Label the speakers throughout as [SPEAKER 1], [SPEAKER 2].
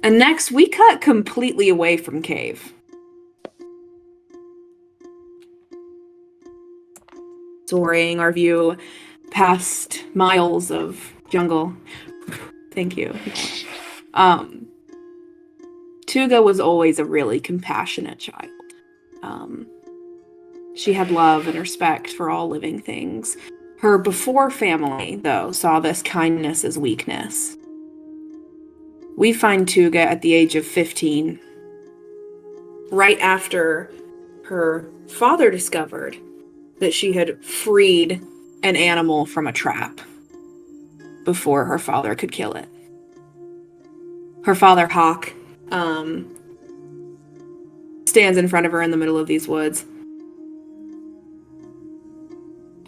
[SPEAKER 1] And next, we cut completely away from cave. Soaring our view past miles of jungle. Thank you. Tuga was always a really compassionate child. She had love and respect for all living things. Her before family, though, saw this kindness as weakness. We find Tuga at the age of 15, right after her father discovered that she had freed an animal from a trap before her father could kill it. Her father, Hawk, stands in front of her in the middle of these woods.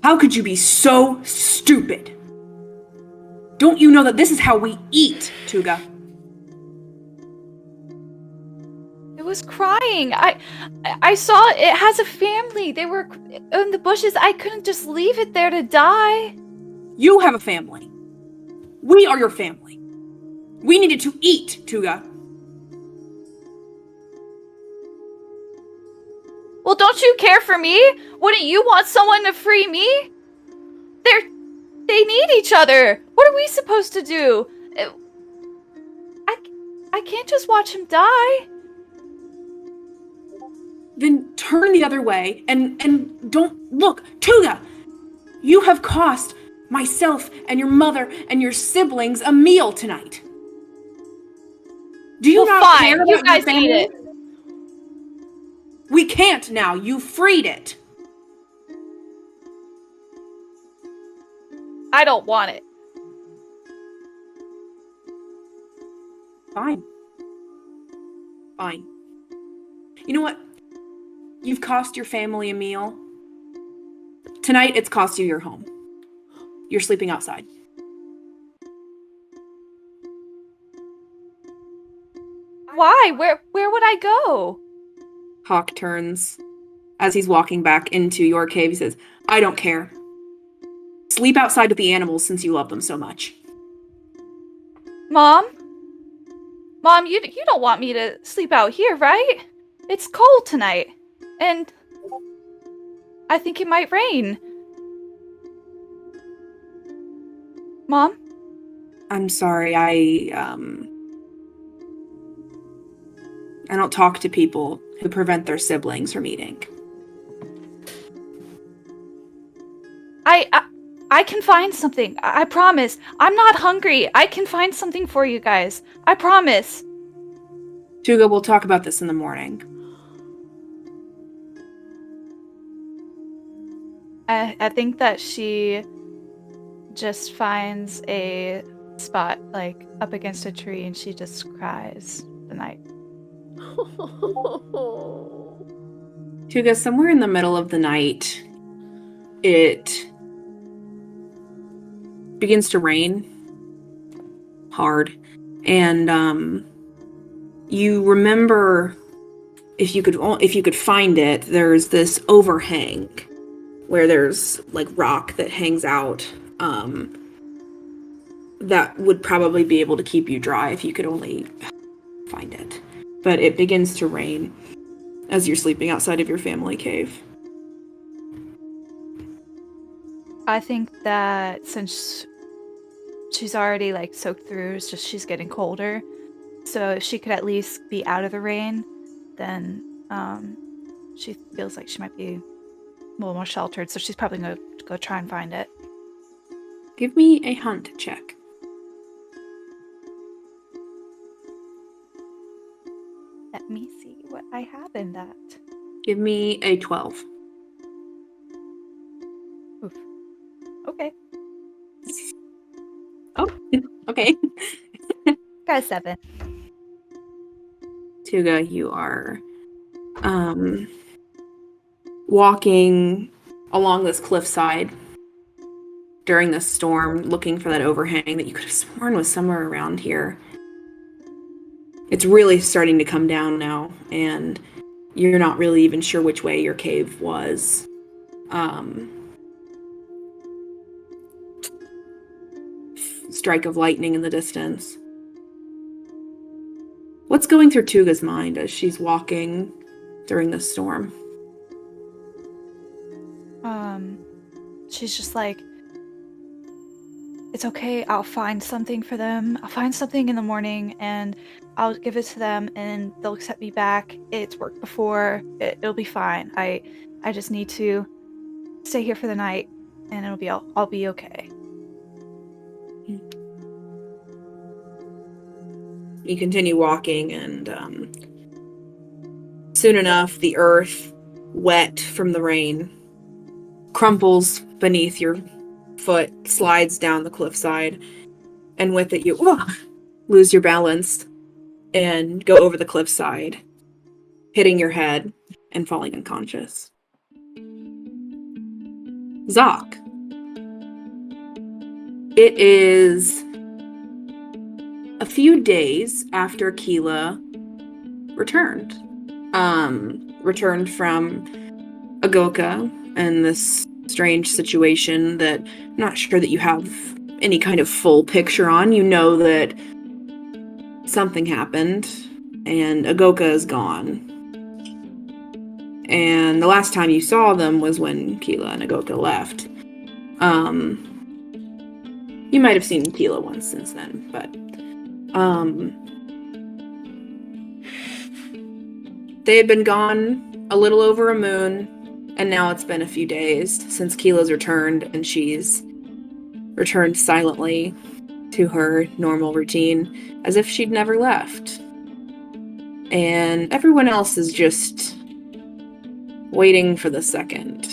[SPEAKER 1] How could you be so stupid? Don't you know that this is how we eat, Tuga?
[SPEAKER 2] It was crying. I saw it has a family. They were in the bushes. I couldn't just leave it there to die.
[SPEAKER 1] You have a family. We are your family. We needed to eat, Tuga.
[SPEAKER 2] Well, don't you care for me? Wouldn't you want someone to free me? They need each other. What are we supposed to do? I can't just watch him die.
[SPEAKER 1] Then turn the other way and don't look. Tuga, you have cost myself and your mother and your siblings a meal tonight. Do you not care about
[SPEAKER 2] you guys
[SPEAKER 1] your family?
[SPEAKER 2] eat it.
[SPEAKER 1] We can't now. You freed it.
[SPEAKER 2] I don't want it.
[SPEAKER 1] Fine. Fine. You know what? You've cost your family a meal. Tonight, it's cost you your home. You're sleeping outside.
[SPEAKER 2] Why? Where would I go?
[SPEAKER 1] Hawk turns. As he's walking back into your cave, he says, I don't care. Sleep outside with the animals since you love them so much.
[SPEAKER 2] Mom, you don't want me to sleep out here, right? It's cold tonight, and I think it might rain. Mom?
[SPEAKER 1] I'm sorry, I don't talk to people who prevent their siblings from eating.
[SPEAKER 2] I can find something. I promise. I'm not hungry. I can find something for you guys. I promise.
[SPEAKER 1] Tuga, we'll talk about this in the morning.
[SPEAKER 2] I think that she just finds a spot, like, up against a tree, and she just cries the night.
[SPEAKER 1] Tuga, somewhere in the middle of the night, it begins to rain hard, and you remember, if you could find it, there's this overhang where there's like rock that hangs out that would probably be able to keep you dry if you could only find it. But it begins to rain as you're sleeping outside of your family cave.
[SPEAKER 2] I think that since she's already, like, soaked through, it's just she's getting colder. So if she could at least be out of the rain, then she feels like she might be a little more sheltered. So she's probably going to go try and find it.
[SPEAKER 1] Give me a hunt check.
[SPEAKER 2] Let me see what I have in that.
[SPEAKER 1] Give me a 12.
[SPEAKER 2] Oof. Okay.
[SPEAKER 1] Oh, okay.
[SPEAKER 2] Got a 7.
[SPEAKER 1] Tuga, you are walking along this cliffside during the storm, looking for that overhang that you could have sworn was somewhere around here. It's really starting to come down now, and you're not really even sure which way your cave was. Strike of lightning in the distance. What's going through Tuga's mind as she's walking during this storm?
[SPEAKER 2] She's just like, it's okay, I'll find something for them. I'll find something in the morning and I'll give it to them and they'll accept me back. It's worked before. It'll be fine. I just need to stay here for the night and I'll be okay.
[SPEAKER 1] You continue walking, and soon enough, the earth, wet from the rain, crumples beneath your foot, slides down the cliffside, and with it you lose your balance and go over the cliffside, hitting your head and falling unconscious. Zok. It is a few days after Qeela returned. Returned from Agoka and this strange situation that I'm not sure that you have any kind of full picture on. You know that something happened and Agoka is gone. And the last time you saw them was when Qeela and Agoka left. You might have seen Qeela once since then, but they had been gone a little over a moon, and now it's been a few days since Qeela's returned, and she's returned silently to her normal routine, as if she'd never left. And everyone else is just waiting for the second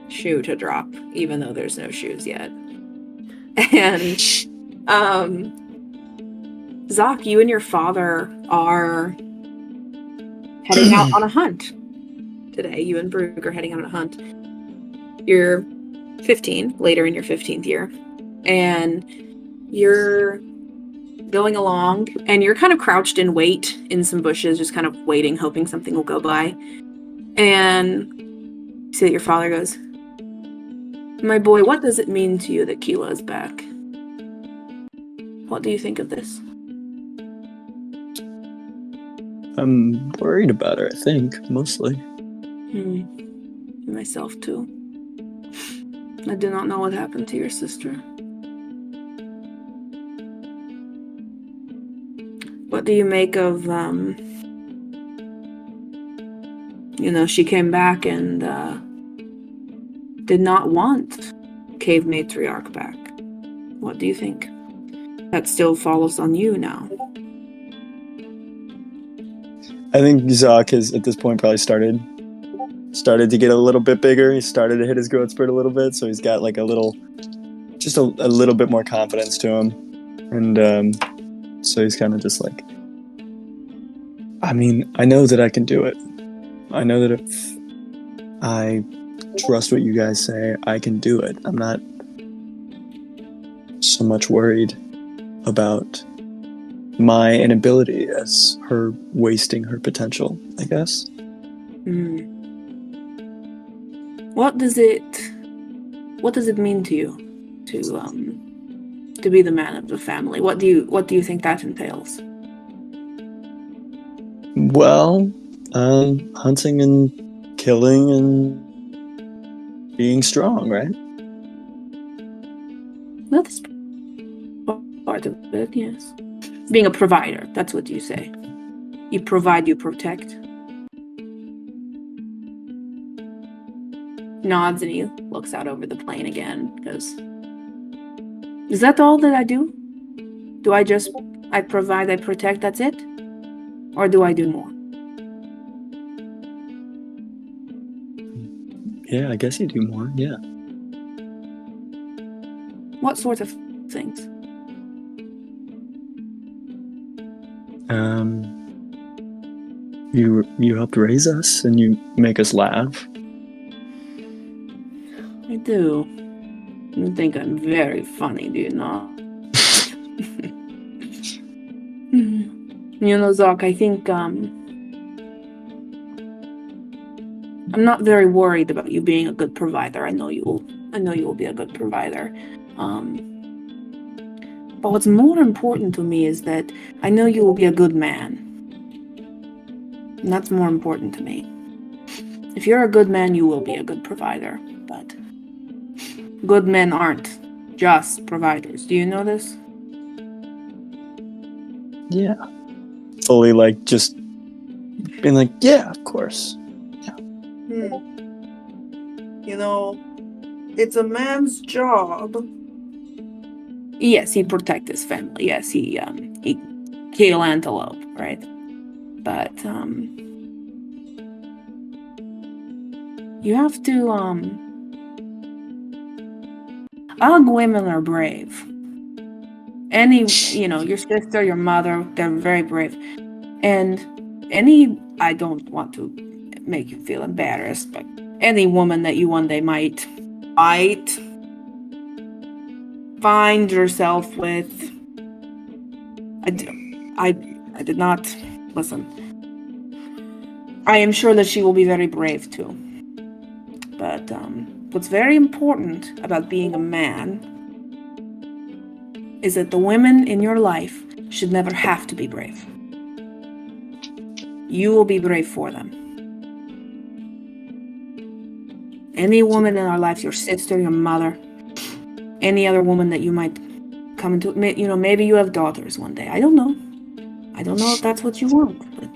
[SPEAKER 1] shoe to drop, even though there's no shoes yet. And, Zok, you and your father are heading out on a hunt today. You and Brugge are heading out on a hunt. You're 15, later in your 15th year, and you're going along, and you're kind of crouched in wait in some bushes, just kind of waiting, hoping something will go by. And you see that your father goes, "My boy, what does it mean to you that Qeela is back? What do you think of this?"
[SPEAKER 3] I'm worried about her, I think, mostly.
[SPEAKER 1] Myself too. I do not know what happened to your sister. What do you make of, she came back and, did not want Cave Matriarch back. What do you think? That still falls on you now.
[SPEAKER 3] I think Zok has, at this point, probably started to get a little bit bigger. He started to hit his growth spurt a little bit, so he's got like a little bit more confidence to him. And so he's kind of just like, I mean, I know that I can do it. I know that if I trust what you guys say, I can do it. I'm not so much worried about my inability as her wasting her potential, I guess.
[SPEAKER 1] What does it mean to you to be the man of the family? What do you think that entails?
[SPEAKER 3] Well, hunting and killing and being strong, right?
[SPEAKER 1] That's part of it, yes. Being a provider, that's what you say. You provide, you protect. Nods and he looks out over the plain again, goes, "Is that all that I do? Do I provide, I protect, that's it? Or do I do more?"
[SPEAKER 3] Yeah, I guess you do more, yeah.
[SPEAKER 1] What sort of things?
[SPEAKER 3] You helped raise us and you make us laugh.
[SPEAKER 1] I do. You think I'm very funny, do you not? Zok, I think, I'm not very worried about you being a good provider. I know you will be a good provider. But what's more important to me is that I know you will be a good man. And that's more important to me. If you're a good man, you will be a good provider. But good men aren't just providers. Do you know this?
[SPEAKER 3] Yeah. Fully, like, just being like, yeah, of course.
[SPEAKER 1] You know, it's a man's job. Yes, he protect his family. Yes, he kill antelope, right? But you have to Ugg women are brave. Your sister, your mother, they're very brave. And I don't want to make you feel embarrassed, but any woman that you one day might find yourself with, I did not listen. I am sure that she will be very brave too. But what's very important about being a man is that the women in your life should never have to be brave. You will be brave for them. Any woman in our life, your sister, your mother, any other woman that you might come into, maybe you have daughters one day. I don't know if that's what you want. But...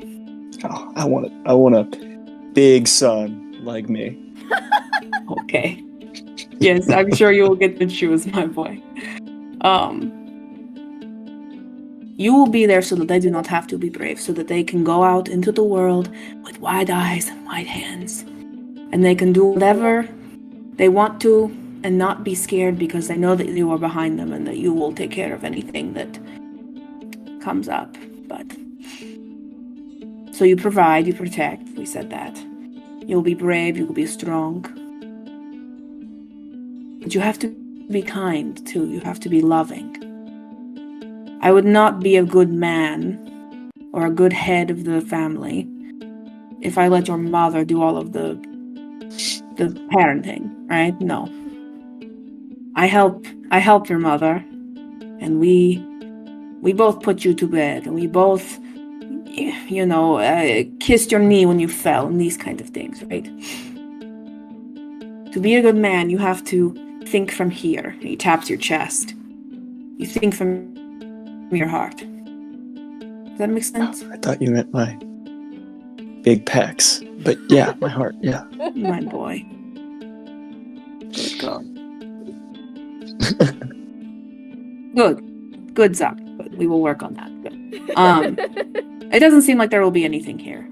[SPEAKER 3] Oh, I want a big son like me.
[SPEAKER 1] Okay. Yes, I'm sure you will get to choose, my boy. You will be there so that they do not have to be brave, so that they can go out into the world with wide eyes and wide hands. And they can do whatever they want to and not be scared because they know that you are behind them and that you will take care of anything that comes up. But so you provide, you protect, we said that. You'll be brave, you will be strong. But you have to be kind too, you have to be loving. I would not be a good man or a good head of the family if I let your mother do all of the parenting, right? No. I help your mother, and we both put you to bed, and we both, kissed your knee when you fell, and these kind of things, right? To be a good man, you have to think from here. He taps your chest. You think from your heart. Does that make sense?
[SPEAKER 3] I thought you meant my big pecs, but yeah, my heart, yeah.
[SPEAKER 1] My boy. Good God. Good, Zok. Good. We will work on that. Good. It doesn't seem like there will be anything here.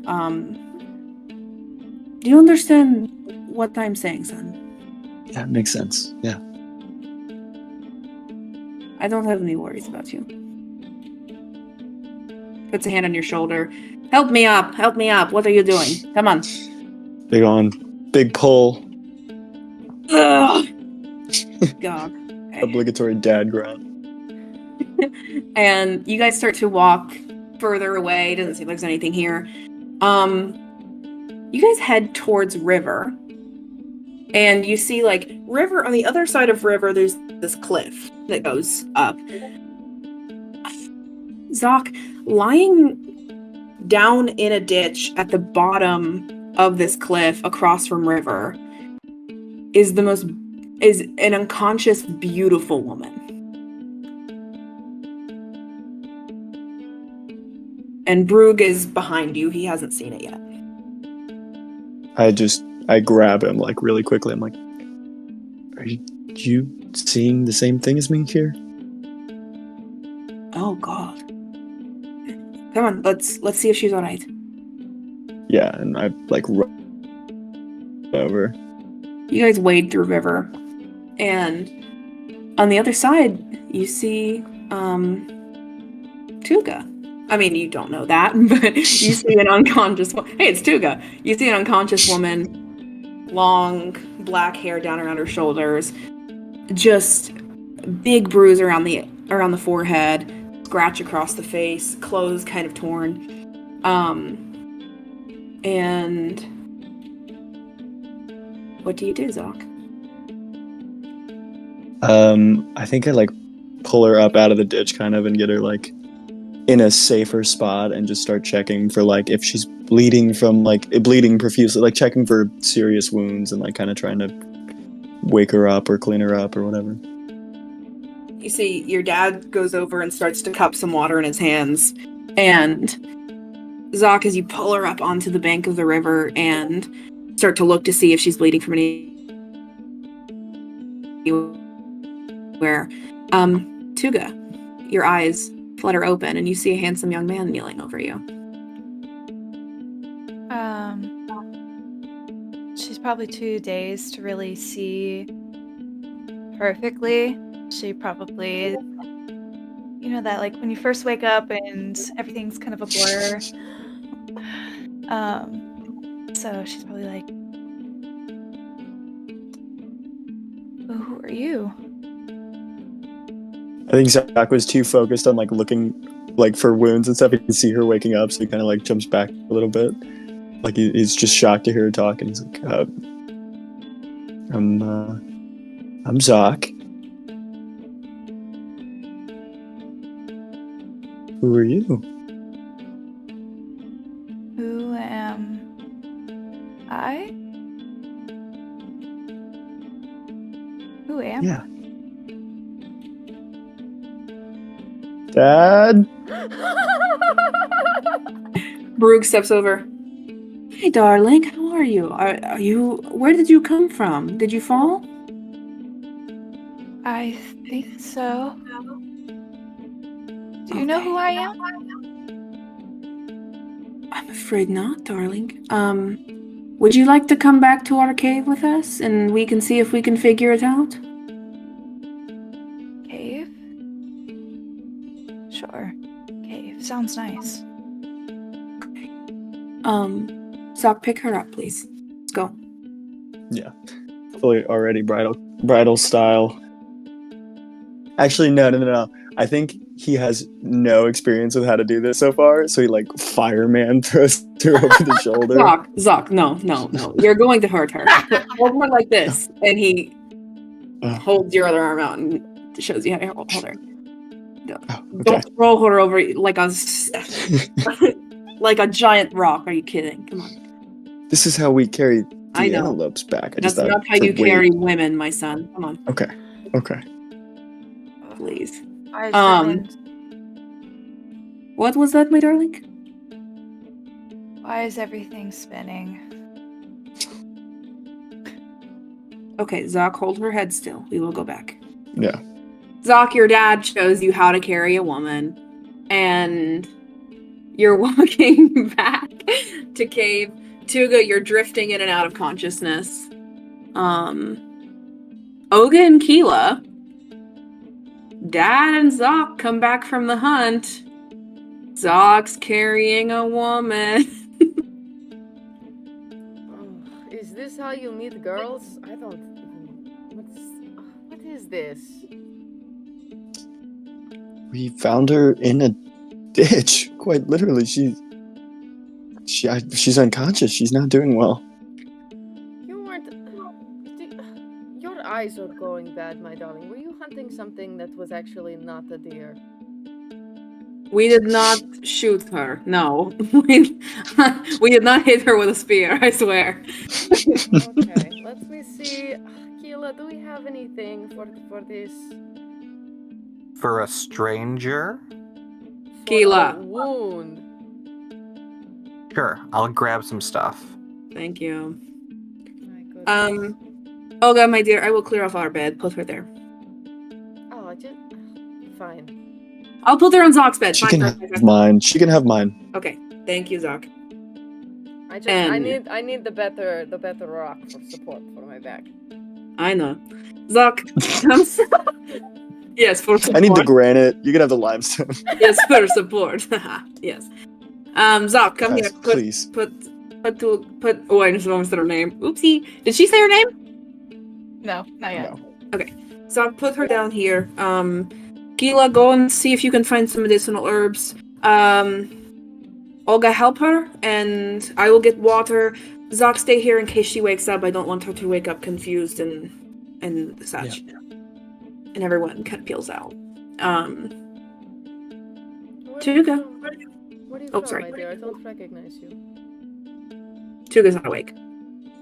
[SPEAKER 1] Do you understand what I'm saying, son?
[SPEAKER 3] Yeah, it makes sense. Yeah.
[SPEAKER 1] I don't have any worries about you. Puts a hand on your shoulder. Help me up. What are you doing? Come on.
[SPEAKER 3] Big pull.
[SPEAKER 1] Ugh. God. Okay.
[SPEAKER 3] Obligatory dad grunt.
[SPEAKER 1] And you guys start to walk further away. Doesn't seem like there's anything here. You guys head towards river. And you see, river, on the other side of river, there's this cliff that goes up. Zok, lying down in a ditch at the bottom of this cliff across from river is an unconscious, beautiful woman. And Brug is behind you. He hasn't seen it yet.
[SPEAKER 3] I grab him really quickly. I'm like, are you seeing the same thing as me here?
[SPEAKER 1] Oh God. Come on, let's see if she's alright.
[SPEAKER 3] Yeah, and I run over.
[SPEAKER 1] You guys wade through river, and on the other side you see Tuga. I mean, you don't know that, but you see an unconscious woman. Hey, it's Tuga. You see an unconscious woman, long black hair down around her shoulders, just big bruise around the forehead, scratch across the face, clothes kind of torn. And what do you do, Zok?
[SPEAKER 3] I think I pull her up out of the ditch kind of and get her in a safer spot and just start checking for if she's bleeding profusely, like checking for serious wounds and like kind of trying to wake her up or clean her up or whatever.
[SPEAKER 1] You see, your dad goes over and starts to cup some water in his hands, and Zok, as you pull her up onto the bank of the river and start to look to see if she's bleeding from anywhere, Tuga, your eyes flutter open and you see a handsome young man kneeling over you.
[SPEAKER 2] She's probably too dazed to really see perfectly. She probably, that like when you first wake up and everything's kind of a blur. So she's probably like, oh, who are you?
[SPEAKER 3] I think Zach was too focused on like looking like for wounds and stuff. He can see her waking up, so he kind of like jumps back a little bit. Like he's just shocked to hear her talk, and he's like, I'm Zok. Who are you?
[SPEAKER 2] Who am I? Who am
[SPEAKER 3] Yeah. Dad?
[SPEAKER 1] Brooke steps over. Hey, darling, how are you? Are you? Where did you come from? Did you fall?
[SPEAKER 2] I think so. Do you know who I am?
[SPEAKER 1] I'm afraid not, darling. Would you like to come back to our cave with us, and we can see if we can figure it out?
[SPEAKER 2] Cave? Sure. Cave. Sounds nice.
[SPEAKER 1] Zok, pick her up, please. Let's go.
[SPEAKER 3] Yeah. Fully already bridal style. Actually, no. I think he has no experience with how to do this so far, so he like fireman throws her over the shoulder.
[SPEAKER 1] Zok, no. You're going to hurt her. Hold her like this, and he holds your other arm out and shows you how to hold her.
[SPEAKER 3] Okay.
[SPEAKER 1] Don't throw her over like a like a giant rock. Are you kidding? Come on.
[SPEAKER 3] This is how we carry
[SPEAKER 1] I
[SPEAKER 3] the
[SPEAKER 1] know.
[SPEAKER 3] antelopes back.
[SPEAKER 1] That's not how you carry women, my son. Come on.
[SPEAKER 3] Okay.
[SPEAKER 1] Please.
[SPEAKER 2] Why
[SPEAKER 1] What was that, my darling?
[SPEAKER 2] is everything spinning?
[SPEAKER 1] Okay, Zok, hold her head still. We will go back.
[SPEAKER 3] Yeah.
[SPEAKER 1] Zok, your dad shows you how to carry a woman, and you're walking back to cave. Tuga, you're drifting in and out of consciousness. Oga and Qeela, Dad and Zok come back from the hunt. Zok's carrying a woman.
[SPEAKER 4] Is this how you meet girls? I don't. What is this?
[SPEAKER 3] We found her in a ditch. Quite literally, she's unconscious. She's not doing well.
[SPEAKER 4] You weren't. Your eyes are going bad, my darling. Were you hunting something that was actually not a deer?
[SPEAKER 1] We did not shoot her. No. We did not hit her with a spear, I swear.
[SPEAKER 4] Okay, let me see. Qeela, do we have anything for this?
[SPEAKER 5] For a stranger?
[SPEAKER 1] Qeela.
[SPEAKER 4] For a wound.
[SPEAKER 5] Sure, I'll grab some stuff.
[SPEAKER 1] Thank you.
[SPEAKER 4] My goodness.
[SPEAKER 1] Olga, my dear, I will clear off our bed. Put her there.
[SPEAKER 4] Oh, just fine.
[SPEAKER 1] I'll put her on Zok's bed.
[SPEAKER 3] She
[SPEAKER 1] Fine,
[SPEAKER 3] can
[SPEAKER 1] fine.
[SPEAKER 3] have mine. She can have mine.
[SPEAKER 1] Okay, thank you, Zok.
[SPEAKER 4] I need the better rock for support for my back.
[SPEAKER 1] I know. Zok, yes, for support.
[SPEAKER 3] I need the granite. You can have the limestone.
[SPEAKER 1] Yes, for support. Yes. Zok, come
[SPEAKER 3] Guys,
[SPEAKER 1] here.
[SPEAKER 3] please.
[SPEAKER 1] Oh, I just almost said her name. Oopsie. Did she say her name?
[SPEAKER 2] No, not yet.
[SPEAKER 3] No.
[SPEAKER 1] Okay. So I'll put her down here. Qeela, go and see if you can find some medicinal herbs. Olga, help her, and I will get water. Zok, stay here in case she wakes up. I don't want her to wake up confused and such.
[SPEAKER 3] Yeah.
[SPEAKER 1] And everyone kind of peels out.
[SPEAKER 4] Where
[SPEAKER 1] Tuga.
[SPEAKER 4] Where are you
[SPEAKER 1] Oh,
[SPEAKER 4] from,
[SPEAKER 1] sorry.
[SPEAKER 4] my dear? I don't recognize you.
[SPEAKER 1] Tuga's not awake.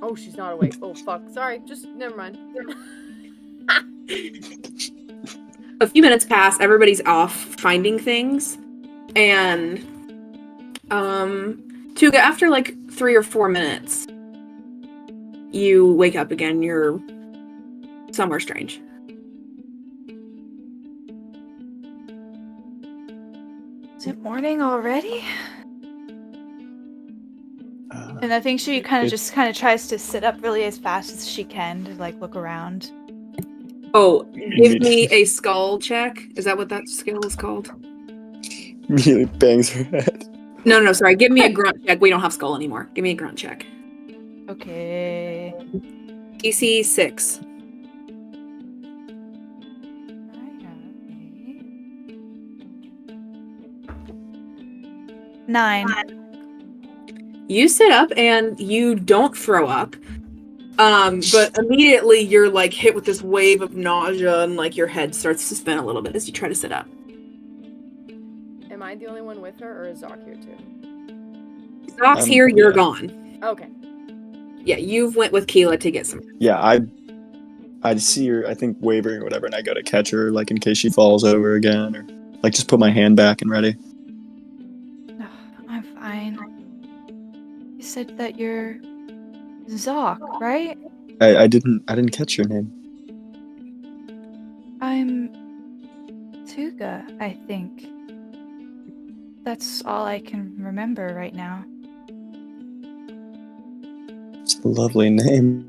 [SPEAKER 4] Oh, she's not awake. Oh, fuck. Sorry. Just, never mind.
[SPEAKER 1] A few minutes pass, everybody's off finding things, and Tuga, after like 3 or 4 minutes, you wake up again. You're somewhere strange.
[SPEAKER 2] Is it morning already? And I think she kind of tries to sit up really as fast as she can to like look around.
[SPEAKER 1] Oh, give me a skull check. Is that what that skill is called?
[SPEAKER 3] Immediately bangs her head.
[SPEAKER 1] No, sorry. Give me a grunt check. We don't have skull anymore. Give me a grunt check.
[SPEAKER 2] Okay.
[SPEAKER 1] DC 6.
[SPEAKER 2] I have a 9.
[SPEAKER 1] You sit up and you don't throw up. But immediately you're like hit with this wave of nausea and like your head starts to spin a little bit as you try to sit up.
[SPEAKER 4] Am I the only one with her, or is Zok here too?
[SPEAKER 1] Zok's here, you're gone.
[SPEAKER 4] Okay.
[SPEAKER 1] Yeah, you've went with Qeela to get some.
[SPEAKER 3] Yeah, I see her, I think, wavering or whatever, and I go to catch her, like, in case she falls over again, or, like, just put my hand back and ready.
[SPEAKER 2] I'm fine. You said that you're Zok, right?
[SPEAKER 3] I didn't catch your name.
[SPEAKER 2] I'm Tuga, I think. That's all I can remember right now.
[SPEAKER 3] It's a lovely name.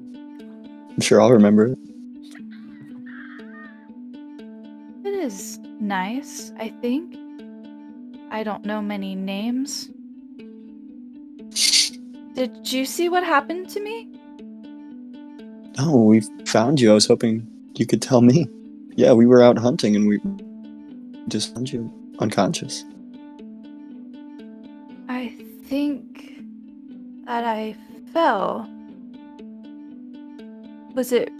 [SPEAKER 3] I'm sure I'll remember it.
[SPEAKER 2] It is nice, I think. I don't know many names. Did you see what happened to me?
[SPEAKER 3] No, we found you. I was hoping you could tell me. Yeah, we were out hunting and we just found you unconscious.
[SPEAKER 2] I think that I fell. Was it...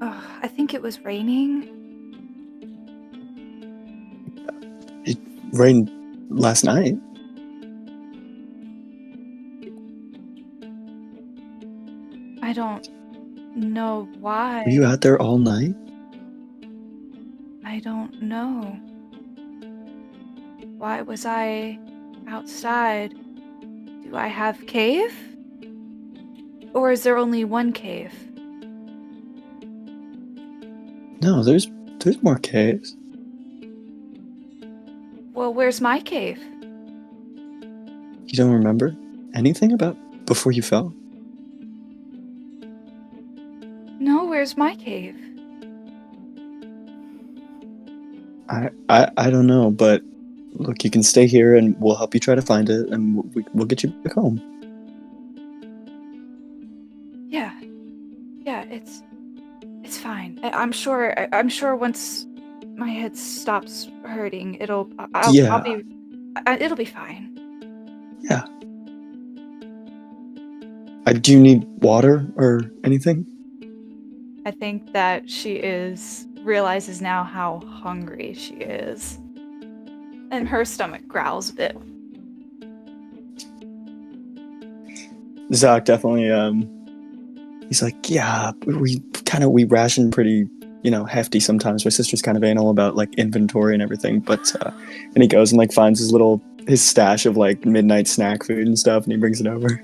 [SPEAKER 2] I think it was raining.
[SPEAKER 3] It rained last night.
[SPEAKER 2] I don't know why.
[SPEAKER 3] Were you out there all night?
[SPEAKER 2] I don't know. Why was I outside? Do I have cave? Or is there only one cave?
[SPEAKER 3] No, there's more caves.
[SPEAKER 2] Well, where's my cave?
[SPEAKER 3] You don't remember anything about before you fell?
[SPEAKER 2] No, where's my cave?
[SPEAKER 3] I don't know, but look, you can stay here and we'll help you try to find it, and we'll get you back home.
[SPEAKER 2] Yeah, it's fine. I'm sure once my head stops hurting, it'll be fine.
[SPEAKER 3] Yeah. Do you need water or anything?
[SPEAKER 2] I think that she realizes now how hungry she is. And her stomach growls a bit.
[SPEAKER 3] Zok definitely, he's like, yeah, we ration pretty, hefty sometimes. My sister's kind of anal about, like, inventory and everything, but, and he goes and, like, finds his stash of, like, midnight snack food and stuff, and he brings it over.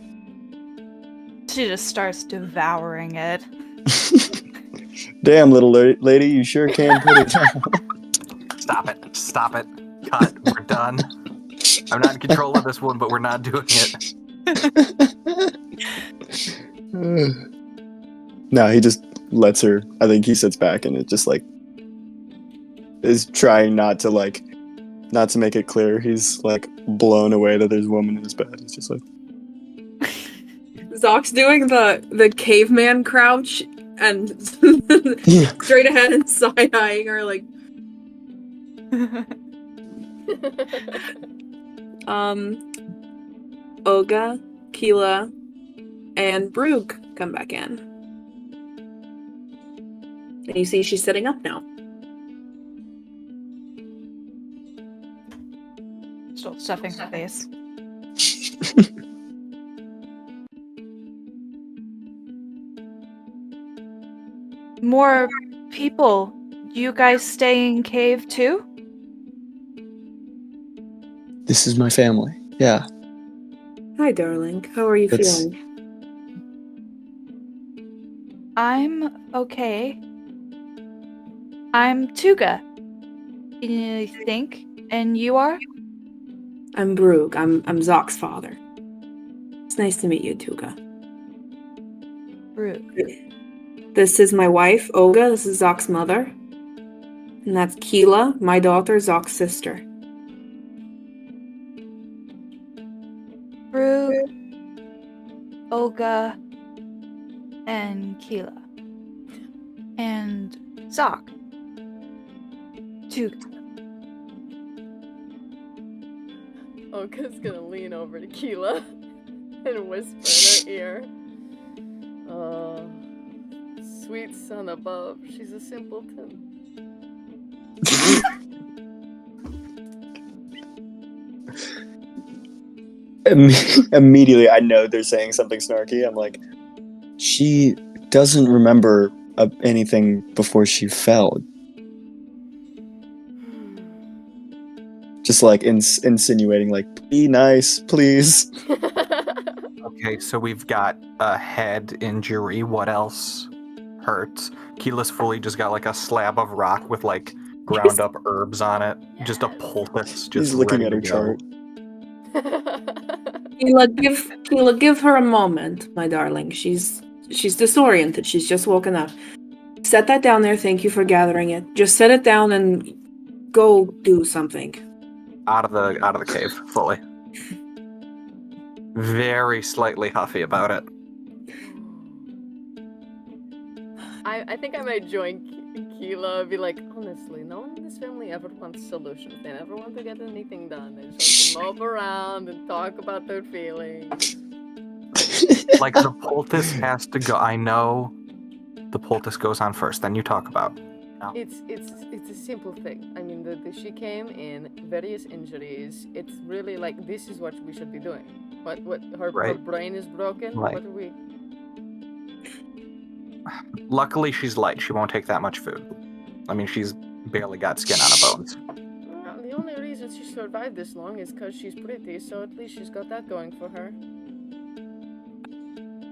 [SPEAKER 2] She just starts devouring it.
[SPEAKER 3] Damn, little lady, you sure can put it down.
[SPEAKER 5] Stop it. Cut. We're done. I'm not in control of this one, but we're not doing it.
[SPEAKER 3] No, he just lets her. I think he sits back and it just, like, is trying not to make it clear. He's, like, blown away that there's a woman in his bed. He's just like...
[SPEAKER 1] Zok's doing the caveman crouch and straight ahead and side-eyeing her, like... Olga, Qeela, and Brooke come back in. And you see she's sitting up now.
[SPEAKER 2] Still stuffing her face. more people. You guys stay in cave too?
[SPEAKER 3] This is my family. Yeah.
[SPEAKER 1] Hi, darling. How are you
[SPEAKER 3] It's-
[SPEAKER 1] feeling?
[SPEAKER 2] I'm okay. I'm Tuga. I think. And you are?
[SPEAKER 1] I'm Brug. I'm Zok's father. It's nice to meet you, Tuga.
[SPEAKER 2] Brute.
[SPEAKER 1] This is my wife, Olga. This is Zok's mother. And that's Qeela, my daughter, Zok's sister.
[SPEAKER 2] Brute, Olga, and Qeela. And Zok. Tuga.
[SPEAKER 4] Olga's gonna lean over to Qeela and whisper in her ear. Oh, sweet son above, she's a simpleton.
[SPEAKER 3] Immediately, I know they're saying something snarky. I'm like, she doesn't remember anything before she fell. Just like insinuating, like, be nice, please.
[SPEAKER 5] Okay, so we've got a head injury. What else hurts? Qeela's fully just got like a slab of rock with like ground up herbs on it. Just a poultice. Just
[SPEAKER 3] He's looking
[SPEAKER 5] ready
[SPEAKER 3] at her
[SPEAKER 5] to go.
[SPEAKER 3] chart.
[SPEAKER 1] Qeela, give her a moment, my darling. She's disoriented. She's just woken up. Set that down there. Thank you for gathering it. Just set it down and go do something.
[SPEAKER 5] Out of the cave, fully. Very slightly huffy about it.
[SPEAKER 4] I think I might join Qeela and be like, honestly, no one in this family ever wants solutions. They never want to get anything done. They just want to mope around and talk about their feelings.
[SPEAKER 5] Like, the poultice has to go. I know the poultice goes on first, then you talk about. No.
[SPEAKER 4] It's a simple thing. I mean, she came in various injuries. It's really like, this is what we should be doing. What her
[SPEAKER 5] Right.
[SPEAKER 4] brain is broken.
[SPEAKER 5] Right.
[SPEAKER 4] What are we?
[SPEAKER 5] Luckily, she's light. She won't take that much food. I mean, she's barely got skin on her bones.
[SPEAKER 4] Well, the only reason she survived this long is because she's pretty, so at least she's got that going for her.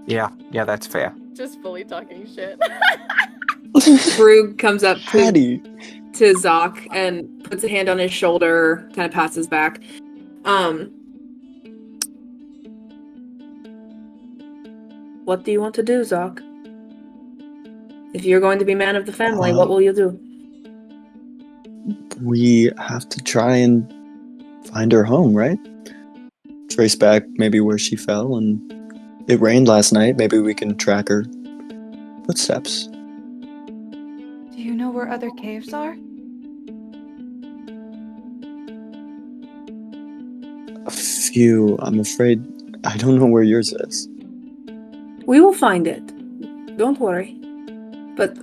[SPEAKER 5] Yeah, that's fair.
[SPEAKER 4] Just fully talking shit.
[SPEAKER 1] Brug comes up
[SPEAKER 3] Patty.
[SPEAKER 1] to Zok and puts a hand on his shoulder, kind of pats his back. What do you want to do, Zok? If you're going to be man of the family, what will you do?
[SPEAKER 3] We have to try and find her home, right? Trace back maybe where she fell, and it rained last night. Maybe we can track her footsteps.
[SPEAKER 2] Do you know where other caves are?
[SPEAKER 3] A few. I'm afraid I don't know where yours is.
[SPEAKER 1] We will find it. Don't worry. But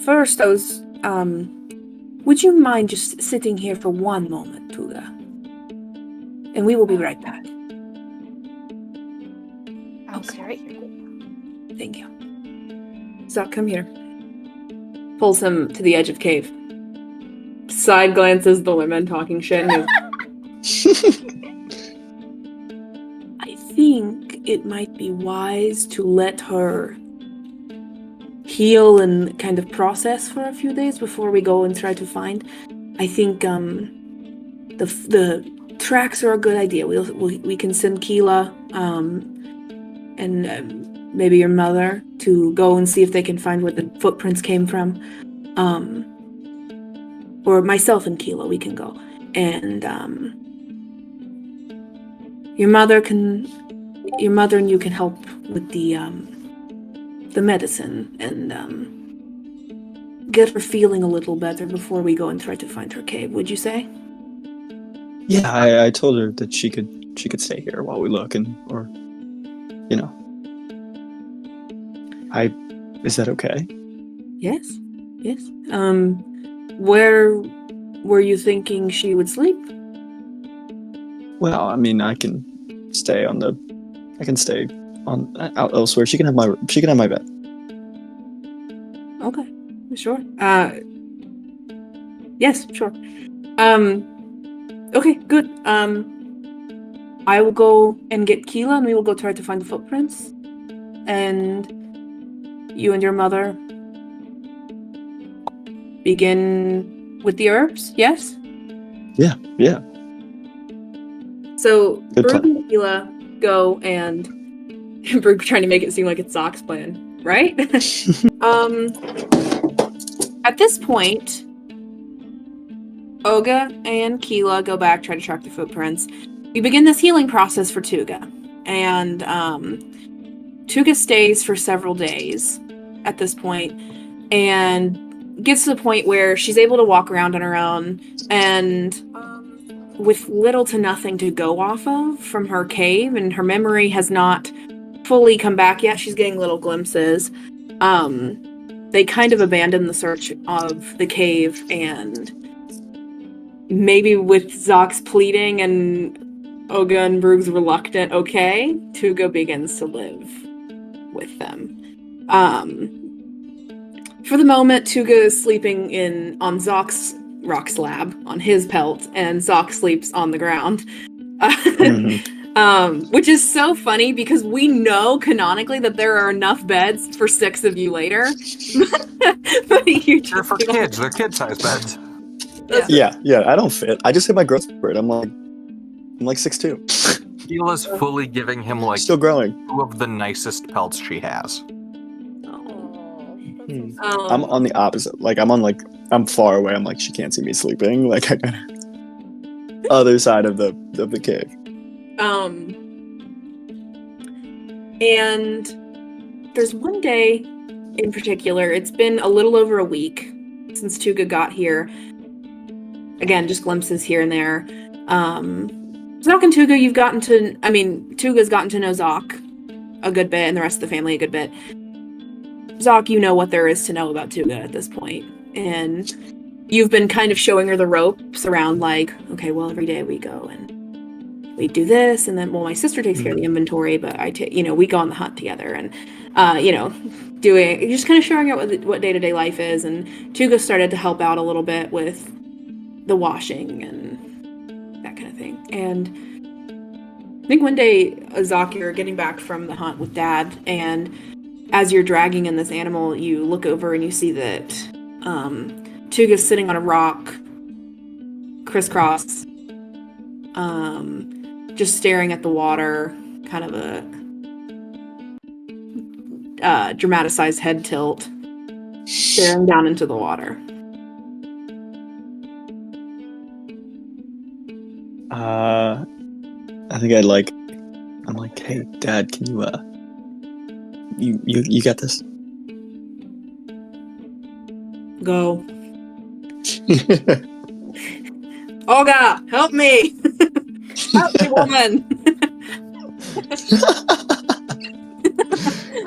[SPEAKER 1] first, would you mind just sitting here for one moment, Tuga? And we will be right back.
[SPEAKER 2] I'll stay right here.
[SPEAKER 1] Thank you. Zok, come here. Pulls him to the edge of cave. Side glances the women talking shit. And I think it might be wise to let her heal and kind of process for a few days before we go and try to find. I think the tracks are a good idea. We can send Qeela and maybe your mother to go and see if they can find where the footprints came from. Or myself and Qeela, we can go. And your mother and you can help with the medicine and get her feeling a little better before we go and try to find her cave, would you say?
[SPEAKER 3] Yeah, I told her that she could stay here while we look, or is that okay?
[SPEAKER 1] Yes. Where were you thinking she would sleep?
[SPEAKER 3] Well, I mean, I can stay out elsewhere. She can have my bed.
[SPEAKER 1] Okay. Sure. Yes, sure. Okay, good. I will go and get Qeela, and we will go try to find the footprints. And you and your mother begin with the herbs, yes?
[SPEAKER 3] Yeah.
[SPEAKER 1] So,
[SPEAKER 3] Good
[SPEAKER 1] Brooke
[SPEAKER 3] plan.
[SPEAKER 1] and Qeela go and Brooke trying to make it seem like it's Zok's plan, right? At this point, Olga and Qeela go back, try to track the footprints. We begin this healing process for Tuga. And Tuga stays for several days at this point and gets to the point where she's able to walk around on her own and with little to nothing to go off of from her cave, and her memory has not fully come back yet. She's getting little glimpses. They kind of abandon the search of the cave, and maybe with Zok's pleading and Olga and Brug's reluctant okay, Tuga begins to live with them. For the moment, Tuga is sleeping on Zok's rock slab, on his pelt, and Zok sleeps on the ground. Which is so funny because we know canonically that there are enough beds for 6 of you later. But you
[SPEAKER 5] They're for kids. They're kid-sized beds.
[SPEAKER 3] Yeah. I don't fit. I just hit my growth spurt. I'm like 6'2".
[SPEAKER 5] Qeela's fully giving him like
[SPEAKER 3] Still growing.
[SPEAKER 5] 2 of the nicest pelts she has.
[SPEAKER 3] I'm on the opposite. Like I'm far away. I'm like, she can't see me sleeping. Like I got other side of the cave.
[SPEAKER 1] And there's one day in particular, it's been a little over a week since Tuga got here. Again, just glimpses here and there. Zok and Tuga, Tuga's gotten to know Zok a good bit, and the rest of the family a good bit. Zok, you know what there is to know about Tuga at this point. And you've been kind of showing her the ropes around, like, okay, well, every day we go and we do this, and then, well, my sister takes care of the inventory, but we go on the hunt together, and, just kind of showing her what day-to-day life is, and Tuga started to help out a little bit with the washing and that kind of thing. And I think one day, Zok, you're getting back from the hunt with Dad, and as you're dragging in this animal, you look over and you see that Tuga's sitting on a rock, crisscross, just staring at the water, kind of a dramatized head tilt, staring down into the water.
[SPEAKER 3] I think I'm like, hey, Dad, can you got this?
[SPEAKER 1] Go. Olga, help me! Help me, woman!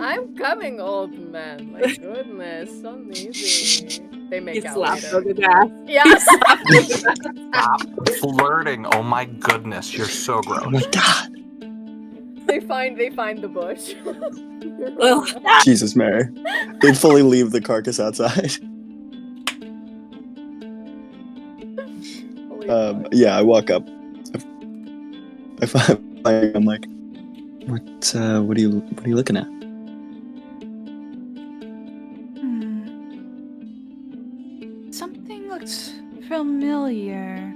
[SPEAKER 4] I'm coming, old man. My goodness, so easy. They make out later.
[SPEAKER 1] Olga's ass.
[SPEAKER 4] Yes.
[SPEAKER 5] Stop flirting. Oh my goodness, you're so gross.
[SPEAKER 3] Oh my God.
[SPEAKER 4] They find the bush.
[SPEAKER 1] Well,
[SPEAKER 3] Jesus, Mary. They fully leave the carcass outside. Yeah, I walk up. I'm like, what are you looking at?
[SPEAKER 2] Something looks familiar.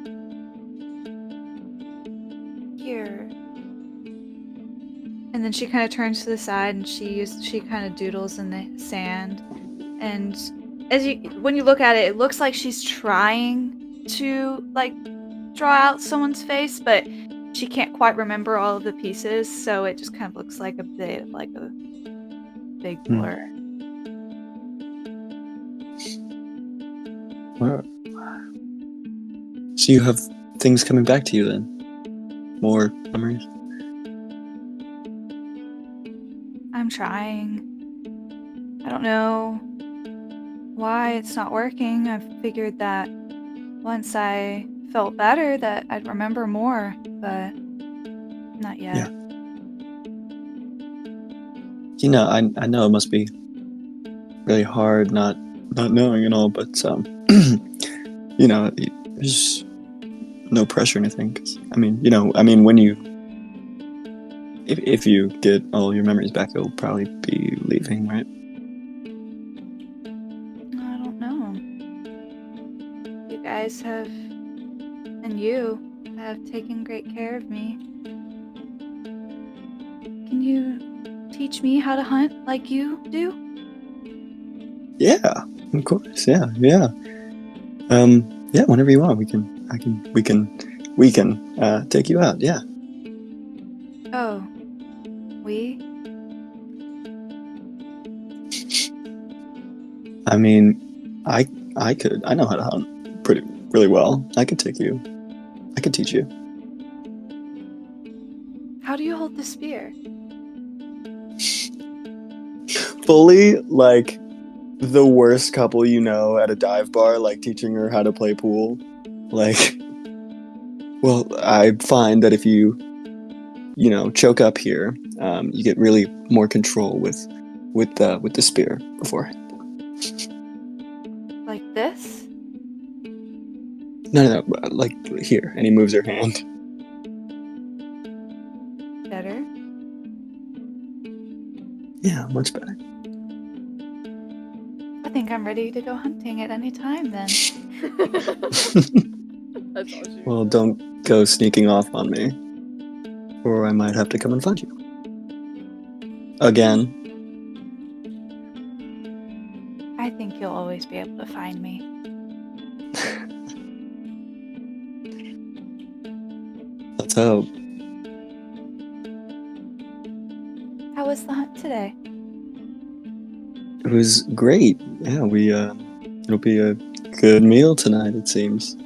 [SPEAKER 2] Here. And then she kind of turns to the side and she kind of doodles in the sand. And when you look at it, it looks like she's trying to like draw out someone's face, but she can't quite remember all of the pieces, so it just kind of looks like a bit of like a big blur.
[SPEAKER 3] Wow. So you have things coming back to you then? More memories?
[SPEAKER 2] I'm trying. I don't know why it's not working. I figured that once I felt better that I'd remember more, but not yet.
[SPEAKER 3] Yeah. You know, I know it must be really hard not not knowing and all, but there's no pressure or anything. 'Cause, when you, if you get all your memories back, you'll probably be leaving, right?
[SPEAKER 2] I don't know. You guys have, and you have taken great care of me. Can you teach me how to hunt like you do?
[SPEAKER 3] Yeah, of course. Yeah. Whenever you want, we can take you out. Yeah.
[SPEAKER 2] Oh, we?
[SPEAKER 3] I mean, I know how to hunt really well. I could teach you.
[SPEAKER 2] How do you hold the spear?
[SPEAKER 3] Fully like the worst couple at a dive bar, like teaching her how to play pool. Like, well, I find that if you choke up here, you get really more control with the spear beforehand.
[SPEAKER 2] Like this?
[SPEAKER 3] No, like here. And he moves her hand.
[SPEAKER 2] Better?
[SPEAKER 3] Yeah, much better.
[SPEAKER 2] I think I'm ready to go hunting at any time then.
[SPEAKER 4] That's all she
[SPEAKER 3] Well,
[SPEAKER 4] said.
[SPEAKER 3] don't go sneaking off on me, or I might have to come and find you. Again.
[SPEAKER 2] I think you'll always be able to find me.
[SPEAKER 3] Let's hope.
[SPEAKER 2] How was the hunt today?
[SPEAKER 3] It was great. Yeah, it'll be a good meal tonight, it seems.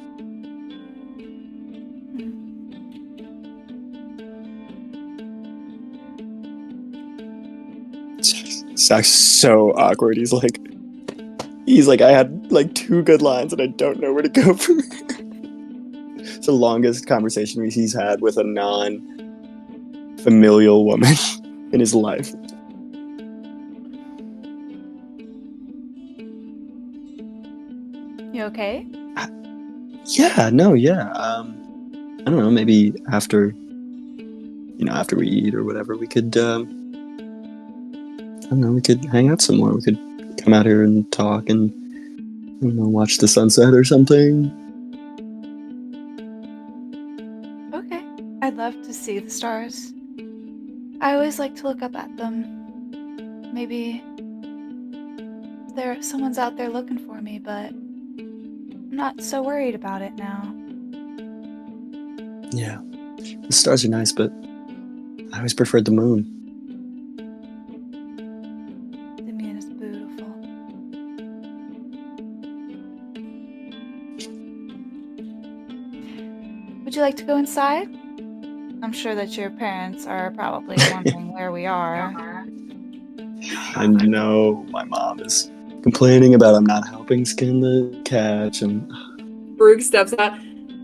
[SPEAKER 3] Zach's so awkward. He's like, I had like 2 good lines and I don't know where to go from here. It's the longest conversation he's had with a non-familial woman in his life.
[SPEAKER 2] You okay?
[SPEAKER 3] Yeah. I don't know, maybe after we eat or whatever, we could, we could hang out some more. We could come out here and talk and, watch the sunset or something.
[SPEAKER 2] Okay. I'd love to see the stars. I always like to look up at them. Maybe someone's out there looking for me, but I'm not so worried about it now.
[SPEAKER 3] Yeah. The stars are nice, but I always preferred the moon.
[SPEAKER 2] The moon is beautiful. Would you like to go inside? I'm sure that your parents are probably wondering where we are.
[SPEAKER 3] I know my mom is complaining about I'm not helping skin the catch, and
[SPEAKER 1] Brooke steps out.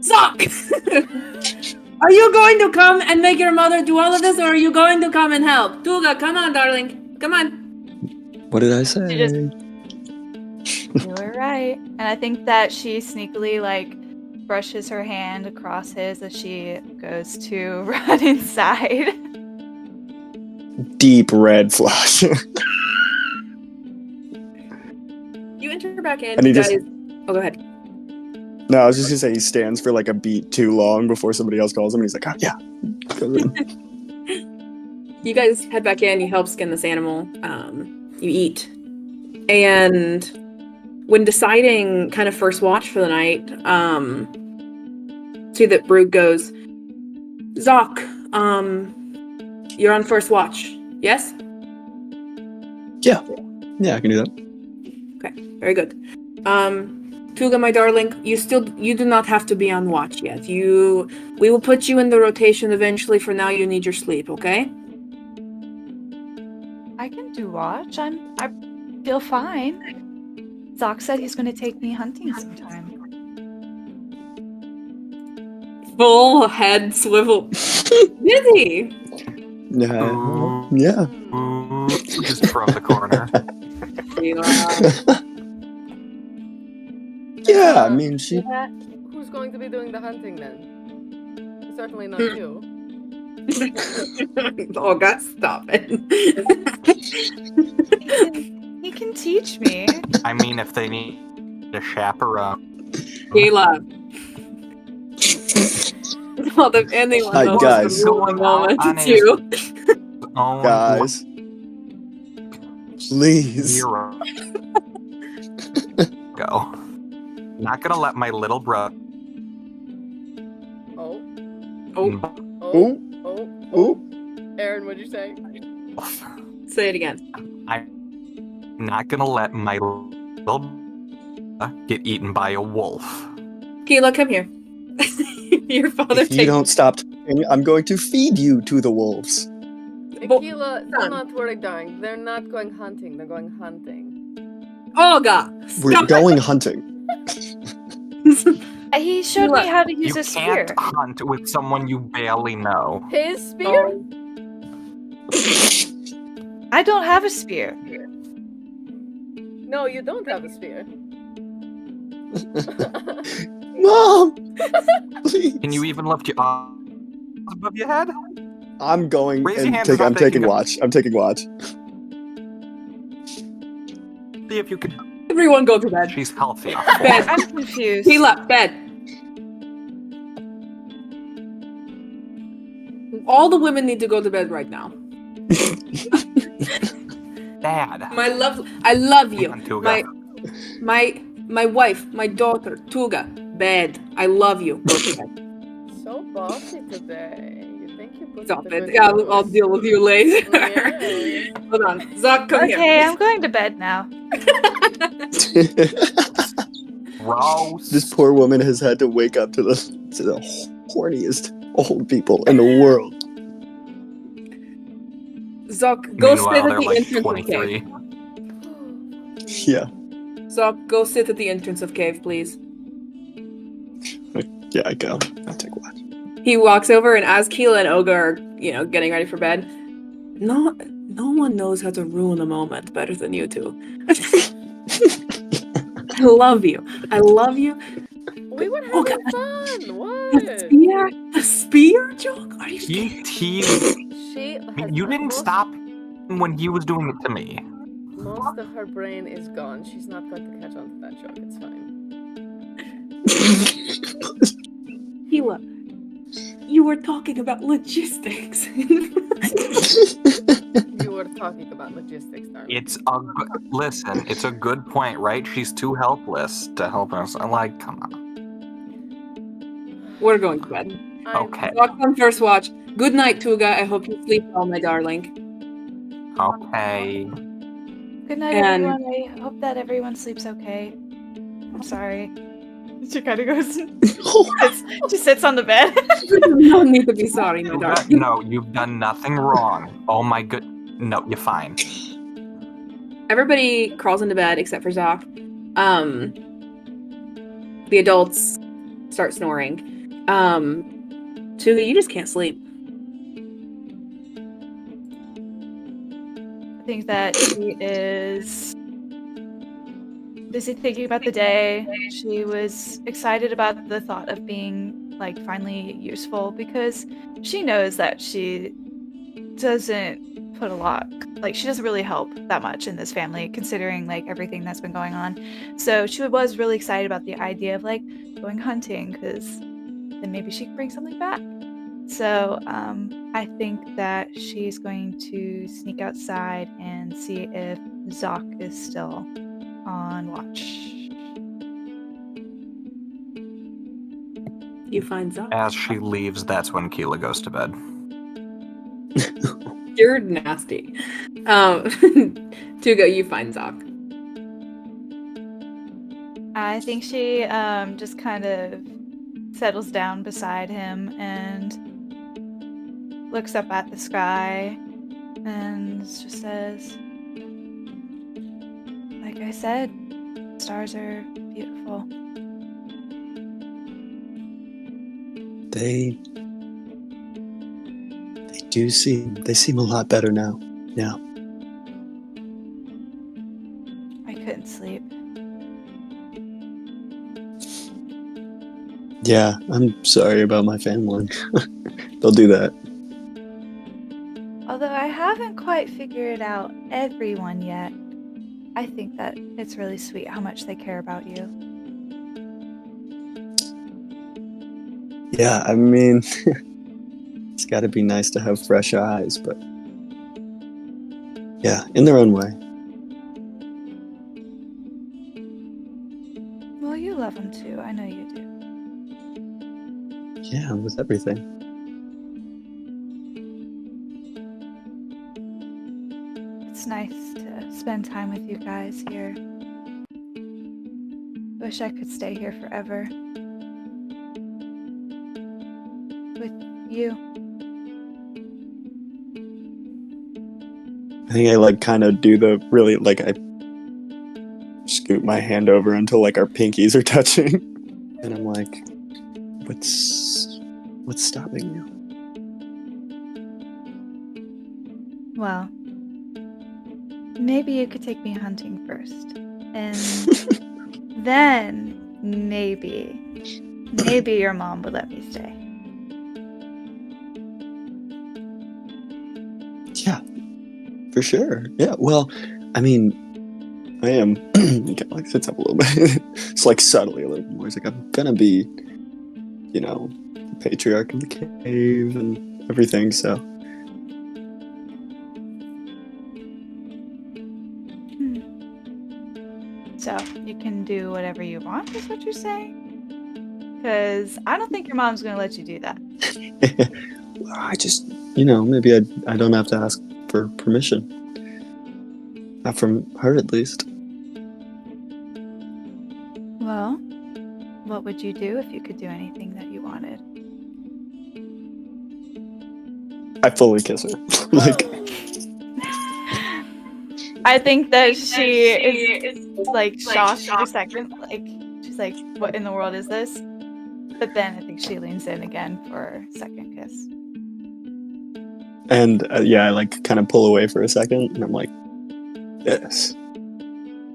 [SPEAKER 1] Zok! Are you going to come and make your mother do all of this, or are you going to come and help? Tuga, come on, darling. Come on.
[SPEAKER 3] what did I say?
[SPEAKER 2] You were right. And I think that she sneakily, brushes her hand across his as she goes to run inside.
[SPEAKER 3] Deep red flush.
[SPEAKER 1] You enter back in,
[SPEAKER 3] And he
[SPEAKER 1] you guys.
[SPEAKER 3] just-
[SPEAKER 1] Oh, go ahead.
[SPEAKER 3] No, I was just gonna say he stands for like a beat too long before somebody else calls him, and he's like, "Oh yeah." Goes in.
[SPEAKER 1] You guys head back in, you help skin this animal, you eat. And when deciding kind of first watch for the night, see that Brooke goes, Zok, you're on first watch, yes?
[SPEAKER 3] Yeah, I can do that.
[SPEAKER 1] Okay, very good. Tuga, my darling, you do not have to be on watch yet. We will put you in the rotation eventually. For now, you need your sleep, okay?
[SPEAKER 2] I can do watch. I feel fine. Zok said he's going to take me hunting sometime.
[SPEAKER 1] Full head swivel. Dizzy!
[SPEAKER 3] Yeah.
[SPEAKER 5] Just from the corner.
[SPEAKER 3] Yeah, I mean, she.
[SPEAKER 4] Who's going to be doing the hunting then? Certainly not you.
[SPEAKER 1] Oh God, stop it.
[SPEAKER 2] He can teach me.
[SPEAKER 5] I mean, if they need a chaperone.
[SPEAKER 1] Qeela. Well, if anyone
[SPEAKER 3] Hi,
[SPEAKER 1] knows
[SPEAKER 3] guys.
[SPEAKER 1] the rule of the moment,
[SPEAKER 5] On
[SPEAKER 1] it's
[SPEAKER 5] his
[SPEAKER 1] you.
[SPEAKER 5] own
[SPEAKER 3] Guys, please.
[SPEAKER 5] hero. Go. Not gonna let my little brother.
[SPEAKER 4] Oh,
[SPEAKER 1] Oh,
[SPEAKER 4] oh,
[SPEAKER 3] Ooh,
[SPEAKER 4] oh,
[SPEAKER 3] ooh.
[SPEAKER 4] Aaron, what'd you say?
[SPEAKER 1] say it again.
[SPEAKER 5] I'm not gonna let my little brother get eaten by a wolf.
[SPEAKER 1] Qeela, come here. Your father
[SPEAKER 3] If you
[SPEAKER 1] takes.
[SPEAKER 3] don't stop talking, I'm going to feed you to the wolves.
[SPEAKER 4] Qeela, do
[SPEAKER 1] son.
[SPEAKER 4] not worry, darling. They're not going hunting. They're going hunting.
[SPEAKER 1] Oh God,
[SPEAKER 3] We're
[SPEAKER 1] stop
[SPEAKER 3] going hunting.
[SPEAKER 1] it.
[SPEAKER 2] He showed me how to use
[SPEAKER 5] You
[SPEAKER 2] a spear.
[SPEAKER 5] can't hunt with someone you barely know.
[SPEAKER 4] His spear?
[SPEAKER 1] Oh,
[SPEAKER 2] I don't have a spear.
[SPEAKER 4] No, you don't have a spear.
[SPEAKER 3] Mom, please.
[SPEAKER 5] Can you even lift your arms above your head?
[SPEAKER 3] I'm going
[SPEAKER 5] Raise your
[SPEAKER 3] and
[SPEAKER 5] hands if
[SPEAKER 3] I'm
[SPEAKER 5] I'm
[SPEAKER 3] taking
[SPEAKER 5] taking a-
[SPEAKER 3] watch. I'm taking watch.
[SPEAKER 5] See if you can.
[SPEAKER 1] everyone go to bed.
[SPEAKER 5] She's healthy.
[SPEAKER 1] Bed.
[SPEAKER 2] I'm confused.
[SPEAKER 1] Qeela, bed. All the women need to go to bed right now.
[SPEAKER 5] Dad.
[SPEAKER 1] My love, I love you.
[SPEAKER 5] Come on, Tuga.
[SPEAKER 1] My wife, my daughter, Tuga, bed. I love you. Go to bed.
[SPEAKER 4] So bossy today. You think you put
[SPEAKER 1] Stop
[SPEAKER 4] the
[SPEAKER 1] it.
[SPEAKER 4] good
[SPEAKER 1] Yeah,
[SPEAKER 4] news.
[SPEAKER 1] I'll deal with you later.
[SPEAKER 4] Yeah.
[SPEAKER 1] Hold on. Zok, come
[SPEAKER 2] Okay,
[SPEAKER 1] here.
[SPEAKER 2] I'm going to bed now.
[SPEAKER 5] Gross.
[SPEAKER 3] This poor woman has had to wake up to the horniest old people in the world.
[SPEAKER 1] Zok, go sit
[SPEAKER 5] Meanwhile,
[SPEAKER 1] at
[SPEAKER 5] they're
[SPEAKER 1] the
[SPEAKER 5] like
[SPEAKER 1] entrance
[SPEAKER 5] 23.
[SPEAKER 1] of cave.
[SPEAKER 3] Yeah,
[SPEAKER 1] Zok, go sit at the entrance of cave, please.
[SPEAKER 3] yeah, I go. I'll take watch.
[SPEAKER 1] He walks over, and as Qeela and Oga are, getting ready for bed, no one knows how to ruin a moment better than you two. I love you. I love you.
[SPEAKER 4] We were
[SPEAKER 1] Oh,
[SPEAKER 4] having
[SPEAKER 1] God.
[SPEAKER 4] fun.
[SPEAKER 1] The
[SPEAKER 4] What?
[SPEAKER 1] spear? The spear joke? Are you
[SPEAKER 5] He
[SPEAKER 1] kidding?
[SPEAKER 5] teased.
[SPEAKER 4] She has
[SPEAKER 5] You didn't stop him when he was doing it to me.
[SPEAKER 4] Most of her brain is gone. She's not going to catch on to that joke. It's fine.
[SPEAKER 1] Qeela, you were talking about logistics.
[SPEAKER 4] You were talking about logistics, darling.
[SPEAKER 5] Listen. It's a good point, right? She's too helpless to help us. I'm like, come on.
[SPEAKER 1] We're going to bed.
[SPEAKER 5] Okay.
[SPEAKER 1] Zok on first watch. Good night, Tuga. I hope you sleep well, my darling.
[SPEAKER 5] Okay.
[SPEAKER 2] Good night,
[SPEAKER 1] And-
[SPEAKER 2] everyone. I hope that everyone sleeps okay. I'm sorry. She kind of goes. She sits on the bed.
[SPEAKER 1] No need to be sorry, my darling.
[SPEAKER 5] No, you've done nothing wrong. Oh my good. No, you're fine.
[SPEAKER 1] Everybody crawls into bed except for Zok. The adults start snoring. Tuga, you just can't sleep.
[SPEAKER 2] I think that she is busy thinking about the day. She was excited about the thought of being finally useful because she knows that she doesn't put a lot, she doesn't really help that much in this family considering everything that's been going on. So she was really excited about the idea of going hunting because then maybe she can bring something back. So I think that she's going to sneak outside and see if Zok is still on watch.
[SPEAKER 1] You find Zok.
[SPEAKER 5] As she leaves, that's when Qeela goes to bed.
[SPEAKER 1] You're nasty. Tuga, you find Zok.
[SPEAKER 2] I think she just kind of settles down beside him and looks up at the sky and just says, like I said, stars are beautiful.
[SPEAKER 3] They seem a lot better now. Yeah.
[SPEAKER 2] I couldn't sleep.
[SPEAKER 3] Yeah, I'm sorry about my family. They'll do that.
[SPEAKER 2] Although I haven't quite figured out everyone yet, I think that it's really sweet how much they care about you.
[SPEAKER 3] Yeah, I mean, it's got to be nice to have fresh eyes, but yeah, in their own way.
[SPEAKER 2] Well, you love them too. I know you do.
[SPEAKER 3] Yeah, with everything.
[SPEAKER 2] It's nice to spend time with you guys here. Wish I could stay here forever. With you.
[SPEAKER 3] I think I like kind of do the really like I scoot my hand over until like our pinkies are touching, and I'm like, what's stopping you?
[SPEAKER 2] Well, maybe you could take me hunting first. And then maybe your mom would let me stay.
[SPEAKER 3] Yeah, for sure. Yeah, well, I mean, I am kind of like sits up a little bit. It's like subtly a little bit more. It's like I'm gonna be, you know, the patriarch of the cave and everything. So
[SPEAKER 2] So you can do whatever you want, is what you're saying? Because I don't think your mom's gonna let you do that.
[SPEAKER 3] I just, maybe I don't have to ask for permission. Not from her, at least.
[SPEAKER 2] Well, what would you do if you could do anything that you wanted?
[SPEAKER 3] I fully kiss her. Like,
[SPEAKER 2] I think that she is like shocked for a second. Like, she's like, what in the world is this? But then I think she leans in again for a second kiss.
[SPEAKER 3] and yeah, I like kind of pull away for a second, and I'm like, yes.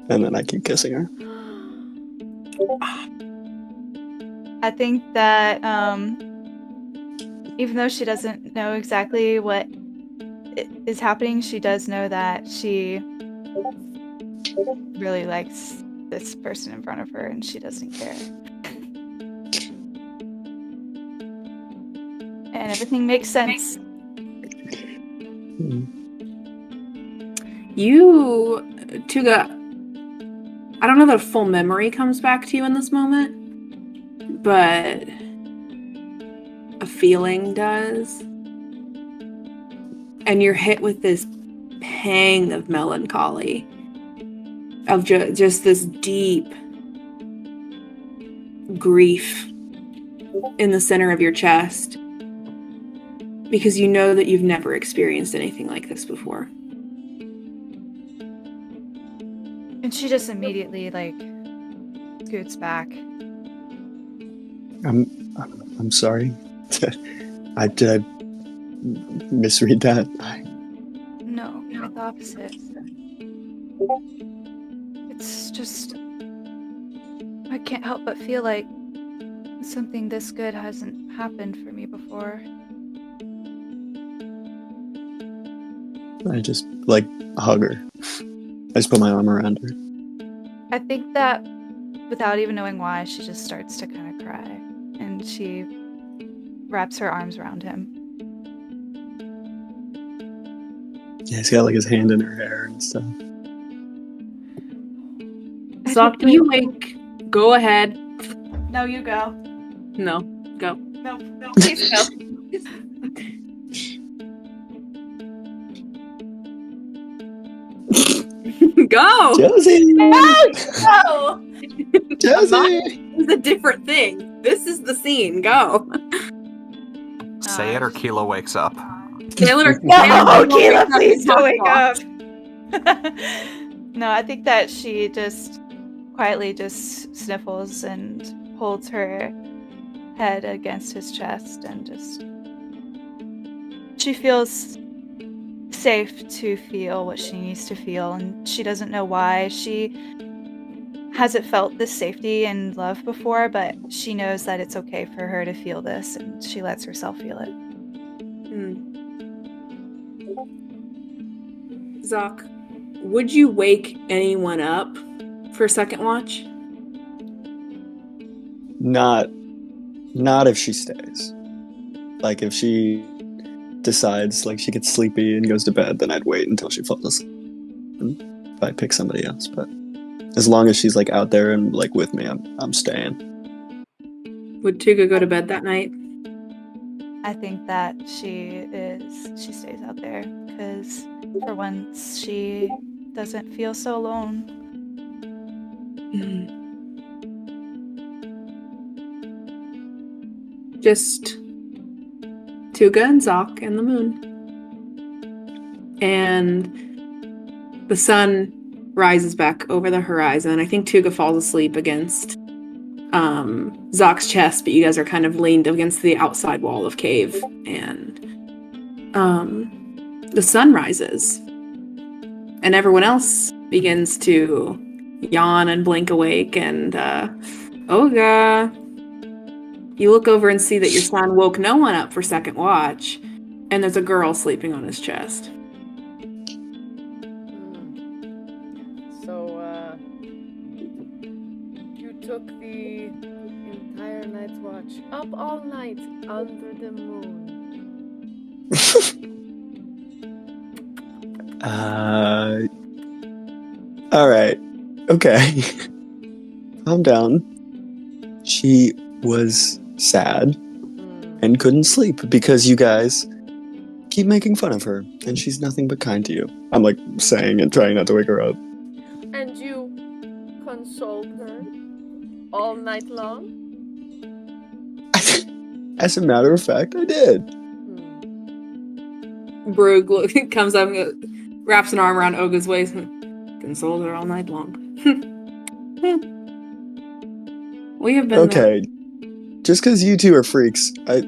[SPEAKER 3] And then I keep kissing her.
[SPEAKER 2] I think that even though she doesn't know exactly what is happening, she does know that she really likes this person in front of her and she doesn't care. And everything makes sense.
[SPEAKER 1] You, Tuga, I don't know that a full memory comes back to you in this moment, but a feeling does. And you're hit with this pang of melancholy, of just this deep grief in the center of your chest, because you know that you've never experienced anything like this before.
[SPEAKER 2] And she just immediately like scoots back.
[SPEAKER 3] I'm sorry. Did I misread that?
[SPEAKER 2] No, quite the opposite. It's just I can't help but feel like something this good hasn't happened for me before.
[SPEAKER 3] I just like hug her. I just put my arm around her.
[SPEAKER 2] I think that without even knowing why, she just starts to kind of cry. And she wraps her arms around him.
[SPEAKER 3] Yeah, he's got like his hand in her hair and stuff.
[SPEAKER 1] Zok, you wake. Go ahead.
[SPEAKER 2] No, you go.
[SPEAKER 1] No, go.
[SPEAKER 2] No, please go.
[SPEAKER 1] Go!
[SPEAKER 3] Josie!
[SPEAKER 2] No!
[SPEAKER 3] Josie!
[SPEAKER 1] This is a different thing. This is the scene. Go.
[SPEAKER 5] Say it or Qeela wakes up.
[SPEAKER 1] Taylor,
[SPEAKER 2] No, Qeela, please don't wake up. No, I think that she just quietly just sniffles and holds her head against his chest and just... She feels safe to feel what she needs to feel, and she doesn't know why. She hasn't felt this safety and love before, but she knows that it's okay for her to feel this, and she lets herself feel it.
[SPEAKER 1] Zok, would you wake anyone up for second watch?
[SPEAKER 3] Not if she stays. Like, if she decides like she gets sleepy and goes to bed, then I'd wait until she falls asleep. If I pick somebody else, but as long as she's like out there and like with me, I'm staying.
[SPEAKER 1] Would Tuga go to bed that night?
[SPEAKER 2] I think that she stays out there because for once she doesn't feel so alone.
[SPEAKER 1] Just Tuga and Zok and the moon. And the sun rises back over the horizon. I think Tuga falls asleep against Zok's chest, but you guys are kind of leaned against the outside wall of cave. And the sun rises. And everyone else begins to yawn and blink awake. And Oga, you look over and see that your son woke no one up for second watch. And there's a girl sleeping on his chest.
[SPEAKER 4] So, you took the entire night's watch, up all night, under the moon.
[SPEAKER 3] Alright. Okay. Calm down. She was sad and couldn't sleep because you guys keep making fun of her, and she's nothing but kind to you. I'm like saying and trying not to wake her up.
[SPEAKER 4] And you consoled her all night long?
[SPEAKER 3] As a matter of fact, I did.
[SPEAKER 1] Brug comes up and wraps an arm around Oga's waist and consoles her all night long. We have been
[SPEAKER 3] okay. Just because you two are freaks,
[SPEAKER 4] But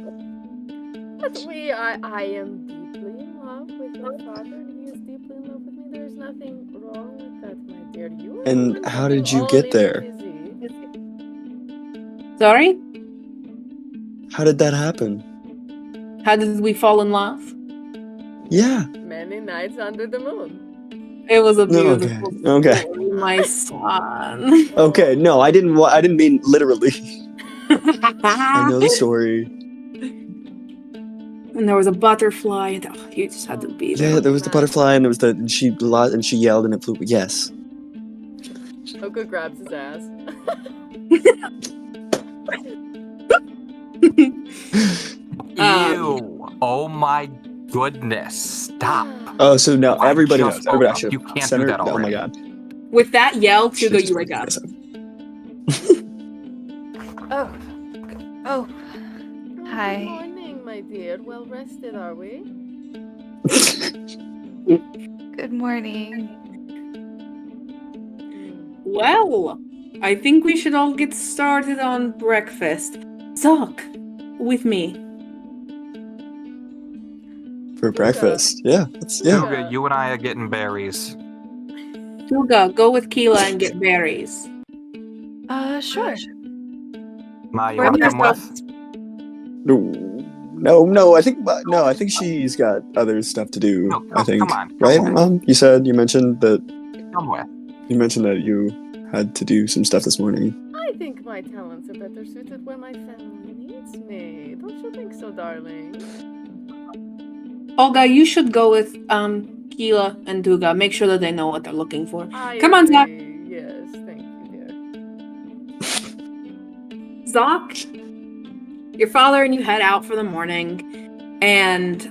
[SPEAKER 4] I am deeply in love with my father, and he is deeply in love with me. There's nothing wrong with that, my dear. You are
[SPEAKER 3] And how did you get there?
[SPEAKER 1] Sorry?
[SPEAKER 3] How did that happen?
[SPEAKER 1] How did we fall in love?
[SPEAKER 3] Yeah.
[SPEAKER 4] Many nights under the moon.
[SPEAKER 1] It was a
[SPEAKER 3] No,
[SPEAKER 1] beautiful
[SPEAKER 3] okay.
[SPEAKER 1] story, my son.
[SPEAKER 3] Okay, no, I didn't mean literally. I know the story.
[SPEAKER 1] And there was a butterfly. Oh, you just had to be there.
[SPEAKER 3] Yeah, there was the butterfly, and there was and she yelled, and it flew. Yes.
[SPEAKER 4] Hoku grabs his ass.
[SPEAKER 5] Ew! Oh my goodness! Stop!
[SPEAKER 3] Oh, so now
[SPEAKER 5] I
[SPEAKER 3] everybody
[SPEAKER 5] just
[SPEAKER 3] knows. Everybody
[SPEAKER 5] woke up.
[SPEAKER 3] should.
[SPEAKER 5] You can't do that
[SPEAKER 3] Oh my
[SPEAKER 5] already.
[SPEAKER 3] god.
[SPEAKER 1] With that yell, Tuga,
[SPEAKER 3] Should've
[SPEAKER 1] you wake up.
[SPEAKER 2] Oh. Hi.
[SPEAKER 4] Good morning, my dear. Well rested, are we?
[SPEAKER 2] Good morning.
[SPEAKER 1] Well, I think we should all get started on breakfast. Zok, with me.
[SPEAKER 3] For breakfast. Yeah. Yeah.
[SPEAKER 5] Tuga, you and I are getting berries.
[SPEAKER 1] Tuga, go with Qeela and get berries.
[SPEAKER 2] Sure.
[SPEAKER 5] Ma, you
[SPEAKER 1] Where
[SPEAKER 5] want to
[SPEAKER 1] are
[SPEAKER 5] come
[SPEAKER 1] your
[SPEAKER 5] with?
[SPEAKER 3] No. I think she's got other stuff to do.
[SPEAKER 5] No,
[SPEAKER 3] I think.
[SPEAKER 5] come on.
[SPEAKER 3] Right,
[SPEAKER 5] Come
[SPEAKER 3] Mom? You mentioned that
[SPEAKER 5] Somewhere.
[SPEAKER 3] you had to do some stuff this morning.
[SPEAKER 4] I think my talents are better suited where my family needs me. Don't you think so, darling?
[SPEAKER 1] Olga, you should go with Qeela and Tuga. Make sure that they know what they're looking for.
[SPEAKER 4] I
[SPEAKER 1] Come on, Zok.
[SPEAKER 4] agree. Yes, thank you, dear.
[SPEAKER 1] Zok, your father and you head out for the morning, and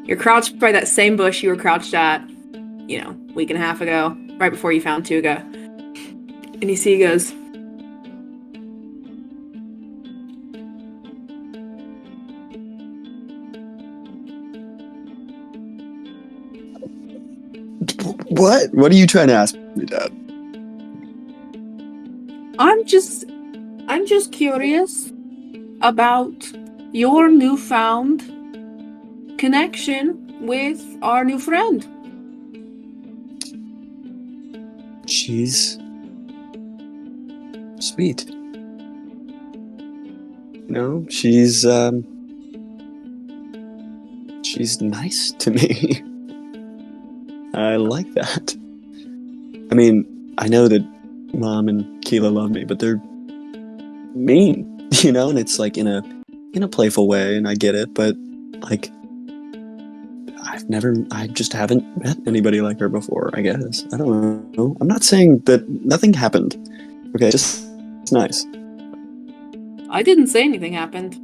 [SPEAKER 1] you're crouched by that same bush you were crouched at, a week and a half ago, right before you found Tuga. And you see he goes,
[SPEAKER 3] What? What are you trying to ask me, Dad?
[SPEAKER 1] I'm just curious about your newfound connection with our new friend.
[SPEAKER 3] she's sweet. She's nice to me. I like that. I mean, I know that Mom and Qeela love me, but they're mean, and it's like in a playful way, and I get it, but like I just haven't met anybody like her before, I guess. I don't know. I'm not saying that nothing happened. Okay, just it's nice.
[SPEAKER 1] I didn't say anything happened.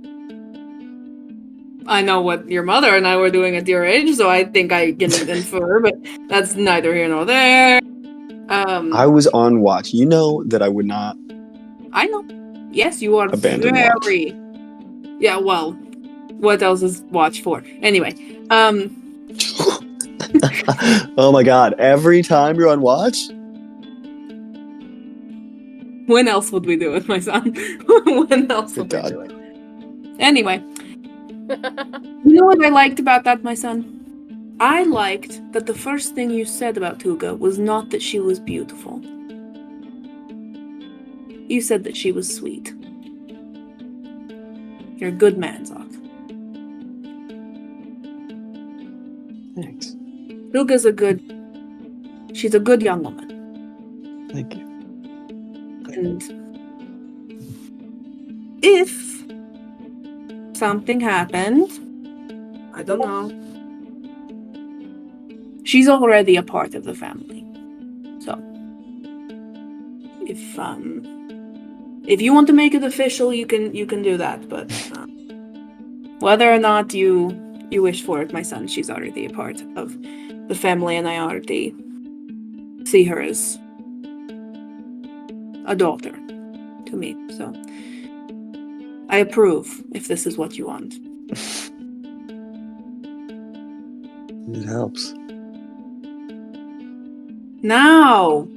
[SPEAKER 1] I know what your mother and I were doing at your age, so I think I can infer, but that's neither here nor there.
[SPEAKER 3] I was on watch. You know that I would not.
[SPEAKER 1] I know. Yes, you are
[SPEAKER 3] Abandon
[SPEAKER 1] very. Yeah, well, what else is watch for? Anyway,
[SPEAKER 3] Oh my god! Every time you're on watch.
[SPEAKER 1] When else would we do it, my son? When else would we do it? Anyway, you know what I liked about that, my son? I liked that the first thing you said about Tuga was not that she was beautiful. You said that she was sweet. You're a good man, Zok.
[SPEAKER 3] Thanks.
[SPEAKER 1] Tuga's she's a good young woman.
[SPEAKER 3] Thank you.
[SPEAKER 1] And if something happened, I don't know. She's already a part of the family. So, if you want to make it official, you can do that. But whether or not you wish for it, my son, she's already a part of the family, and I already see her as a daughter to me. So, I approve if this is what you want.
[SPEAKER 3] It helps.
[SPEAKER 1] Now,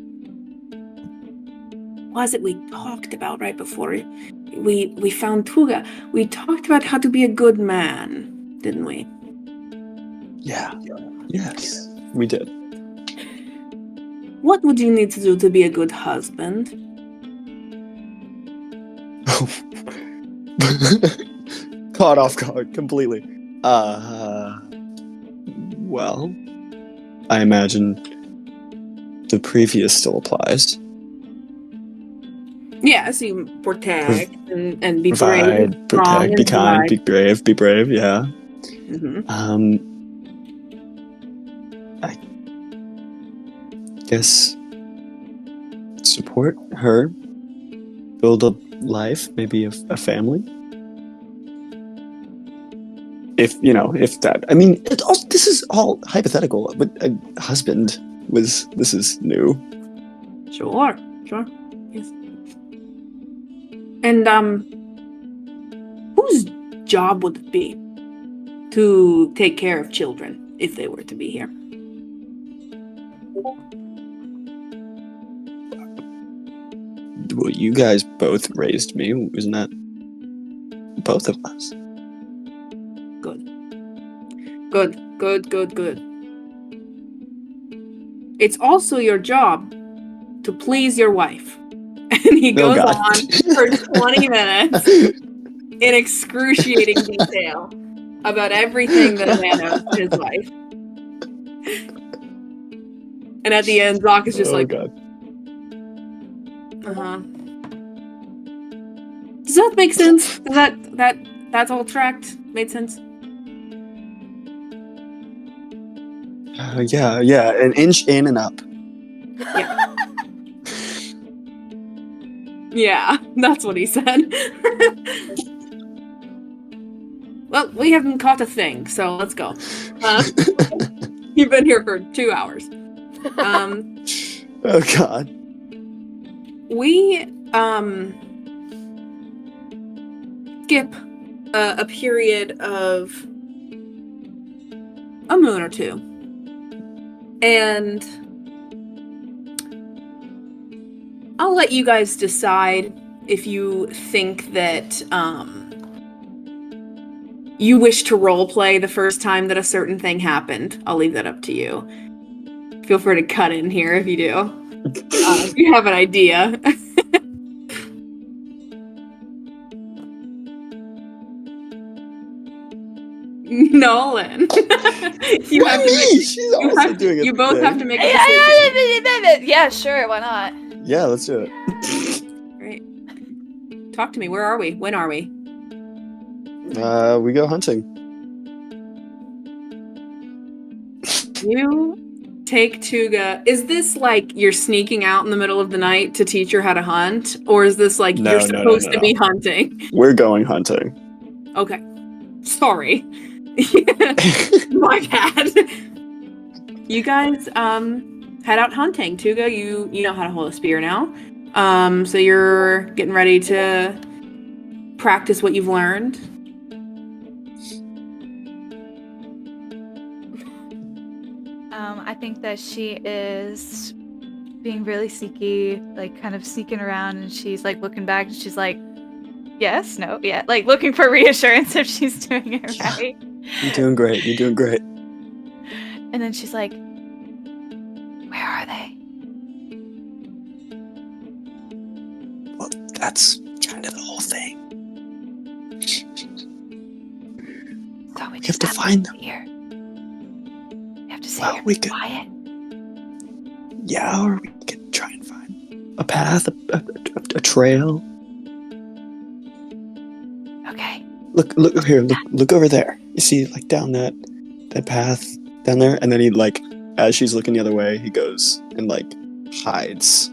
[SPEAKER 1] what was it we talked about right before we found Tuga? We talked about how to be a good man, didn't we?
[SPEAKER 3] Yeah. Yes, we did.
[SPEAKER 1] What would you need to do to be a good husband?
[SPEAKER 3] Caught off guard completely. Well, I imagine the previous still applies.
[SPEAKER 1] Yeah, so you protect and be
[SPEAKER 3] Provide,
[SPEAKER 1] brave,
[SPEAKER 3] protect, be kind, be brave, yeah.
[SPEAKER 1] Mm-hmm.
[SPEAKER 3] I guess support her, build a life, maybe a family. If that, I mean, this is all hypothetical, but a husband this is new.
[SPEAKER 1] Sure, yes. And whose job would it be to take care of children if they were to be here?
[SPEAKER 3] Well, you guys both raised me, isn't that both of us? Good. It's also your job to please your wife. And he goes on for 20 minutes in excruciating detail about everything that a man owes to his wife. And at the end, Zok is just God.
[SPEAKER 1] Uh-huh. Does that make sense? Does that's all tracked? Made sense?
[SPEAKER 3] Yeah, an inch in and up.
[SPEAKER 1] Yeah. Yeah, that's what he said. Well, we haven't caught a thing, so let's go. You've been here for 2 hours.
[SPEAKER 3] Oh God.
[SPEAKER 1] We skip a period of a moon or two, and I'll let you guys decide if you think that you wish to roleplay the first time that a certain thing happened. I'll leave that up to you. Feel free to cut in here if you do. You have an idea. Nolan. You have to make,
[SPEAKER 3] She's also doing it.
[SPEAKER 1] you both have to make a decision.
[SPEAKER 2] Yeah, sure, why not?
[SPEAKER 3] Yeah, let's do it.
[SPEAKER 1] Right. Talk to me. Where are we? When are we?
[SPEAKER 3] We go hunting.
[SPEAKER 1] You take Tuga. Is this like you're sneaking out in the middle of the night to teach her how to hunt? Or is this like
[SPEAKER 3] No,
[SPEAKER 1] you're
[SPEAKER 3] no,
[SPEAKER 1] supposed
[SPEAKER 3] no,
[SPEAKER 1] to
[SPEAKER 3] no.
[SPEAKER 1] be hunting?
[SPEAKER 3] We're going hunting.
[SPEAKER 1] Okay. Sorry. My bad. You guys head out hunting. Tuga, you know how to hold a spear now. So you're getting ready to practice what you've learned.
[SPEAKER 2] I think that she is being really sneaky, like kind of sneaking around, and she's like looking back and she's like, yes, no, yeah, like looking for reassurance if she's doing it right.
[SPEAKER 3] You're doing great. You're doing great.
[SPEAKER 2] And then she's like, where are they?
[SPEAKER 3] Well, that's kind of the whole thing.
[SPEAKER 2] So we
[SPEAKER 3] have to find them.
[SPEAKER 2] Here. We have to sit
[SPEAKER 3] Well,
[SPEAKER 2] here
[SPEAKER 3] we
[SPEAKER 2] and be
[SPEAKER 3] could-
[SPEAKER 2] quiet.
[SPEAKER 3] Yeah, or we can try and find a path, a trail.
[SPEAKER 2] Okay.
[SPEAKER 3] Look here. Look over there. You see, like down that path down there, and then he like, as she's looking the other way, he goes and like hides.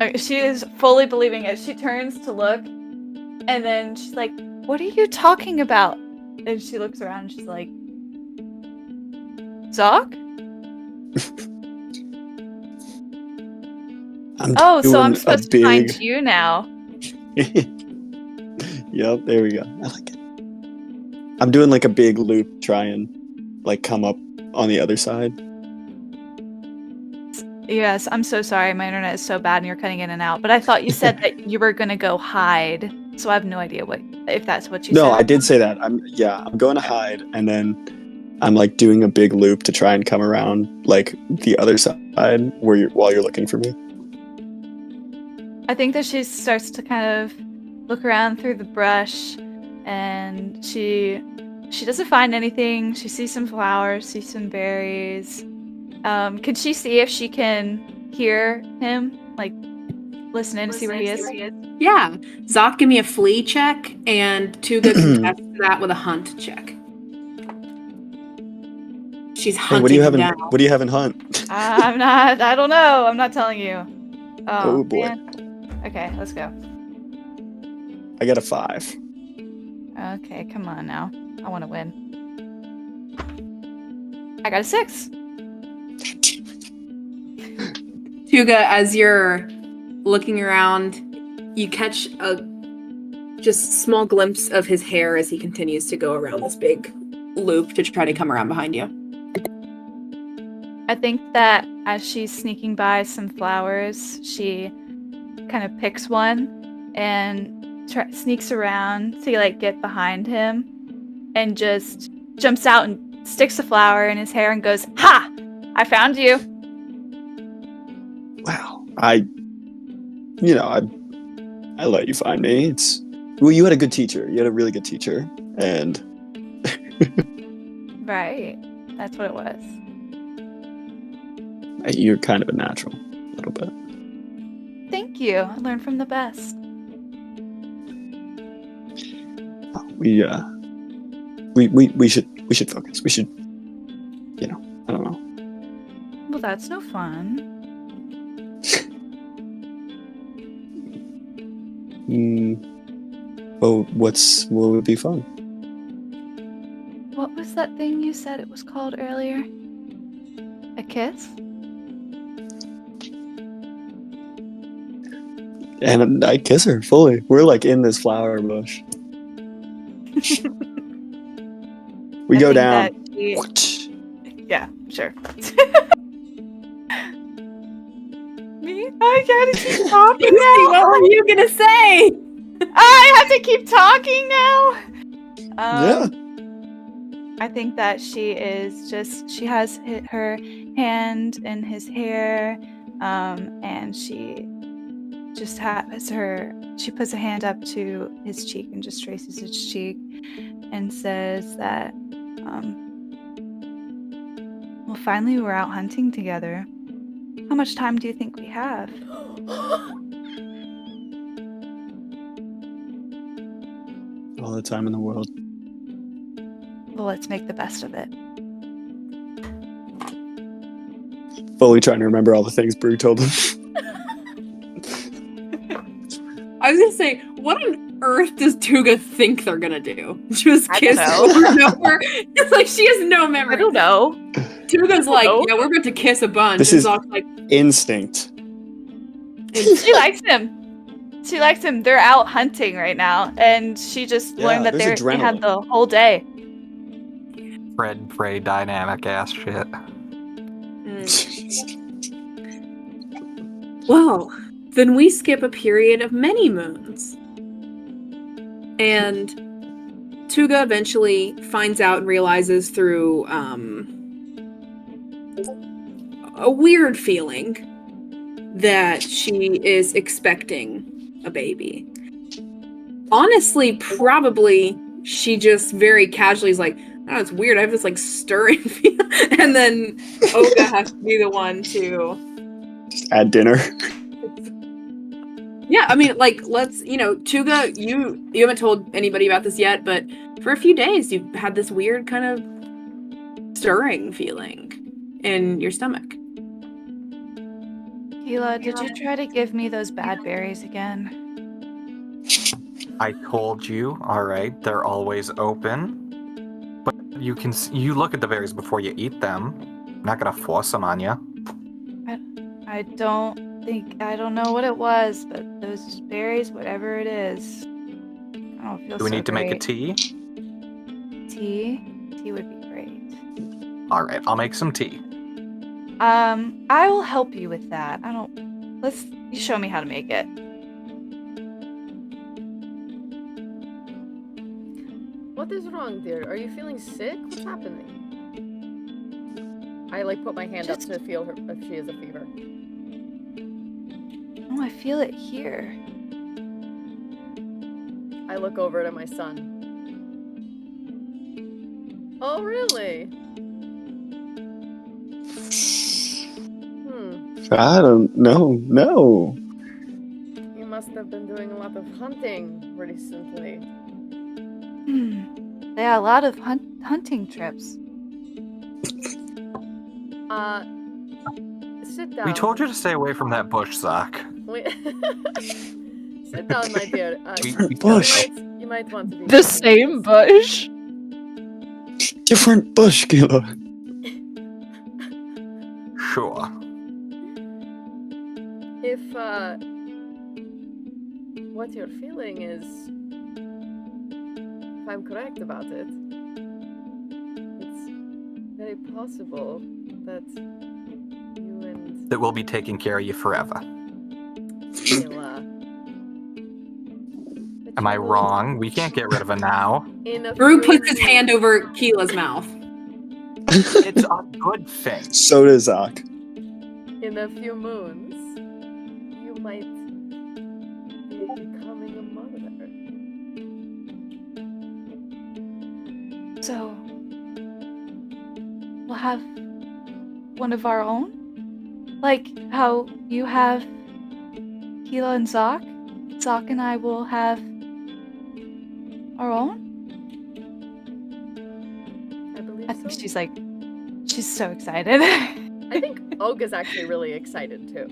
[SPEAKER 2] Okay, she is fully believing it. She turns to look, and then she's like, what are you talking about? And she looks around and she's like, Zok? Oh, so I'm supposed to find you now.
[SPEAKER 3] Yep, there we go. I like it. I'm doing like a big loop, try and like come up on the other side.
[SPEAKER 2] Yes, I'm so sorry. My internet is so bad and you're cutting in and out. But I thought you said that you were going to go hide. So I have no idea if that's what you said.
[SPEAKER 3] No, I did say that. I'm going to hide, and then I'm like doing a big loop to try and come around like the other side while you're looking for me.
[SPEAKER 2] I think that she starts to kind of look around through the brush, and she doesn't find anything. She sees some flowers, sees some berries. Could she see if she can hear him? Like, listen in to see where he is?
[SPEAKER 1] Yeah. Zok, give me a flee check, and Tuga can test that with a hunt check. She's hunting
[SPEAKER 3] Hey, what do you have in hunt?
[SPEAKER 2] I don't know. I'm not telling you.
[SPEAKER 3] Oh, boy.
[SPEAKER 2] Man. Okay, let's go.
[SPEAKER 3] I got a 5.
[SPEAKER 2] Okay, come on now. I want to win. I got a 6.
[SPEAKER 1] Tuga, as you're looking around, you catch a just small glimpse of his hair as he continues to go around this big loop to try to come around behind you.
[SPEAKER 2] I think that as she's sneaking by some flowers, she kind of picks one and sneaks around to like get behind him and just jumps out and sticks a flower in his hair and goes, "Ha! I found you."
[SPEAKER 3] Wow. I let you find me. You had a good teacher. You had a really good teacher, and
[SPEAKER 2] Right. That's what it was.
[SPEAKER 3] you're kind of a natural, a little bit.
[SPEAKER 2] Thank you. I learned from the best.
[SPEAKER 3] We should focus. We should, I don't know.
[SPEAKER 2] Well, that's no fun.
[SPEAKER 3] Well, what would be fun?
[SPEAKER 2] What was that thing you said it was called earlier? A kiss?
[SPEAKER 3] And I kiss her fully. We're like in this flower bush. We go down.
[SPEAKER 2] Yeah, sure. Me? I gotta keep talking now.
[SPEAKER 1] What were you gonna say?
[SPEAKER 2] I have to keep talking now.
[SPEAKER 3] Yeah.
[SPEAKER 2] I think that she has her hand in his hair, and she just she puts a hand up to his cheek and just traces his cheek and says that, well, finally we're out hunting together. How much time do you think we have?
[SPEAKER 3] All the time in the world.
[SPEAKER 2] Well, let's make the best of it.
[SPEAKER 3] Fully trying to remember all the things Brew told him.
[SPEAKER 1] I was gonna say, what on earth does Tuga think they're gonna do? Just
[SPEAKER 2] I
[SPEAKER 1] kiss
[SPEAKER 2] don't
[SPEAKER 1] over and over? It's like she has no memory.
[SPEAKER 2] I don't know.
[SPEAKER 1] Tuga's like,
[SPEAKER 2] know.
[SPEAKER 1] yeah, we're about to kiss a bunch.
[SPEAKER 3] This
[SPEAKER 1] and
[SPEAKER 3] is
[SPEAKER 1] Zok's like,
[SPEAKER 3] instinct.
[SPEAKER 2] She likes him. She likes him. They're out hunting right now, and she just learned that
[SPEAKER 3] there's
[SPEAKER 2] they had
[SPEAKER 3] adrenaline.
[SPEAKER 2] the whole day.
[SPEAKER 5] Red prey dynamic ass shit.
[SPEAKER 1] well, then we skip a period of many moons. And Tuga eventually finds out and realizes through a weird feeling that she is expecting a baby. Honestly, probably she just very casually is like, I don't know, it's weird. I have this like stirring feeling. And then Oga has to be the one to
[SPEAKER 3] Just add dinner.
[SPEAKER 1] Yeah, I mean, like, let's, Tuga, you haven't told anybody about this yet, but for a few days you've had this weird kind of stirring feeling in your stomach.
[SPEAKER 2] Qeela, did you try to give me those bad berries again?
[SPEAKER 5] I told you, alright, they're always open. But you look at the berries before you eat them. I'm not gonna force them on you.
[SPEAKER 2] I don't know what it was, but those berries, whatever it is, I don't feel so
[SPEAKER 5] Do we need to make a
[SPEAKER 2] great.
[SPEAKER 5] tea?
[SPEAKER 2] Tea? Tea would be great.
[SPEAKER 5] Alright, I'll make some tea.
[SPEAKER 2] I will help you with that. You show me how to make it.
[SPEAKER 4] What is wrong, dear? Are you feeling sick? What's happening? I put my hand up to feel her if she has a fever.
[SPEAKER 2] Oh, I feel it here.
[SPEAKER 4] I look over to my son. Oh, really?
[SPEAKER 3] I don't know. No.
[SPEAKER 4] You must have been doing a lot of hunting recently.
[SPEAKER 2] Yeah, a lot of hunting trips.
[SPEAKER 4] Sit down.
[SPEAKER 5] We told you to stay away from that bush, Zok.
[SPEAKER 4] Sit down, my dear.
[SPEAKER 3] Bush.
[SPEAKER 4] You might want to be
[SPEAKER 2] The same bush?
[SPEAKER 3] Different bush, Qeela.
[SPEAKER 5] Sure.
[SPEAKER 4] If what you're feeling is, if I'm correct about it, it's very possible that you and
[SPEAKER 5] That we'll be taking care of you forever.
[SPEAKER 4] Qeela.
[SPEAKER 5] Am I wrong? We can't get rid of it now.
[SPEAKER 1] Brew puts his hand over Keela's mouth.
[SPEAKER 5] It's a good thing.
[SPEAKER 3] So does Zok.
[SPEAKER 4] In a few moons, you might be becoming a mother.
[SPEAKER 2] So, we'll have one of our own? Like how you have Qeela and Zok? Zok and I will have our own?
[SPEAKER 4] I believe
[SPEAKER 2] I think
[SPEAKER 4] so.
[SPEAKER 2] she's so excited.
[SPEAKER 4] I think Olga's actually really excited too.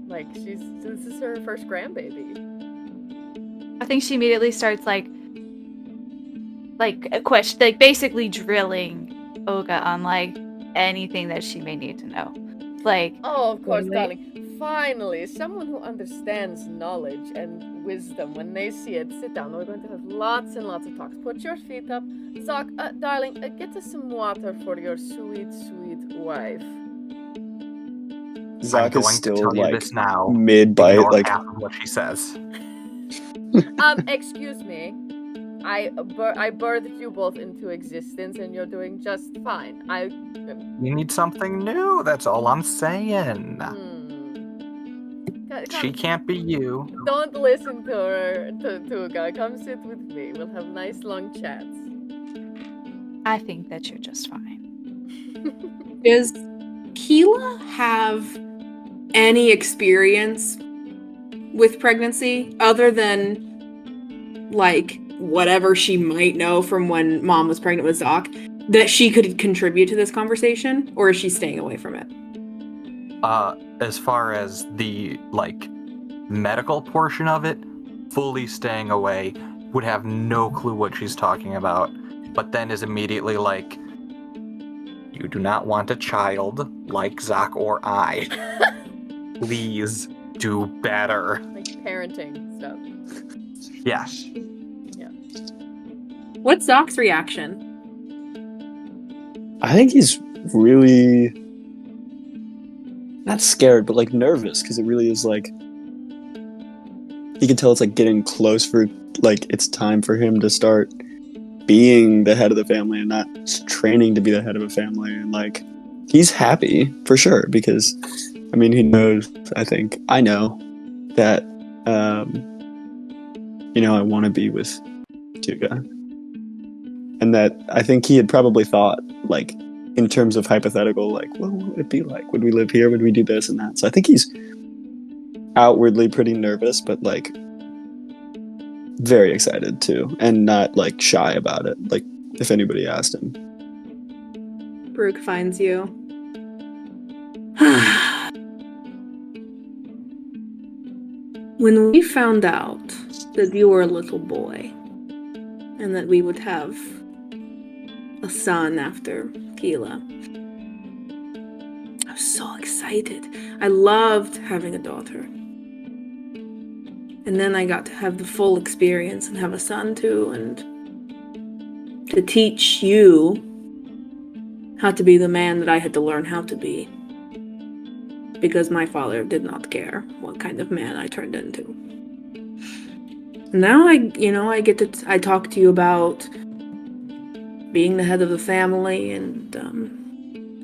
[SPEAKER 4] This is her first grandbaby.
[SPEAKER 2] I think she immediately starts like a question, like basically drilling Olga on like anything that she may need to know. Like,
[SPEAKER 4] Oh, of course,
[SPEAKER 2] Really?
[SPEAKER 4] darling. Finally, someone who understands knowledge and wisdom when they see it. Sit down. We're going to have lots and lots of talks. Put your feet up. Zok, darling, get us some water for your sweet, sweet wife.
[SPEAKER 5] I'm
[SPEAKER 3] Zok
[SPEAKER 5] going
[SPEAKER 3] is
[SPEAKER 5] to
[SPEAKER 3] still
[SPEAKER 5] tell you
[SPEAKER 3] like
[SPEAKER 5] this now.
[SPEAKER 3] mid bite,
[SPEAKER 5] Ignore
[SPEAKER 3] like
[SPEAKER 5] half of what she says.
[SPEAKER 4] Excuse me. I birthed you both into existence, and you're doing just fine.
[SPEAKER 5] You need something new. That's all I'm saying. She can't be you.
[SPEAKER 4] Don't listen to her, Tuga. Come sit with me. We'll have nice long chats.
[SPEAKER 2] I think that you're just fine.
[SPEAKER 1] Does Qeela have any experience with pregnancy other than, like, whatever she might know from when Mom was pregnant with Zok that she could contribute to this conversation, or is she staying away from it?
[SPEAKER 5] As far as the, like, medical portion of it, fully staying away, would have no clue what she's talking about, but then is immediately like, you do not want a child like Zok or I. Please do better.
[SPEAKER 4] Like parenting stuff.
[SPEAKER 5] Yeah.
[SPEAKER 4] Yeah.
[SPEAKER 1] What's Zok's reaction?
[SPEAKER 3] I think he's really not scared, but like nervous, because it really is like you can tell it's like getting close for like it's time for him to start being the head of the family and not training to be the head of a family. And like he's happy for sure, because I mean he knows, I know that I want to be with Tuga, and that I think he had probably thought like in terms of hypothetical, like, what would it be like? Would we live here? Would we do this and that? So I think he's outwardly pretty nervous, but like very excited too, and not like shy about it. Like if anybody asked him.
[SPEAKER 1] Brooke finds you. When we found out that you were a little boy and that we would have a son after Qeela, I was so excited. I loved having a daughter. And then I got to have the full experience and have a son too, and to teach you how to be the man that I had to learn how to be. Because my father did not care what kind of man I turned into. Now I talk to you about being the head of the family and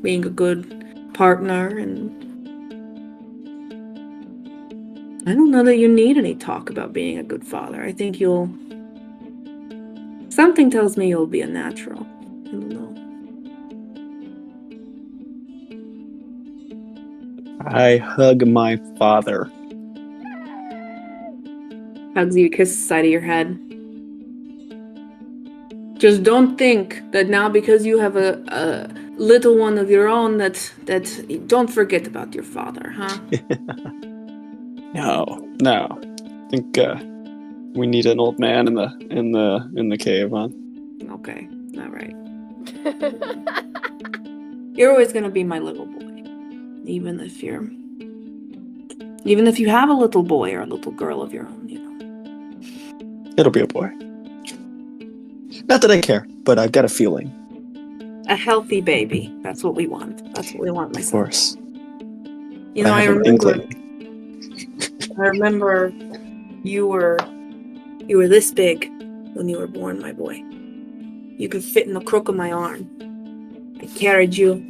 [SPEAKER 1] being a good partner, and I don't know that you need any talk about being a good father. I think something tells me you'll be a natural. I don't know.
[SPEAKER 3] I hug my father.
[SPEAKER 1] Hugs you, kisses the side of your head. Just don't think that now because you have a little one of your own that don't forget about your father, huh?
[SPEAKER 3] No. I think we need an old man in the cave, huh?
[SPEAKER 1] Okay, all right. You're always gonna be my little boy. Even if you have a little boy or a little girl of your own,
[SPEAKER 3] It'll be a boy. Not that I care, but I've got a feeling.
[SPEAKER 1] A healthy baby. That's what we want. That's what we want, my son.
[SPEAKER 3] Of course.
[SPEAKER 1] I
[SPEAKER 3] have an
[SPEAKER 1] remember.
[SPEAKER 3] inkling.
[SPEAKER 1] I remember you were this big when you were born, my boy. You could fit in the crook of my arm. I carried you.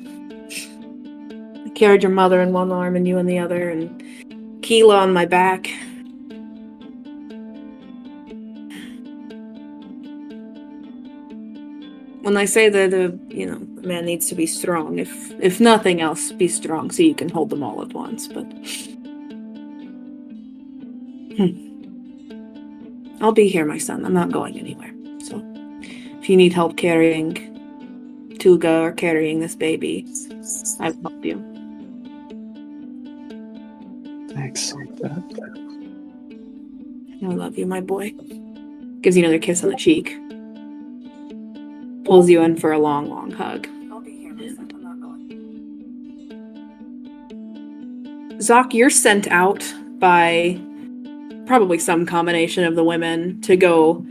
[SPEAKER 1] I carried your mother in one arm and you in the other, and Qeela on my back. When I say that a man needs to be strong, if nothing else, be strong so you can hold them all at once. But I'll be here, my son. I'm not going anywhere. So if you need help carrying Tuga or carrying this baby, I will help you.
[SPEAKER 3] Thanks.
[SPEAKER 1] I love you, my boy. Gives you another kiss on the cheek. Pulls you in for a long, long hug. I'll be here, my son. I'm not going. Zok, you're sent out by probably some combination of the women to go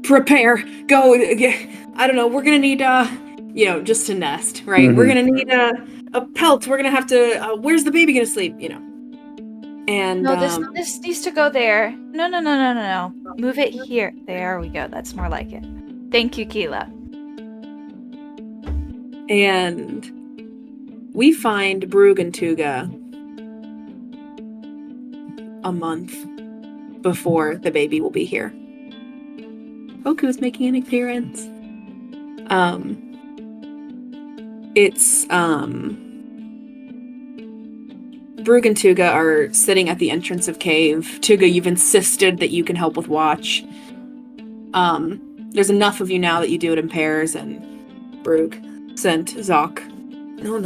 [SPEAKER 1] prepare. Go. I don't know. We're gonna need just to nest, right? Mm-hmm. We're gonna need a pelt. We're gonna have to. Where's the baby gonna sleep? And
[SPEAKER 2] No, this needs to go there. No. Move it here. There we go. That's more like it. Thank you, Qeela.
[SPEAKER 1] And we find Brug and Tuga a month before the baby will be here. Hoku is making an appearance. It's Brug and Tuga are sitting at the entrance of cave. Tuga, you've insisted that you can help with watch. There's enough of you now that you do it in pairs, and Brug sent Zok. No,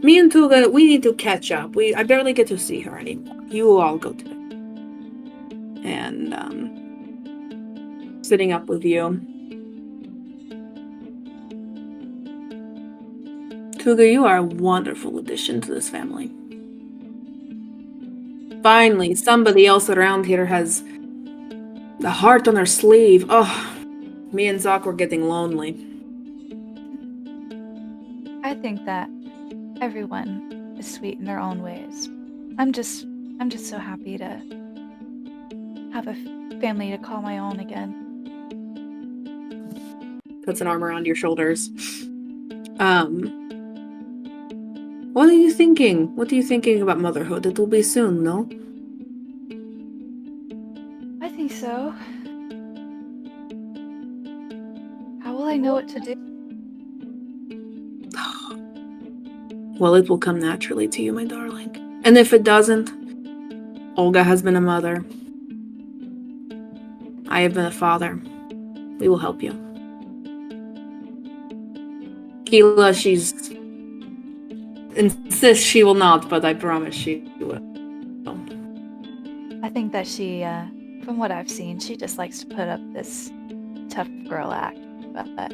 [SPEAKER 1] me and Tuga, we need to catch up. I barely get to see her anymore. You all go to bed. And sitting up with you. Tuga, you are a wonderful addition to this family. Finally, somebody else around here has the heart on their sleeve. Oh, me and Zok were getting lonely.
[SPEAKER 2] I think that everyone is sweet in their own ways. I'm just so happy to have a family to call my own again.
[SPEAKER 1] Puts an arm around your shoulders. What are you thinking? What are you thinking about motherhood? It will be soon, no?
[SPEAKER 2] I think so. How will I know what to do?
[SPEAKER 1] Well, it will come naturally to you, my darling. And if it doesn't, Olga has been a mother. I have been a father. We will help you. Qeela, she's insists she will not, but I promise she will.
[SPEAKER 2] I think that she, from what I've seen, she just likes to put up this tough girl act. But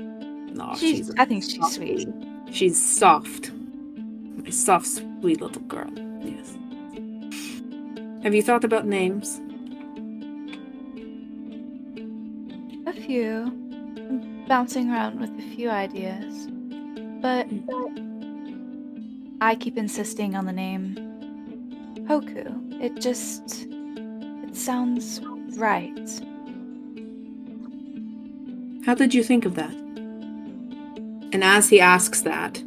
[SPEAKER 1] No,
[SPEAKER 2] I think she's sweet.
[SPEAKER 1] She's soft. My soft, sweet little girl. Yes. Have you thought about names?
[SPEAKER 2] A few. I'm bouncing around with a few ideas. But I keep insisting on the name Hoku. It sounds right.
[SPEAKER 1] How did you think of that? And as he asks that,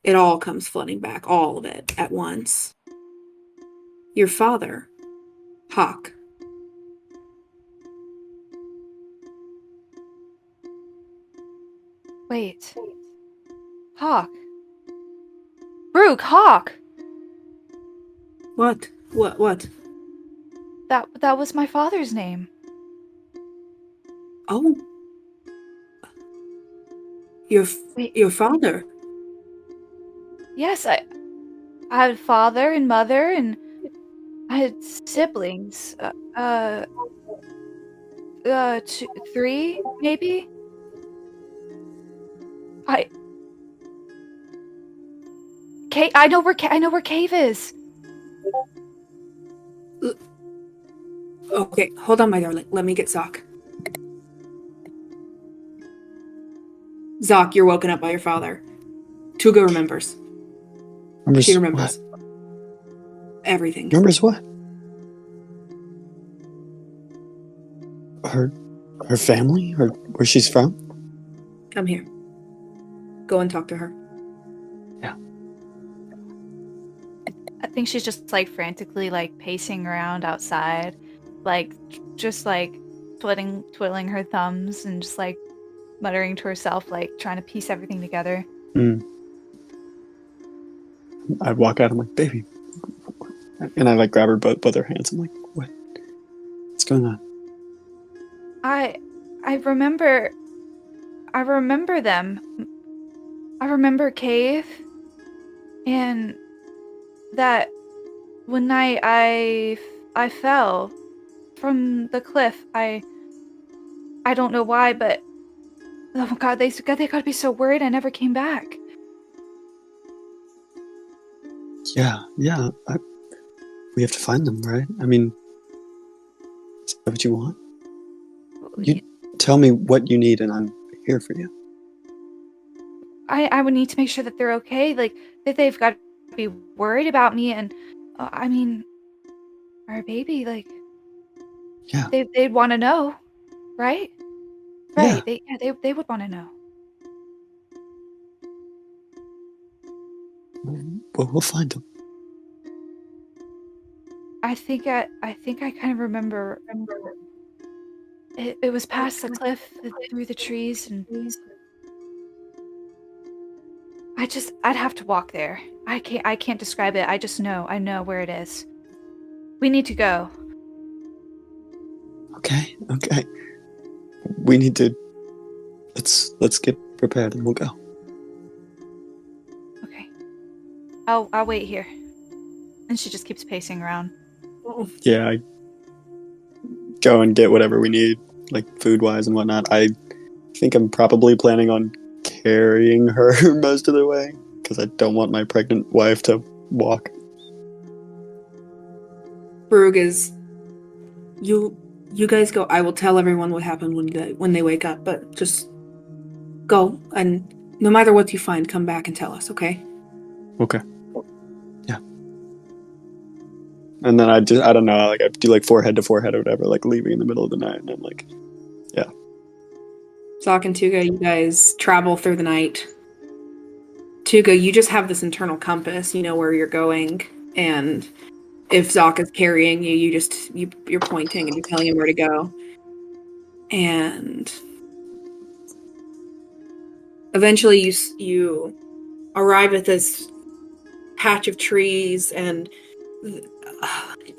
[SPEAKER 1] it all comes flooding back, all of it, at once. Your father, Hawk.
[SPEAKER 2] Wait. Hawk. Brug, Hawk!
[SPEAKER 1] What? What?
[SPEAKER 2] That was my father's name.
[SPEAKER 1] Oh. Your father?
[SPEAKER 2] Yes, I had a father and mother, and I had siblings. 3, maybe? I know where Cave is.
[SPEAKER 1] Okay, hold on, my darling. Let me get Zok. Zok, you're woken up by your father. Tuga remembers. She remembers.
[SPEAKER 3] What?
[SPEAKER 1] Everything.
[SPEAKER 3] Remembers what? Her family? Or where she's from?
[SPEAKER 1] Come here. Go and talk to her.
[SPEAKER 3] Yeah.
[SPEAKER 2] I think she's just like frantically like pacing around outside, like just like twiddling her thumbs and just like muttering to herself, like trying to piece everything together.
[SPEAKER 3] I'd walk out, I'm like, baby. And I like grab her both her hands. I'm like, what? What's going on?
[SPEAKER 2] I remember them. I remember Cave, and that one night I fell from the cliff. I don't know why, but oh god, they gotta be so worried I never came back.
[SPEAKER 3] Yeah. We have to find them, right? I mean, is that what you want? You tell me what you need and I'm here for you.
[SPEAKER 2] I would need to make sure that they're okay, like that they've got be worried about me, and I mean, our baby, like,
[SPEAKER 3] Yeah.
[SPEAKER 2] they'd want to know, right?
[SPEAKER 3] Yeah.
[SPEAKER 2] Right. They would want to know.
[SPEAKER 3] Well, we'll find them.
[SPEAKER 2] I think I kind of remember. It was past the cliff, through the trees, and I'd have to walk there. I can't describe it. I just know. I know where it is. We need to go.
[SPEAKER 3] Okay. We need to. Let's get prepared and we'll go.
[SPEAKER 2] Okay. I'll wait here. And she just keeps pacing around.
[SPEAKER 3] Yeah, I go and get whatever we need, like food-wise and whatnot. I think I'm probably planning on carrying her most of the way, because I don't want my pregnant wife to walk.
[SPEAKER 1] Brug is, you guys go. I will tell everyone what happened when they wake up, but just go, and no matter what you find, come back and tell us, okay?
[SPEAKER 3] Okay. Yeah. And then I don't know, like I do like forehead to forehead or whatever, like leaving in the middle of the night, and I'm like, yeah.
[SPEAKER 1] Zok and Tuga, you guys travel through the night. Tuga, you just have this internal compass, you know where you're going, and if Zok is carrying you, you're pointing and you're telling him where to go. And eventually you arrive at this patch of trees, and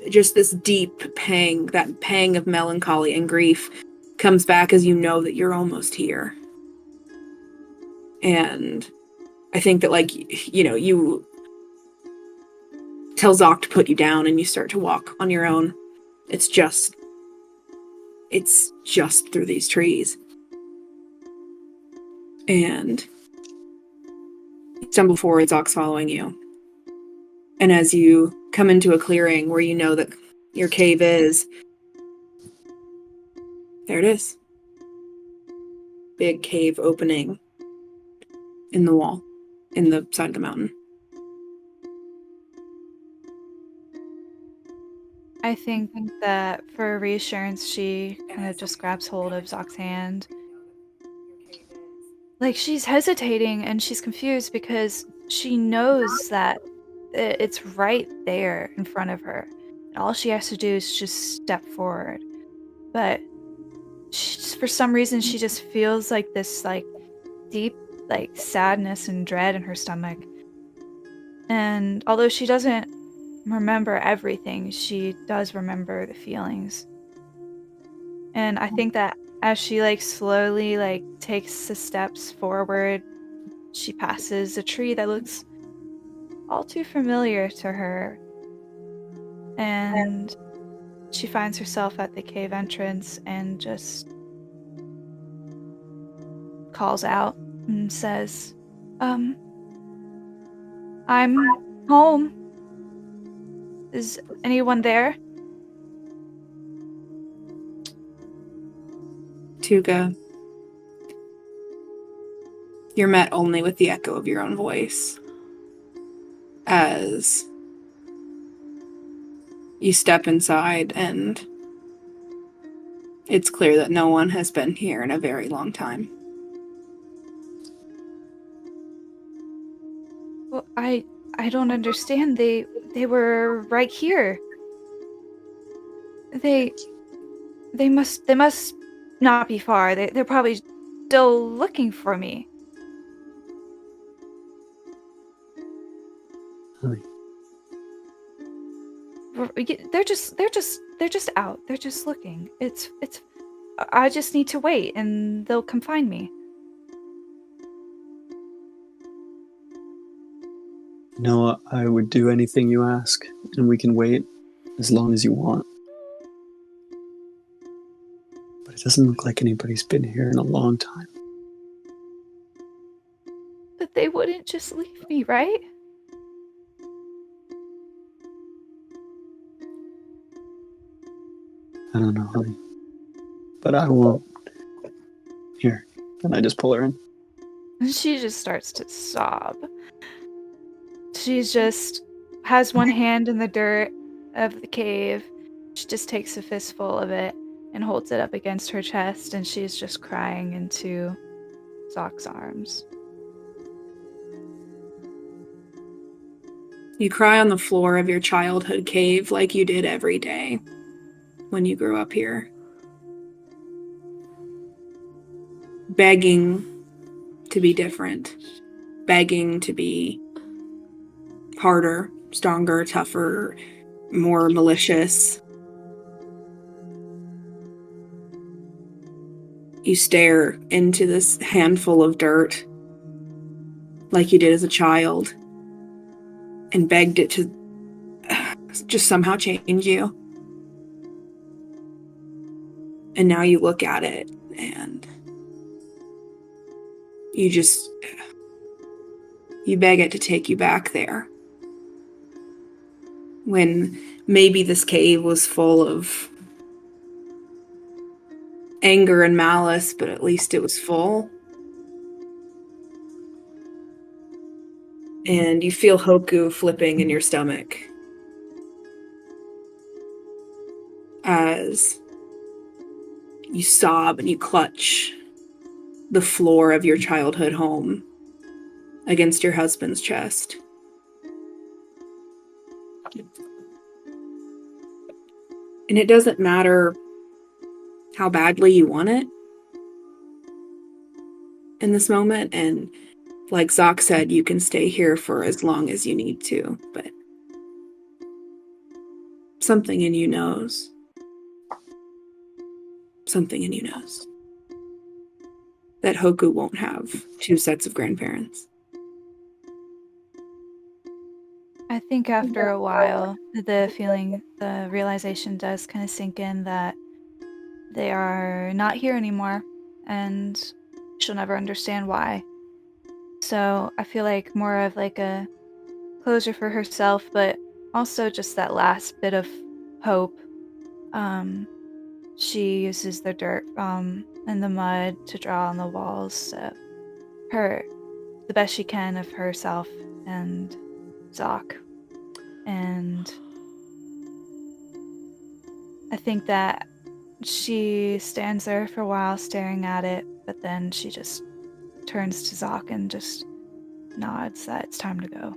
[SPEAKER 1] just this deep pang, that pang of melancholy and grief comes back as you know that you're almost here. And I think that, like, you know, you tell Zok to put you down and you start to walk on your own. It's just through these trees. And you stumble forward, Zok's following you. And as you come into a clearing where you know that your cave is, there it is. Big cave opening in the wall, in the side of the mountain.
[SPEAKER 2] I think that for reassurance, she kind of just grabs hold of Zok's hand. Like, she's hesitating and she's confused because she knows that it's right there in front of her. And all she has to do is just step forward. But for some reason, she just feels like this, like, deep, like, sadness and dread in her stomach. And although she doesn't remember everything, she does remember the feelings. And I think that as she, like, slowly, like, takes the steps forward, she passes a tree that looks all too familiar to her. And she finds herself at the cave entrance and just calls out and says, I'm home. Is anyone there?
[SPEAKER 1] Tuga, you're met only with the echo of your own voice as you step inside, and it's clear that no one has been here in a very long time.
[SPEAKER 2] Well, I don't understand. They were right here. They must not be far. They're probably still looking for me.
[SPEAKER 3] Honey.
[SPEAKER 2] They're just out. They're just looking. It's I just need to wait and they'll come find me.
[SPEAKER 3] No, I would do anything you ask, and we can wait as long as you want. But it doesn't look like anybody's been here in a long time.
[SPEAKER 2] But they wouldn't just leave me, right?
[SPEAKER 3] I don't know, honey. But I won't. Here. And I just pull her in.
[SPEAKER 2] And she just starts to sob. She's just has one hand in the dirt of the cave. She just takes a fistful of it and holds it up against her chest, and she's just crying into Zok's arms.
[SPEAKER 1] You cry on the floor of your childhood cave like you did every day when you grew up here. Begging to be different. Begging to be harder, stronger, tougher, more malicious. You stare into this handful of dirt like you did as a child and begged it to just somehow change you. And now you look at it and you beg it to take you back there. When maybe this cave was full of anger and malice, but at least it was full. And you feel Hoku flipping in your stomach as you sob and you clutch the floor of your childhood home against your husband's chest. And it doesn't matter how badly you want it in this moment. And like Zok said, you can stay here for as long as you need to, but something in you knows. Something in you knows that Hoku won't have two sets of grandparents.
[SPEAKER 2] I think after a while, the realization does kind of sink in that they are not here anymore, and she'll never understand why. So I feel like more of like a closure for herself, but also just that last bit of hope. She uses the dirt and the mud to draw on the walls of the best she can of herself and Zok. And I think that she stands there for a while staring at it, but then she just turns to Zok and just nods that it's time to go.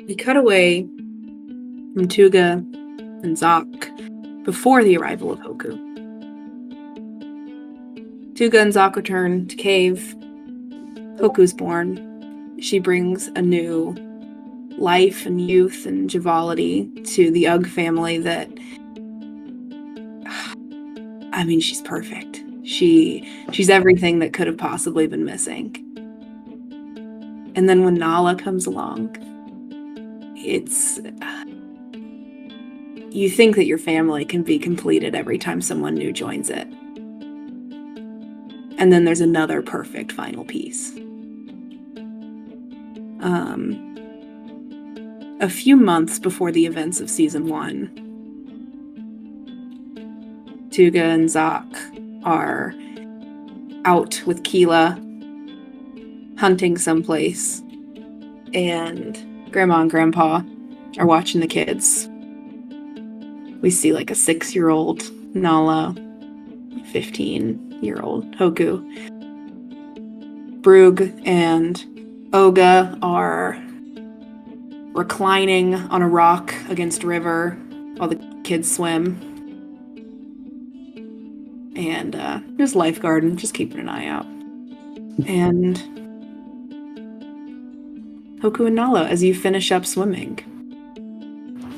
[SPEAKER 1] We cut away from Tuga and Zok before the arrival of Hoku. Tuga and Zok return to cave. Hoku's born. She brings a new life and youth and joviality to the Ugg family that, I mean, she's perfect. She's everything that could have possibly been missing. And then when Nala comes along, you think that your family can be completed every time someone new joins it. And then there's another perfect final piece. A few months before the events of season 1, Tuga and Zok are out with Qeela hunting someplace, and Grandma and Grandpa are watching the kids. We see like a 6-year-old Nala, 15-year-old Hoku. Brug and Oga are reclining on a rock against a river while the kids swim. And just lifeguarding, just keeping an eye out. And Hoku and Nala, as you finish up swimming.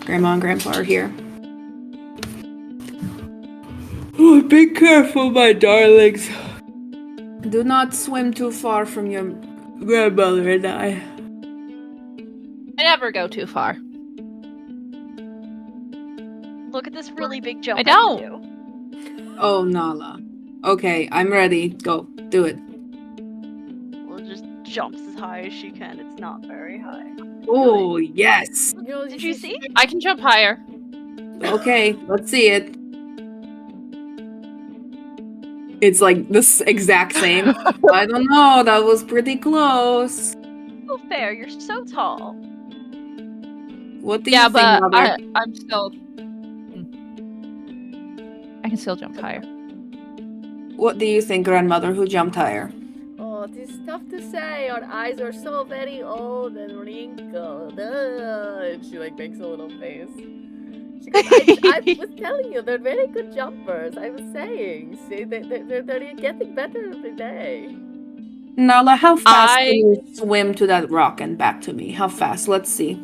[SPEAKER 1] Grandma and Grandpa are here. Oh, be careful, my darlings. Do not swim too far from your grandmother and I.
[SPEAKER 6] I never go too far.
[SPEAKER 7] Look at this really big jump.
[SPEAKER 6] I don't.
[SPEAKER 7] Do.
[SPEAKER 1] Oh, Nala. Okay, I'm ready. Go. Do it.
[SPEAKER 7] Well, it just jumps as high as she can. It's not very high.
[SPEAKER 1] Oh, yes.
[SPEAKER 7] Did you see?
[SPEAKER 6] I can jump higher.
[SPEAKER 1] Okay, let's see it. It's like this exact same. I don't know, that was pretty close.
[SPEAKER 7] Oh, fair. You're so tall.
[SPEAKER 1] What do
[SPEAKER 6] Yeah,
[SPEAKER 1] you think,
[SPEAKER 6] but
[SPEAKER 1] Mother?
[SPEAKER 6] I'm still. I can still jump higher.
[SPEAKER 1] What do you think, Grandmother? Who jumped higher?
[SPEAKER 4] Oh, it is tough to say. Our eyes are so very old and wrinkled. And she like makes a little face. She goes, I was telling you, they're very good jumpers. I was saying, see, they're getting better every day.
[SPEAKER 1] Nala, how fast can you swim to that rock and back to me? How fast? Let's see.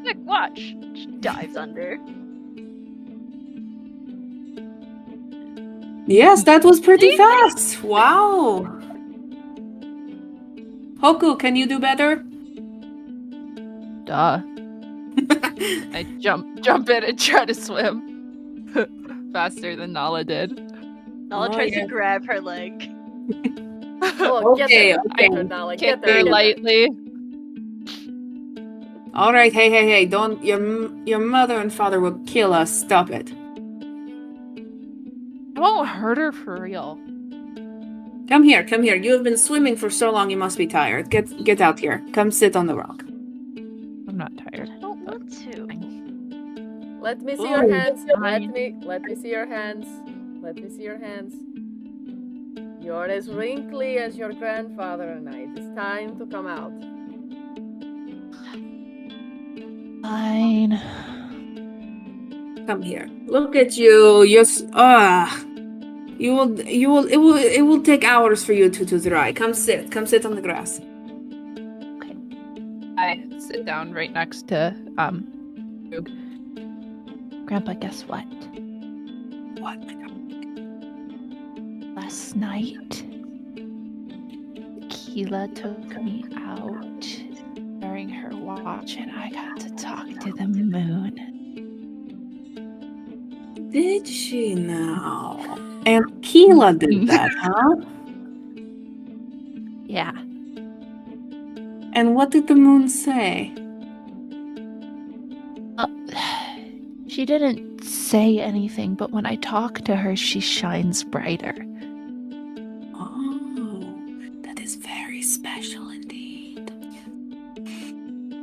[SPEAKER 7] Like, watch. She dives under.
[SPEAKER 1] Yes, that was pretty fast. Wow. Hoku, can you do better?
[SPEAKER 6] Duh. I jump in and try to swim faster than Nala did.
[SPEAKER 7] Nala tries to grab her leg.
[SPEAKER 4] Oh,
[SPEAKER 1] Okay,
[SPEAKER 4] get there, Nala.
[SPEAKER 6] Kick
[SPEAKER 4] Get there.
[SPEAKER 6] her lightly.
[SPEAKER 1] All right, hey, don't your mother and father will kill us. Stop it.
[SPEAKER 6] I won't hurt her for real.
[SPEAKER 1] Come here. You have been swimming for so long, you must be tired. Get out here. Come sit on the rock.
[SPEAKER 6] I'm not tired.
[SPEAKER 7] I don't want to.
[SPEAKER 4] Let me see your hands. Let me see your hands. Let me see your hands. You're as wrinkly as your grandfather and I. It is time to come out.
[SPEAKER 6] Fine.
[SPEAKER 1] Come here. Look at you. It will take hours for you to dry. Come sit on the grass.
[SPEAKER 6] Okay. I sit down right next to Roog. Grandpa, guess what?
[SPEAKER 1] What?
[SPEAKER 6] Last night, Qeela took me out during her watch, and I got to talk to the moon.
[SPEAKER 1] Did she now? And Qeela did that, huh?
[SPEAKER 6] Yeah.
[SPEAKER 1] And what did the moon say?
[SPEAKER 6] She didn't say anything, but when I talk to her, she shines brighter.
[SPEAKER 1] Oh, that is very special indeed.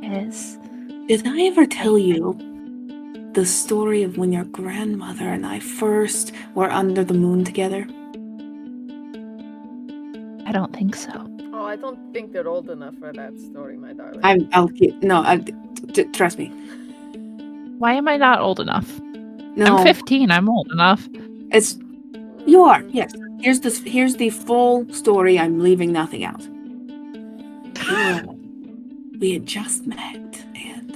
[SPEAKER 6] Is
[SPEAKER 1] Did I ever tell you the story of when your grandmother and I first were under the moon together?
[SPEAKER 6] I don't think so.
[SPEAKER 4] Oh, I don't think they're old enough for that story, my darling.
[SPEAKER 1] Trust me.
[SPEAKER 6] Why am I not old enough?
[SPEAKER 1] No,
[SPEAKER 6] I'm 15. I'm old enough.
[SPEAKER 1] You are, yes. Here's the full story. I'm leaving nothing out. We had just met, and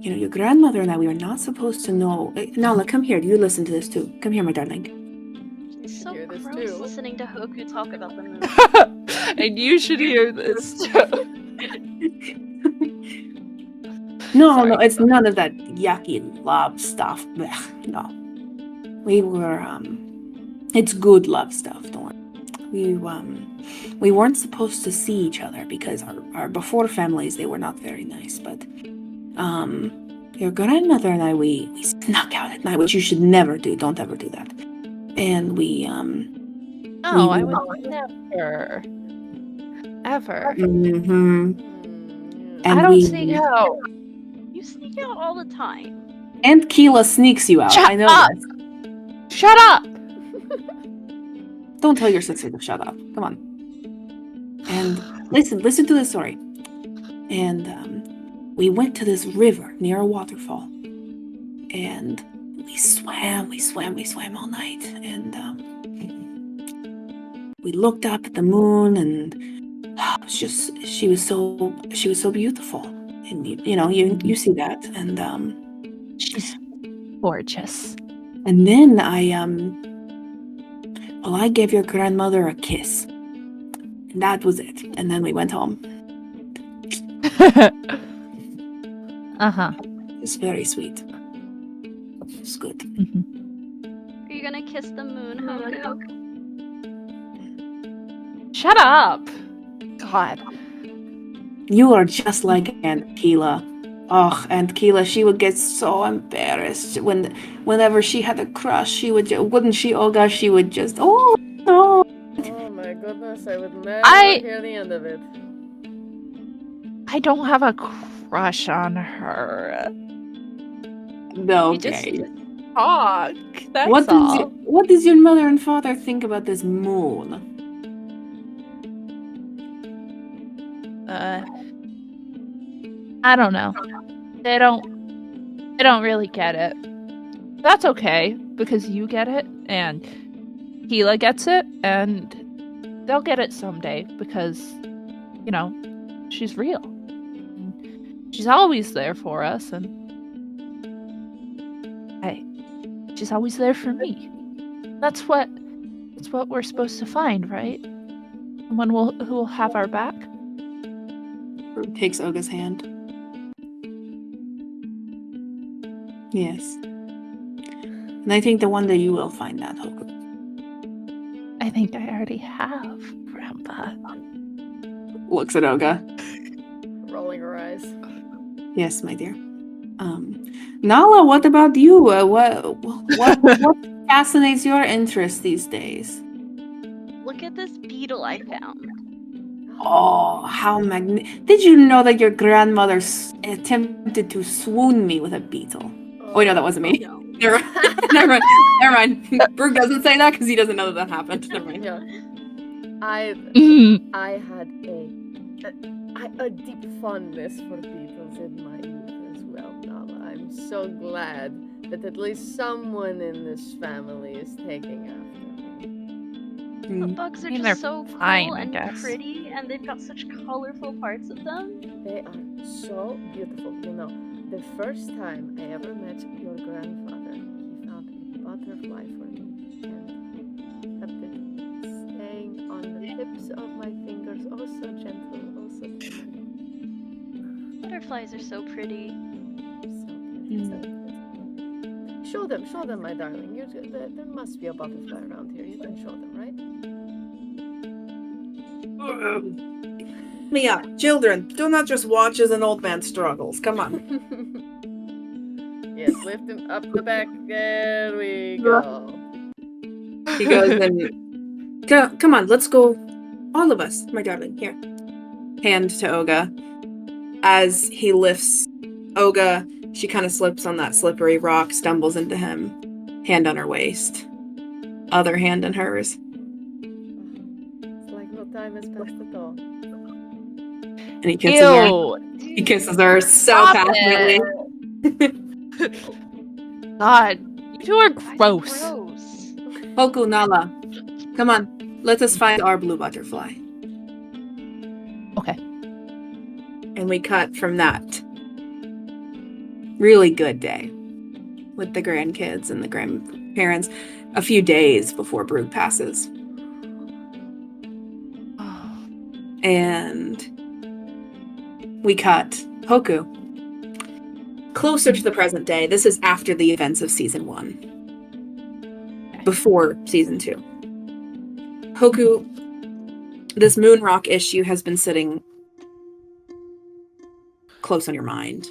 [SPEAKER 1] your grandmother and I, we were not supposed to know. Nala, come here. You listen to this too. Come here, my darling.
[SPEAKER 7] It's so
[SPEAKER 4] Hear this
[SPEAKER 7] gross
[SPEAKER 4] too.
[SPEAKER 7] listening to Hoku talk about the moon.
[SPEAKER 6] And you should hear this.
[SPEAKER 1] No,
[SPEAKER 6] Sorry.
[SPEAKER 1] no, it's none of that yucky love stuff. Blech, no. We were, it's good love stuff, don't worry. We weren't supposed to see each other because our before families, they were not very nice, but, your grandmother and I, we snuck out at night, which you should never do. Don't ever do that. And we,
[SPEAKER 6] No, I would never. Ever.
[SPEAKER 1] mm-hmm. And
[SPEAKER 6] I don't sneak out.
[SPEAKER 7] You sneak out all the time.
[SPEAKER 1] And Qeela sneaks you out.
[SPEAKER 6] Shut
[SPEAKER 1] I know
[SPEAKER 6] up!
[SPEAKER 1] this.
[SPEAKER 6] Shut up!
[SPEAKER 1] Don't tell your sister to shut up. Come on. And listen to this story. And we went to this river near a waterfall. And we swam all night. And we looked up at the moon, and she was so beautiful. And you see that. And
[SPEAKER 6] She's gorgeous.
[SPEAKER 1] and then I gave your grandmother a kiss. And that was it. And then we went home.
[SPEAKER 6] Uh-huh.
[SPEAKER 1] It's very sweet. It's good.
[SPEAKER 6] Mm-hmm.
[SPEAKER 7] Are you gonna kiss the moon, Hoku?
[SPEAKER 6] Shut up! God.
[SPEAKER 1] You are just like Aunt Qeela. Oh, and Qeela, she would get so embarrassed whenever she had a crush. She would, wouldn't she, Olga? She would just, oh no.
[SPEAKER 4] Oh my goodness, I would never
[SPEAKER 6] I-
[SPEAKER 4] hear the end of it.
[SPEAKER 6] I don't have a crush on her.
[SPEAKER 1] No,
[SPEAKER 6] We just
[SPEAKER 1] okay.
[SPEAKER 6] talk. That's all.
[SPEAKER 1] What does your mother and father think about this moon?
[SPEAKER 6] I don't know. They don't really get it. That's okay, because you get it, and Qeela gets it, and they'll get it someday, because, you know, she's real. She's always there for us, and she's always there for me. That's what we're supposed to find, right? Someone who will have our back.
[SPEAKER 1] Brooke takes Olga's hand. Yes. And I think the one day you will find that, Hoku.
[SPEAKER 6] I think I already have, Grandpa.
[SPEAKER 1] Looks at Olga.
[SPEAKER 4] Rolling her eyes.
[SPEAKER 1] Yes, my dear. Nala, what about you? What fascinates your interest these days?
[SPEAKER 7] Look at this beetle I found.
[SPEAKER 1] Oh, how Did you know that your grandmother attempted to swoon me with a beetle? Oh, wait, no, that wasn't me.
[SPEAKER 7] No.
[SPEAKER 1] Never mind. Never mind. Brooke doesn't say that because he doesn't know that happened. Never mind.
[SPEAKER 4] Yeah. I had a deep fondness for beetles in my youth as well, Nala. I'm so glad that at least someone in this family is taking after me.
[SPEAKER 7] The bugs are
[SPEAKER 6] mean,
[SPEAKER 7] just
[SPEAKER 6] they're
[SPEAKER 7] so cool
[SPEAKER 6] fine, I
[SPEAKER 7] and
[SPEAKER 6] guess.
[SPEAKER 7] pretty, and they've got such colorful parts of them.
[SPEAKER 4] They are so beautiful. You know, the first time I ever met your grandfather, he found a butterfly for me and kept it staying on the tips of my fingers, oh so gentle, oh so tender.
[SPEAKER 7] Butterflies are so pretty.
[SPEAKER 4] So beautiful. Show them, my darling. There must be a butterfly around here. You can show them, right?
[SPEAKER 1] Me up. Children, do not just watch as an old man struggles. Come on.
[SPEAKER 4] Yes, lift him up the back. There we go.
[SPEAKER 1] He goes and... Come on, let's go. All of us, my darling. Here. Hand to Olga. As he lifts Olga, she kind of slips on that slippery rock, stumbles into him. Hand on her waist. Other hand in hers.
[SPEAKER 4] It's like no time has passed at all.
[SPEAKER 1] And he kisses her.
[SPEAKER 6] Ew.
[SPEAKER 1] He kisses her so
[SPEAKER 6] Stop
[SPEAKER 1] passionately.
[SPEAKER 6] God, you two are
[SPEAKER 7] Why
[SPEAKER 6] gross.
[SPEAKER 7] so gross.
[SPEAKER 1] Hoku, Nala. Come on. Let us find our blue butterfly.
[SPEAKER 6] Okay.
[SPEAKER 1] And we cut from that really good day with the grandkids and the grandparents a few days before Brooke passes. And we cut Hoku closer to the present day. This is after the events of season 1. Before season 2. Hoku, this moon rock issue has been sitting close on your mind.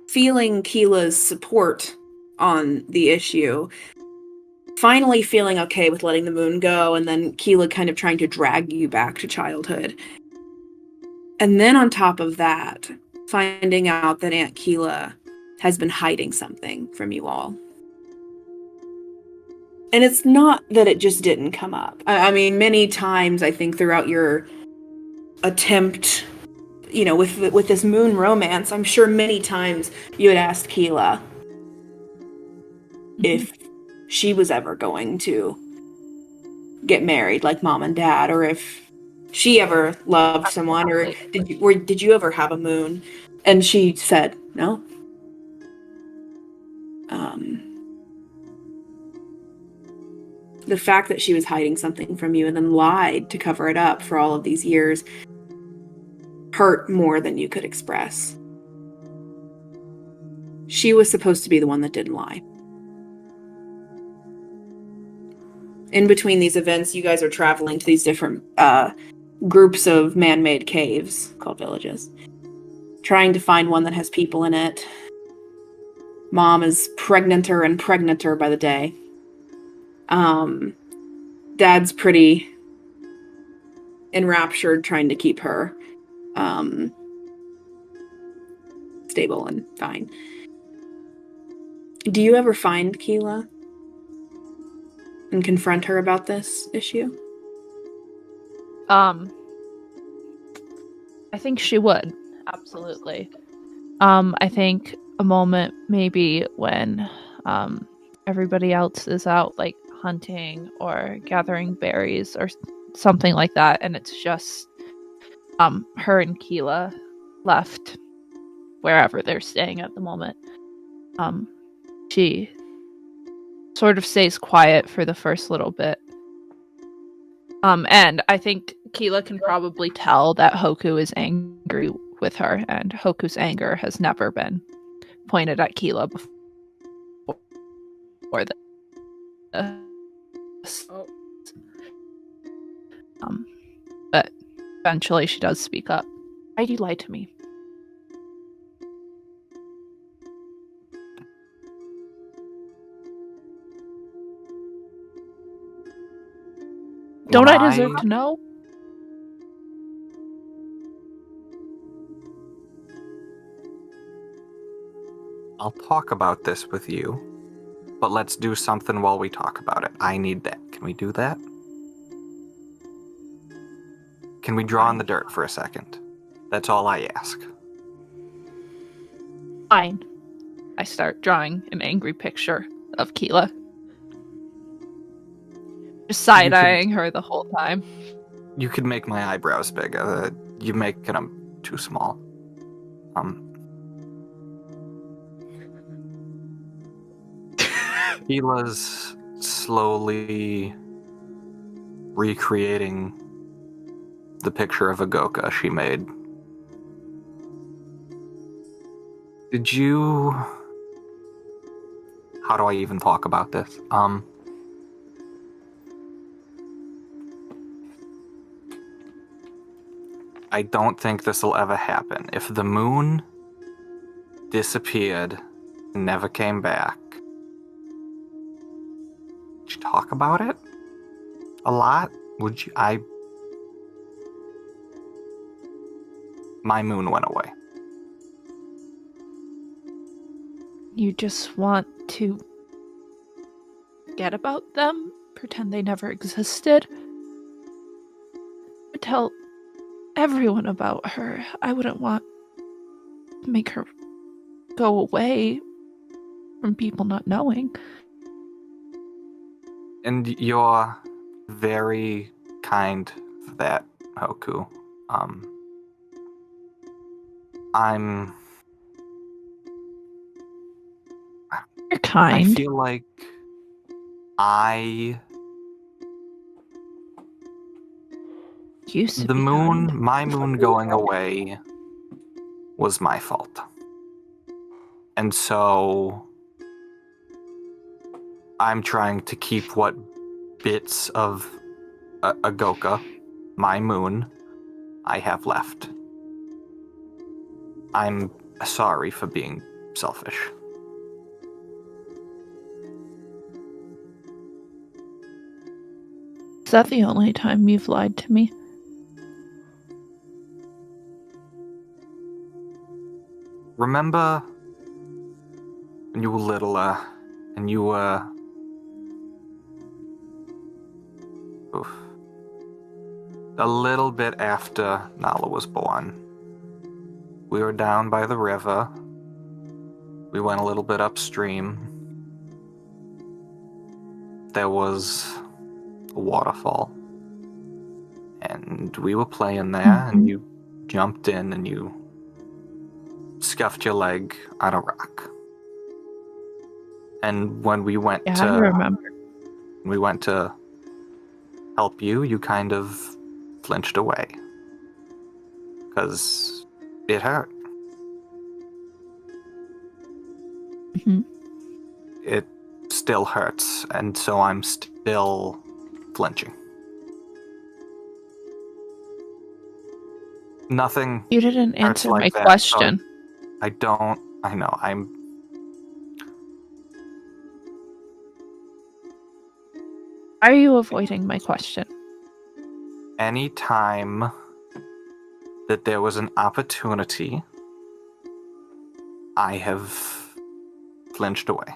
[SPEAKER 1] Feeling Qeela's support on the issue, finally feeling okay with letting the moon go, and then Qeela kind of trying to drag you back to childhood. And then on top of that, finding out that Aunt Qeela has been hiding something from you all. And it's not that it just didn't come up. I mean, many times, I think, throughout your attempt, you know, with this moon romance, I'm sure many times you had asked Qeela if she was ever going to get married like mom and dad, or if she ever loved someone, or did you ever have a moon? And she said no. The fact that she was hiding something from you and then lied to cover it up for all of these years hurt more than you could express. She was supposed to be the one that didn't lie. In between these events, you guys are traveling to these different groups of man-made caves called villages. trying to find one that has people in it. Mom is pregnanter and pregnanter by the day. Dad's pretty enraptured trying to keep her stable and fine. Do you ever find Qeela and confront her about this issue?
[SPEAKER 6] I think she would. Absolutely. I think a moment maybe when everybody else is out like hunting or gathering berries or something like that, and it's just her and Qeela left wherever they're staying at the moment. She sort of stays quiet for the first little bit. And I think Qeela can probably tell that Hoku is angry with her, and Hoku's anger has never been pointed at Qeela before this.
[SPEAKER 4] Oh.
[SPEAKER 6] But eventually she does speak up. Why do you lie to me? Don't I deserve to know?
[SPEAKER 5] I'll talk about this with you, but let's do something while we talk about it. I need that. Can we do that? Can we draw in the dirt for a second? That's all I ask.
[SPEAKER 6] Fine. I start drawing an angry picture of Qeela. Just side-eyeing her the whole time.
[SPEAKER 5] You could make my eyebrows big. You're making them too small. Qeela's slowly recreating the picture of a Goka she made. Did you... How do I even talk about this? I don't think this will ever happen. If the moon disappeared and never came back, would you talk about it a lot? Would you? My moon went away.
[SPEAKER 6] You just want to forget about them? Pretend they never existed? Tell everyone about her. I wouldn't want to make her go away from people not knowing.
[SPEAKER 5] And you're very kind for that, Hoku.
[SPEAKER 6] You're kind.
[SPEAKER 5] I feel like
[SPEAKER 6] Used to
[SPEAKER 5] the
[SPEAKER 6] be
[SPEAKER 5] moon,
[SPEAKER 6] kind.
[SPEAKER 5] my moon going away was my fault. And so I'm trying to keep what bits of a Goka, my moon, I have left. I'm sorry for being selfish.
[SPEAKER 6] Is that the only time you've lied to me?
[SPEAKER 5] Remember when you were little, and you were... a little bit after Nala was born. We were down by the river. We went a little bit upstream. There was a waterfall. And we were playing there, and you jumped in and you scuffed your leg on a rock. And when we went
[SPEAKER 6] I remember.
[SPEAKER 5] we went to help you, you kind of flinched away. Because it hurt.
[SPEAKER 6] Mm-hmm.
[SPEAKER 5] It still hurts, and so I'm still flinching. Nothing.
[SPEAKER 6] You didn't
[SPEAKER 5] hurts
[SPEAKER 6] answer
[SPEAKER 5] like
[SPEAKER 6] my
[SPEAKER 5] that,
[SPEAKER 6] question.
[SPEAKER 5] so I don't. I know.
[SPEAKER 6] Are you avoiding my question?
[SPEAKER 5] Any time that there was an opportunity, I have flinched away.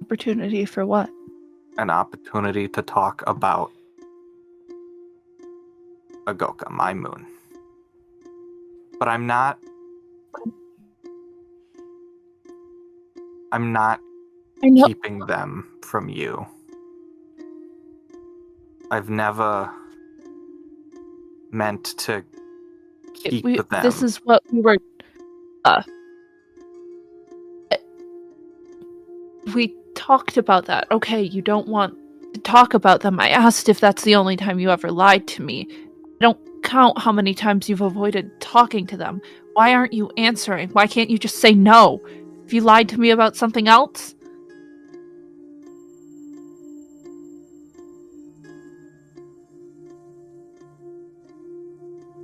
[SPEAKER 6] Opportunity for what?
[SPEAKER 5] An opportunity to talk about Agoka, my moon. But I'm not
[SPEAKER 6] I know.
[SPEAKER 5] keeping them from you. I've never meant to keep them.
[SPEAKER 6] This is what we were. We talked about that. Okay, you don't want to talk about them. I asked if that's the only time you ever lied to me. I don't count how many times you've avoided talking to them. Why aren't you answering? Why can't you just say no? If you lied to me about something else?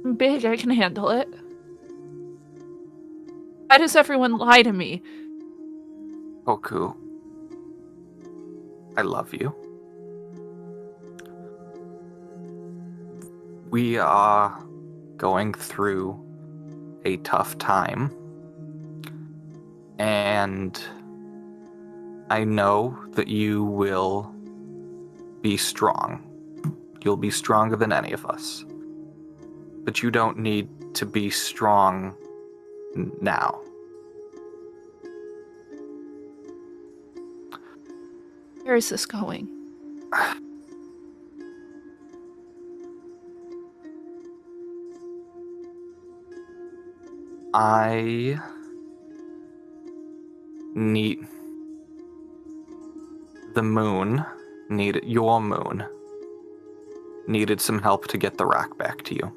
[SPEAKER 6] I'm big, I can handle it. Why does everyone lie to me?
[SPEAKER 5] Hoku, I love you. We are going through a tough time, and I know that you will be strong. You'll be stronger than any of us. But you don't need to be strong now.
[SPEAKER 6] Where is this going?
[SPEAKER 5] I need the moon, your moon, needed some help to get the rock back to you.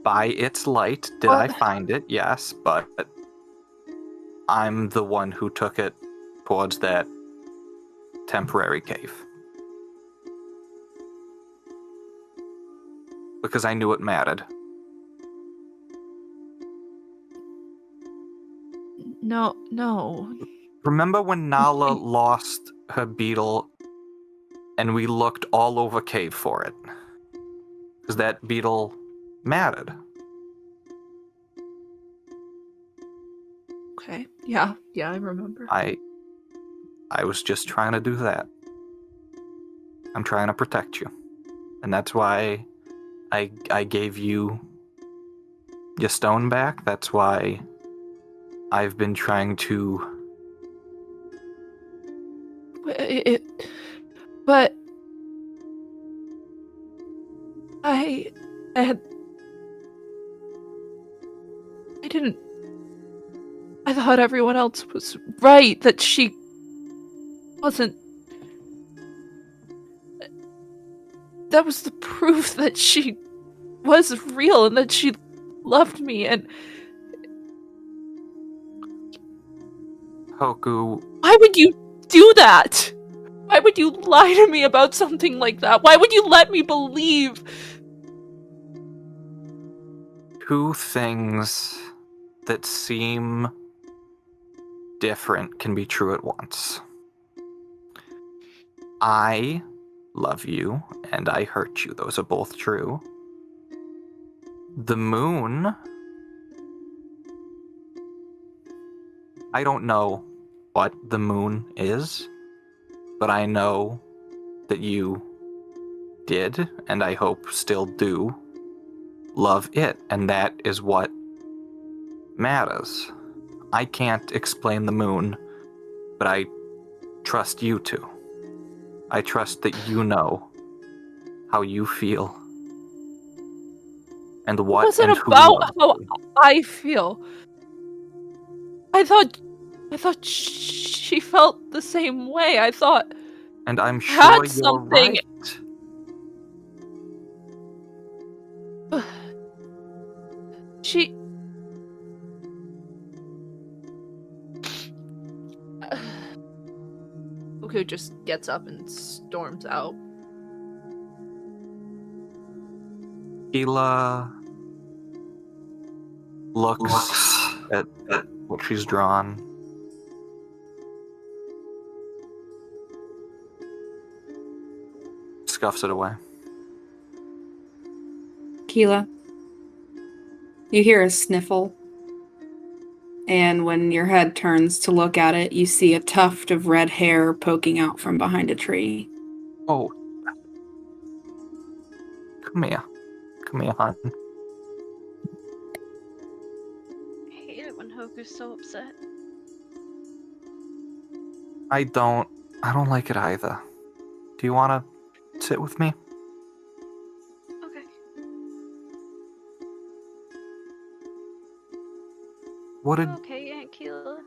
[SPEAKER 5] By its light, did I find it? Yes, but I'm the one who took it towards that temporary cave. Because I knew it mattered.
[SPEAKER 6] No.
[SPEAKER 5] Remember when Nala lost her beetle and we looked all over cave for it? Because that beetle mattered.
[SPEAKER 6] Okay. Yeah, I remember.
[SPEAKER 5] I was just trying to do that. I'm trying to protect you. And that's why I gave you your stone back. That's why I've been trying to...
[SPEAKER 6] But I didn't. I thought everyone else was right, that she wasn't. That was the proof that she was real and that she loved me, and
[SPEAKER 5] Hoku...
[SPEAKER 6] Why would you do that? Why would you lie to me about something like that? Why would you let me believe?
[SPEAKER 5] Two things that seem different can be true at once. I love you, and I hurt you. Those are both true. The moon... I don't know what the moon is, but I know that you did, and I hope still do, love it, and that is what matters. I can't explain the moon, but I trust you to. I trust that you know how you feel and what
[SPEAKER 6] It wasn't
[SPEAKER 5] and who
[SPEAKER 6] about
[SPEAKER 5] loves
[SPEAKER 6] how
[SPEAKER 5] you.
[SPEAKER 6] I feel. I thought she felt the same way. I thought
[SPEAKER 5] And I'm sure
[SPEAKER 6] had
[SPEAKER 5] you're
[SPEAKER 6] something.
[SPEAKER 5] right.
[SPEAKER 6] She... Hoku just gets up and storms out.
[SPEAKER 5] Qeela looks at what she's drawn. Scuffs it away.
[SPEAKER 1] Qeela, you hear a sniffle. And when your head turns to look at it, you see a tuft of red hair poking out from behind a tree.
[SPEAKER 5] Oh. Come here. Come here, hon.
[SPEAKER 7] I hate it when Hoku's so upset.
[SPEAKER 5] I don't like it either. Do you want to sit with me?
[SPEAKER 7] Okay.
[SPEAKER 5] What did...
[SPEAKER 7] Okay, Aunt Qeela.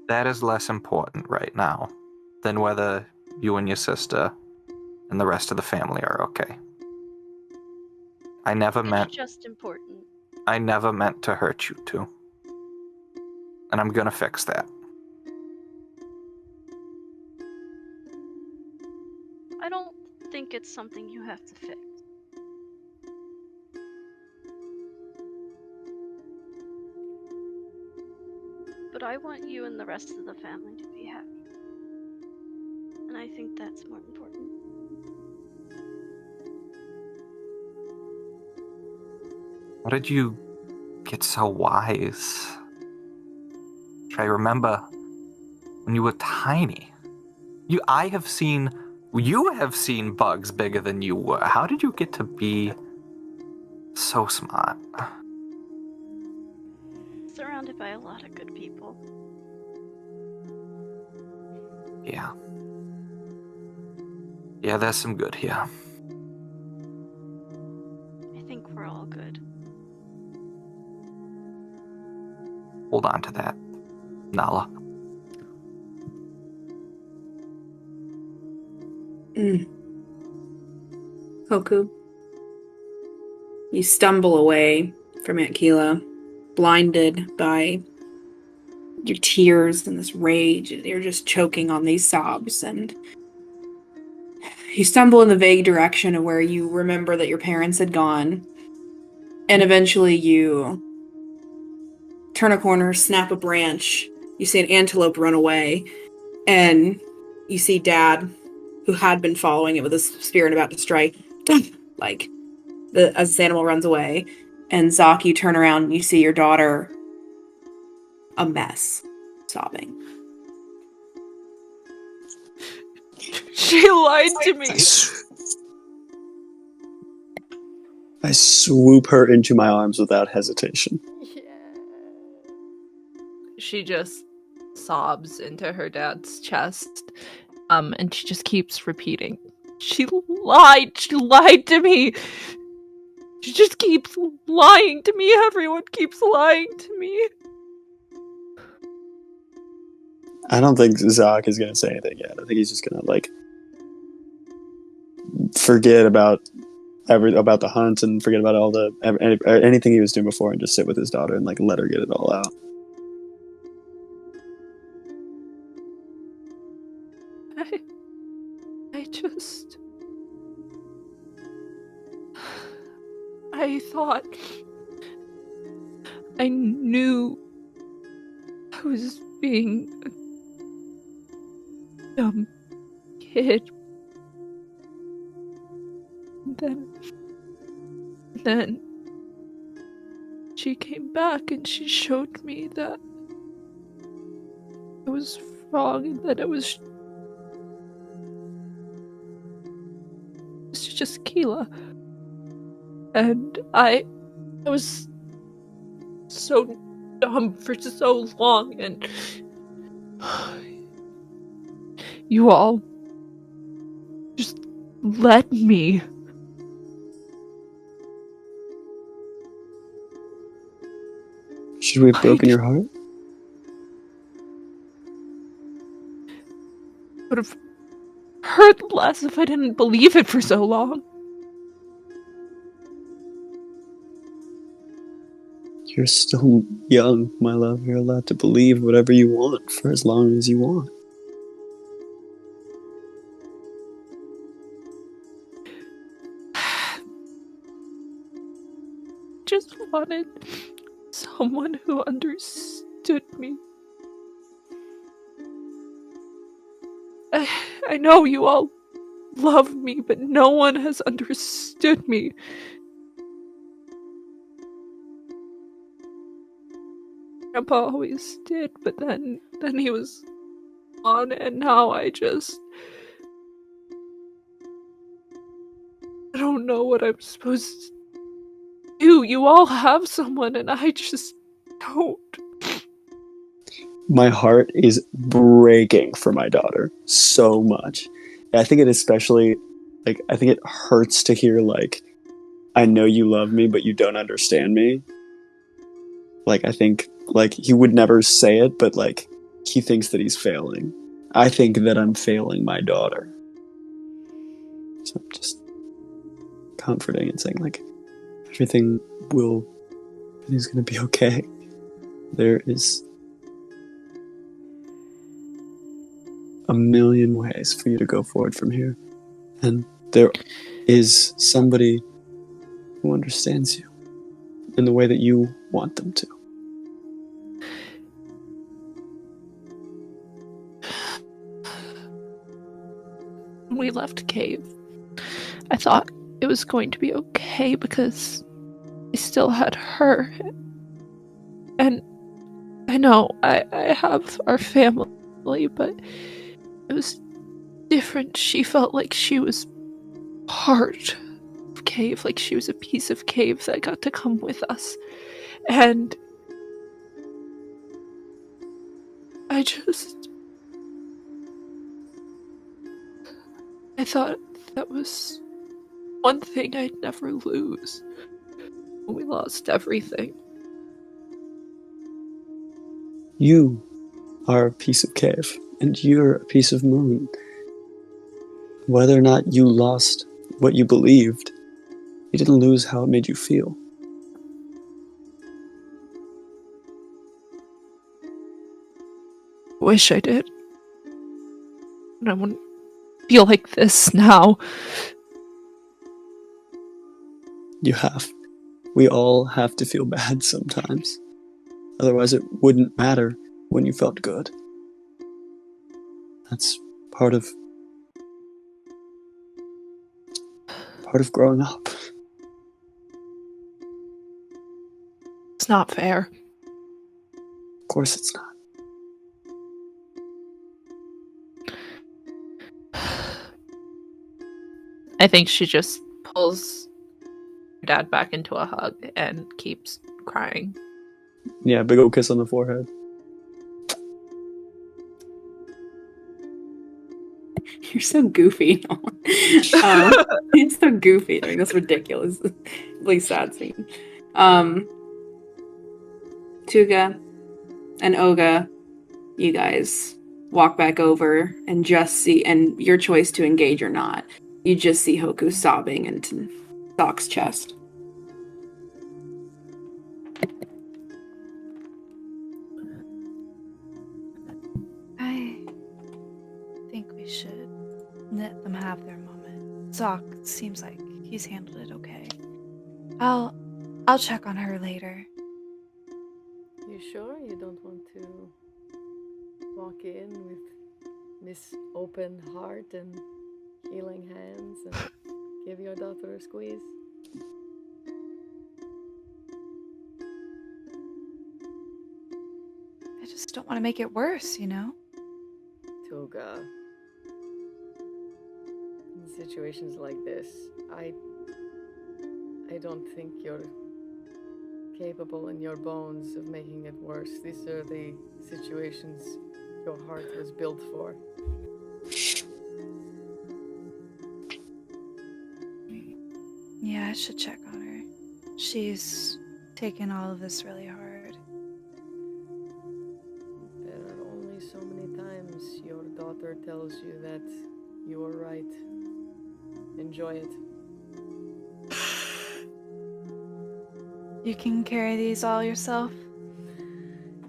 [SPEAKER 5] That is less important right now than whether you and your sister and the rest of the family are okay.
[SPEAKER 7] It's just important.
[SPEAKER 5] I never meant to hurt you two. And I'm gonna fix that.
[SPEAKER 7] I don't think it's something you have to fix. But I want you and the rest of the family to be happy. And I think that's more important.
[SPEAKER 5] How did you get so wise? I remember when you were tiny. You have seen bugs bigger than you were. How did you get to be so smart?
[SPEAKER 7] Surrounded by a lot of good people.
[SPEAKER 5] Yeah. Yeah, there's some good here.
[SPEAKER 7] I think we're all good.
[SPEAKER 5] Hold on to that, Nala.
[SPEAKER 1] Hoku, you stumble away from Aunt Qeela, blinded by your tears and this rage. You're just choking on these sobs, and you stumble in the vague direction of where you remember that your parents had gone, and eventually you turn a corner, snap a branch, you see an antelope run away, and you see Dad, who had been following it with his spear and about to strike, like, as this animal runs away. And Zok, you turn around and you see your daughter a mess, sobbing.
[SPEAKER 6] She lied to me.
[SPEAKER 3] I swoop her into my arms without hesitation.
[SPEAKER 4] Yeah.
[SPEAKER 6] She just sobs into her dad's chest, and she just keeps repeating, she lied to me. She just keeps lying to me. Everyone keeps lying to me.
[SPEAKER 3] I don't think Zok is going to say anything yet. I think he's just going to, forget about the hunt and forget about anything he was doing before and just sit with his daughter and, let her get it all out.
[SPEAKER 6] I thought I knew I was being a dumb kid. Then she came back and she showed me that I was wrong and that it was just Qeela. And I was so dumb for so long, and you all just let me.
[SPEAKER 3] Should we have broken your heart?
[SPEAKER 6] Would have hurt less if I didn't believe it for so long.
[SPEAKER 3] You're still young, my love. You're allowed to believe whatever you want for as long as you want.
[SPEAKER 6] Just wanted someone who understood me. I know you all love me, but no one has understood me. Grandpa always did, but then he was gone, and now I don't know what I'm supposed to do. You all have someone, and I just don't.
[SPEAKER 3] My heart is breaking for my daughter so much. And I think it especially, like, I think it hurts to hear, like, I know you love me, but you don't understand me. Like, I think, like, he would never say it, but, like, he thinks that he's failing. I think that I'm failing my daughter. So I'm just comforting and saying, like, everything's gonna be okay. There is a million ways for you to go forward from here. And there is somebody who understands you in the way that you want them to.
[SPEAKER 6] When we left cave, I thought it was going to be okay because I still had her. And I know I have our family, but it was different. She felt like she was part of cave, like she was a piece of cave that got to come with us. And I thought that was one thing I'd never lose. We lost everything.
[SPEAKER 3] You are a piece of cave, and you're a piece of moon. Whether or not you lost what you believed, you didn't lose how it made you feel.
[SPEAKER 6] Wish I did. And I wouldn't feel like this now.
[SPEAKER 3] You have. We all have to feel bad sometimes. Otherwise it wouldn't matter when you felt good. That's part of growing up.
[SPEAKER 6] It's not fair.
[SPEAKER 3] Of course it's not.
[SPEAKER 6] I think she just pulls her dad back into a hug and keeps crying.
[SPEAKER 3] Yeah, big old kiss on the forehead.
[SPEAKER 1] You're so goofy. It's so goofy during this ridiculously sad scene. Tuga and Oga, you guys walk back over and just see, and your choice to engage or not, you just see Hoku sobbing into Zok's chest.
[SPEAKER 2] I think we should let them have their moment. Zok seems like he's handled it okay. I'll check on her later.
[SPEAKER 4] You sure you don't want to walk in with this open heart and healing hands and give your daughter a squeeze?
[SPEAKER 2] I just don't want to make it worse, you know?
[SPEAKER 4] Tuga, in situations like this, I don't think you're capable in your bones of making it worse. These are the situations your heart was built for.
[SPEAKER 2] Yeah, I should check on her. She's taken all of this really hard.
[SPEAKER 4] There are only so many times your daughter tells you that you are right. Enjoy it.
[SPEAKER 2] You can carry these all yourself?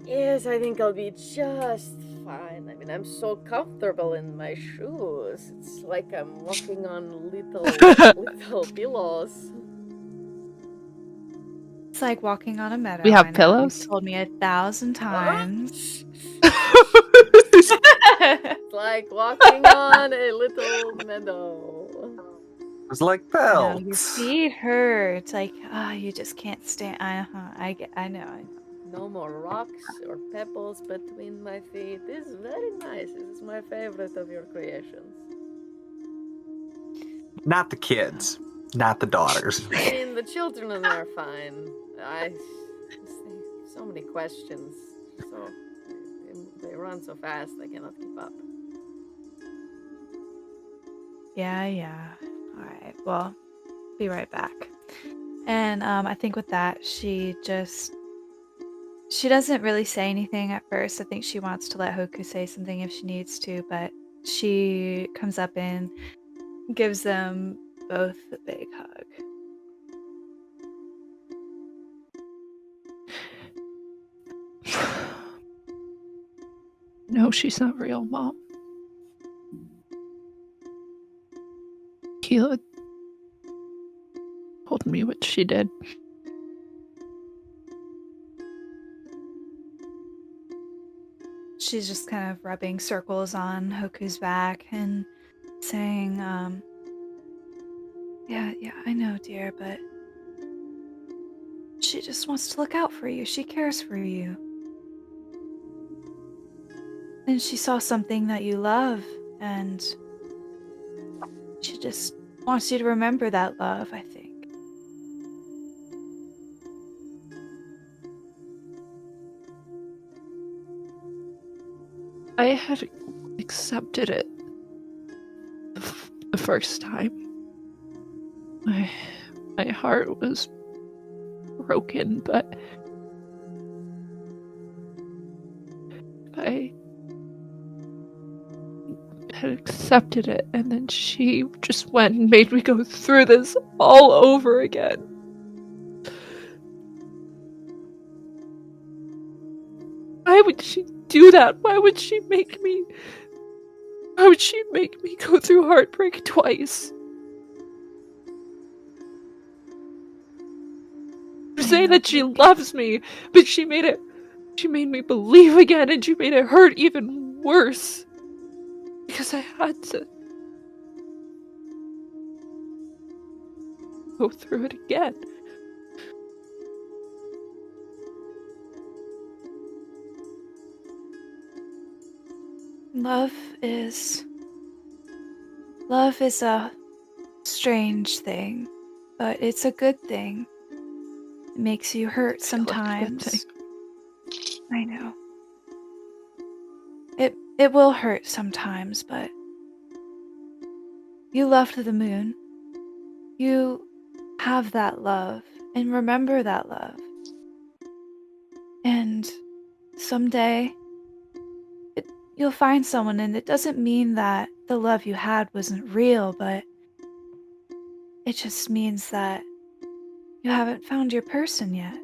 [SPEAKER 4] Yes, I think I'll be just fine. I mean, I'm so comfortable in my shoes. It's like I'm walking on little pillows.
[SPEAKER 2] It's like walking on a meadow.
[SPEAKER 6] We have
[SPEAKER 2] I know.
[SPEAKER 6] pillows?
[SPEAKER 2] You've told me 1,000 times.
[SPEAKER 4] It's like walking on a little meadow.
[SPEAKER 5] It's like
[SPEAKER 2] No, your
[SPEAKER 5] belts.
[SPEAKER 2] feet hurt. It's like, you just can't stand. I know.
[SPEAKER 4] No more rocks or pebbles between my feet. This is very nice. This is my favorite of your creations.
[SPEAKER 5] Not the kids. Not the daughters.
[SPEAKER 4] I mean, the children are fine. So many questions. So they run so fast I cannot keep up.
[SPEAKER 2] Yeah. All right. Well, be right back. And I think with that, she doesn't really say anything at first. I think she wants to let Hoku say something if she needs to, but she comes up and gives them both a big hug.
[SPEAKER 6] No, she's not real, Mom. Qeela told me what she did.
[SPEAKER 2] She's just kind of rubbing circles on Hoku's back and saying, yeah, I know, dear, but she just wants to look out for you. She cares for you. And she saw something that you love, and she just wants you to remember that love, I think.
[SPEAKER 6] I had accepted it the first time. My heart was broken, but I had accepted it, and then she just went and made me go through this all over again. Why would she do that? Why would she make me go through heartbreak twice? You say that she loves me, but she made me believe again, and she made it hurt even worse. Because I had to go through it again.
[SPEAKER 2] Love is a strange thing, but it's a good thing. It makes you hurt sometimes. I know. It will hurt sometimes, but you loved the moon. You have that love, and remember that love. And someday you'll find someone, and it doesn't mean that the love you had wasn't real, but it just means that you haven't found your person yet.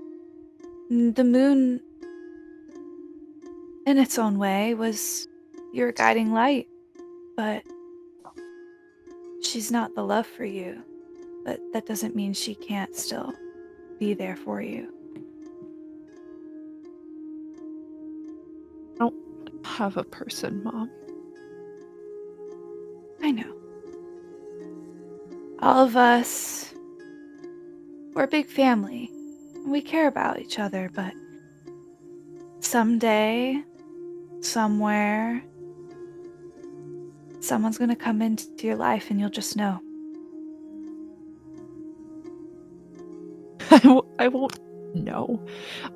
[SPEAKER 2] The moon, in its own way, was your guiding light, but she's not the love for you. But that doesn't mean she can't still be there for you.
[SPEAKER 6] I don't have a person, Mom.
[SPEAKER 2] I know. All of us, we're a big family. We care about each other, but someday, somewhere, someone's gonna come into your life and you'll just know.
[SPEAKER 6] I won't know.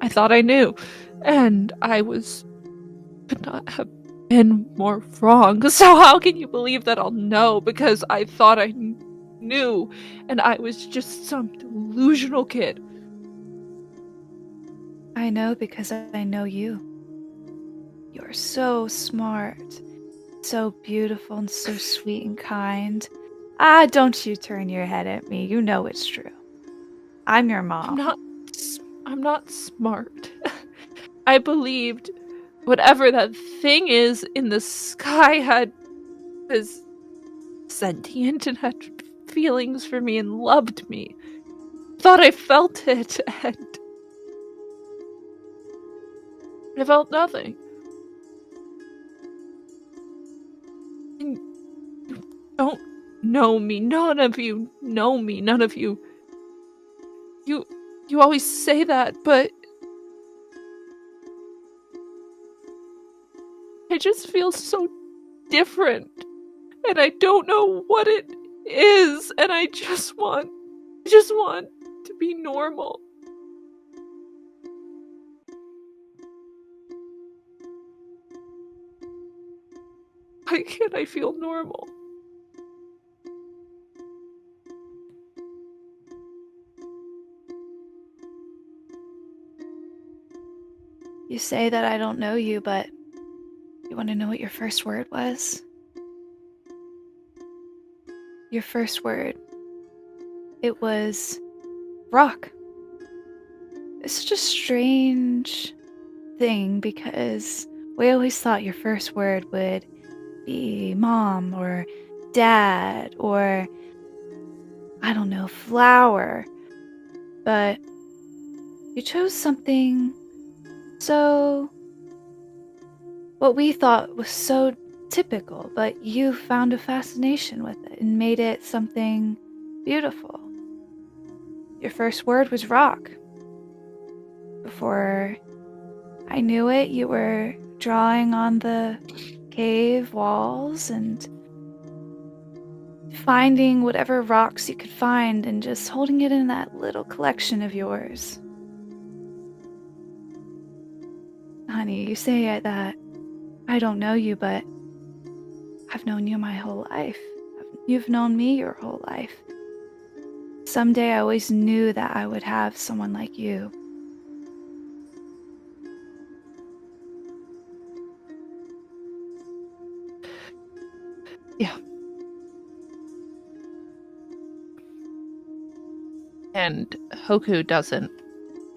[SPEAKER 6] I thought I knew, and could not have been more wrong. So how can you believe that I'll know? Because I thought I knew, and I was just some delusional kid.
[SPEAKER 2] I know because I know you. You're so smart, so beautiful, and so sweet and kind. Don't you turn your head at me. You know it's true. I'm your mom.
[SPEAKER 6] I'm not I'm not smart. I believed whatever that thing is in the sky was sentient and had feelings for me and loved me. Thought I felt it, and I felt nothing. And you don't know me. None of you know me. None of you. You always say that, but I just feel so different, and I don't know what it is, and I just want to be normal. Why can't I feel normal?
[SPEAKER 2] You say that I don't know you, but you want to know what your first word was? Your first word. It was rock. It's such a strange thing because we always thought your first word would be mom or dad or, I don't know, flower. But you chose something so, what we thought was so typical, but you found a fascination with it and made it something beautiful. Your first word was rock. Before I knew it, you were drawing on the cave walls and finding whatever rocks you could find and just holding it in that little collection of yours. Honey, you say that I don't know you, but I've known you my whole life. You've known me your whole life. Someday I always knew that I would have someone like you.
[SPEAKER 6] Yeah. And Hoku doesn't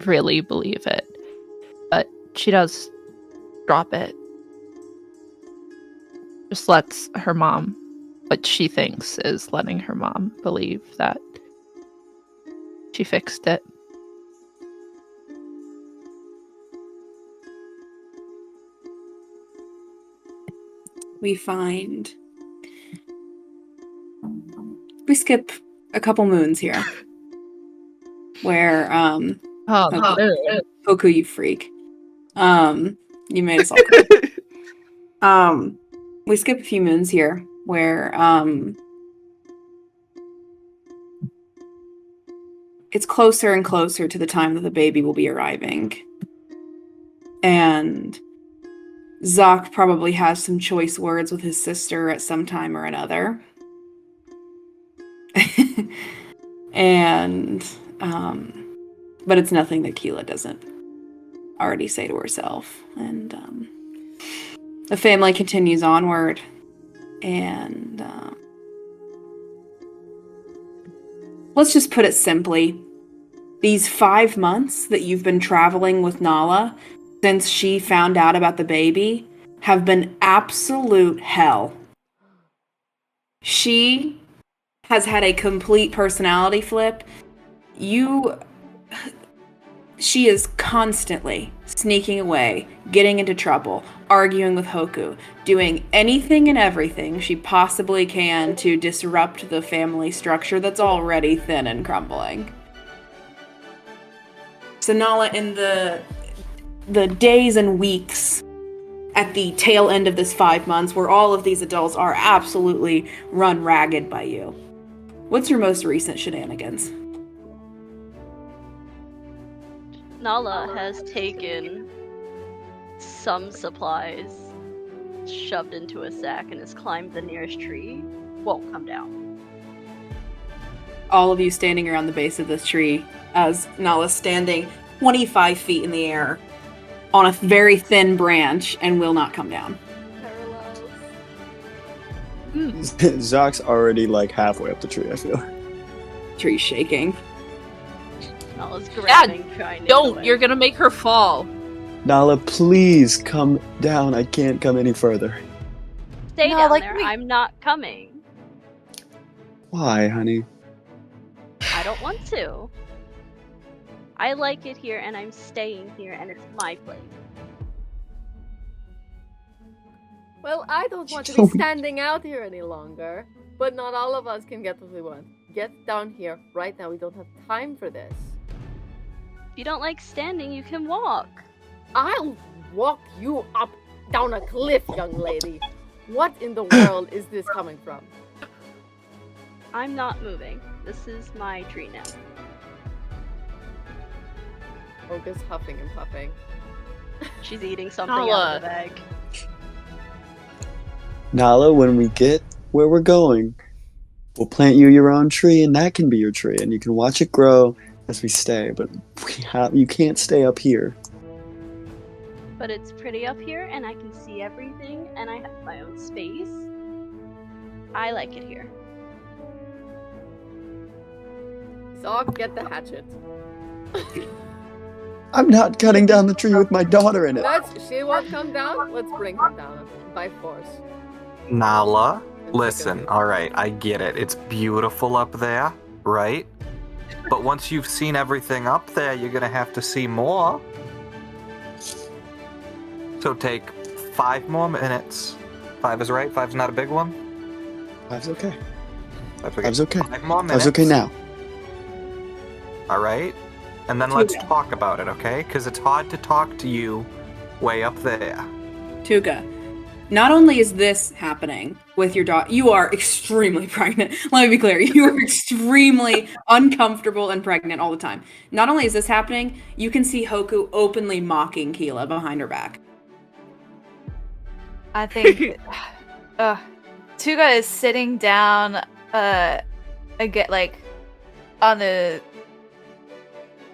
[SPEAKER 6] really believe it, but she does drop it. Just lets her mom, what she thinks is letting her mom believe that she fixed it.
[SPEAKER 1] We skip a couple moons here. Where Hoku, you freak. You made us all cry. We skip a few moons here where it's closer and closer to the time that the baby will be arriving. And Zok probably has some choice words with his sister at some time or another. And but it's nothing that Qeela doesn't already say to herself. And the family continues onward, and let's just put it simply. These 5 months that you've been traveling with Nala since she found out about the baby have been absolute hell. She has had a complete personality flip. She is constantly sneaking away, getting into trouble, arguing with Hoku, doing anything and everything she possibly can to disrupt the family structure that's already thin and crumbling. So Nala, in the days and weeks at the tail end of this 5 months where all of these adults are absolutely run ragged by you, what's your most recent shenanigans?
[SPEAKER 7] Nala has taken some supplies, shoved into a sack, and has climbed the nearest tree. Won't come down.
[SPEAKER 1] All of you standing around the base of this tree as Nala's standing 25 feet in the air on a very thin branch and will not come down.
[SPEAKER 4] Parallels.
[SPEAKER 3] Zok's already like halfway up the tree, I feel.
[SPEAKER 1] Tree's shaking.
[SPEAKER 7] Nala's grabbing, trying to get
[SPEAKER 6] Don't!
[SPEAKER 7] away.
[SPEAKER 6] You're gonna make her fall.
[SPEAKER 3] Nala, please come down. I can't come any further.
[SPEAKER 7] Stay
[SPEAKER 2] No,
[SPEAKER 7] down
[SPEAKER 2] like
[SPEAKER 7] there.
[SPEAKER 2] me.
[SPEAKER 7] I'm not coming.
[SPEAKER 3] Why, honey?
[SPEAKER 7] I don't want to. I like it here, and I'm staying here, and it's my place.
[SPEAKER 4] Well, I don't want to be standing out here any longer. But not all of us can get what we want. Get down here right now. We don't have time for this.
[SPEAKER 7] If you don't like standing, you can walk.
[SPEAKER 4] I'll walk you up down a cliff, young lady. What in the world is this coming from?
[SPEAKER 7] I'm not moving. This is my tree now.
[SPEAKER 4] Olga's huffing and puffing.
[SPEAKER 7] She's eating something out
[SPEAKER 6] Nala.
[SPEAKER 7] of the bag.
[SPEAKER 3] Nala, when we get where we're going, we'll plant you your own tree, and that can be your tree, and you can watch it grow as we stay. But you can't stay up here.
[SPEAKER 7] But it's pretty up here, and I can see everything, and I have my own space. I like it here.
[SPEAKER 4] Zog, get the hatchet.
[SPEAKER 3] I'm not cutting down the tree with my daughter in it.
[SPEAKER 4] She won't come down. Let's bring her down by force.
[SPEAKER 5] Nala, listen, alright, I get it. It's beautiful up there, right? But once you've seen everything up there, you're gonna have to see more. So take 5 more minutes. 5 is right? 5's not a big one?
[SPEAKER 3] 5's okay.
[SPEAKER 5] 5's
[SPEAKER 3] 5's okay.
[SPEAKER 5] 5 more
[SPEAKER 3] 5's
[SPEAKER 5] minutes.
[SPEAKER 3] okay now.
[SPEAKER 5] Alright? And then let's talk about it, okay? Because it's hard to talk to you way up there.
[SPEAKER 1] Tuga, not only is this happening with your daughter, you are extremely pregnant. Let me be clear. You are extremely uncomfortable and pregnant all the time. Not only is this happening, you can see Hoku openly mocking Qeela behind her back.
[SPEAKER 2] I think Tuga is sitting down again, like on a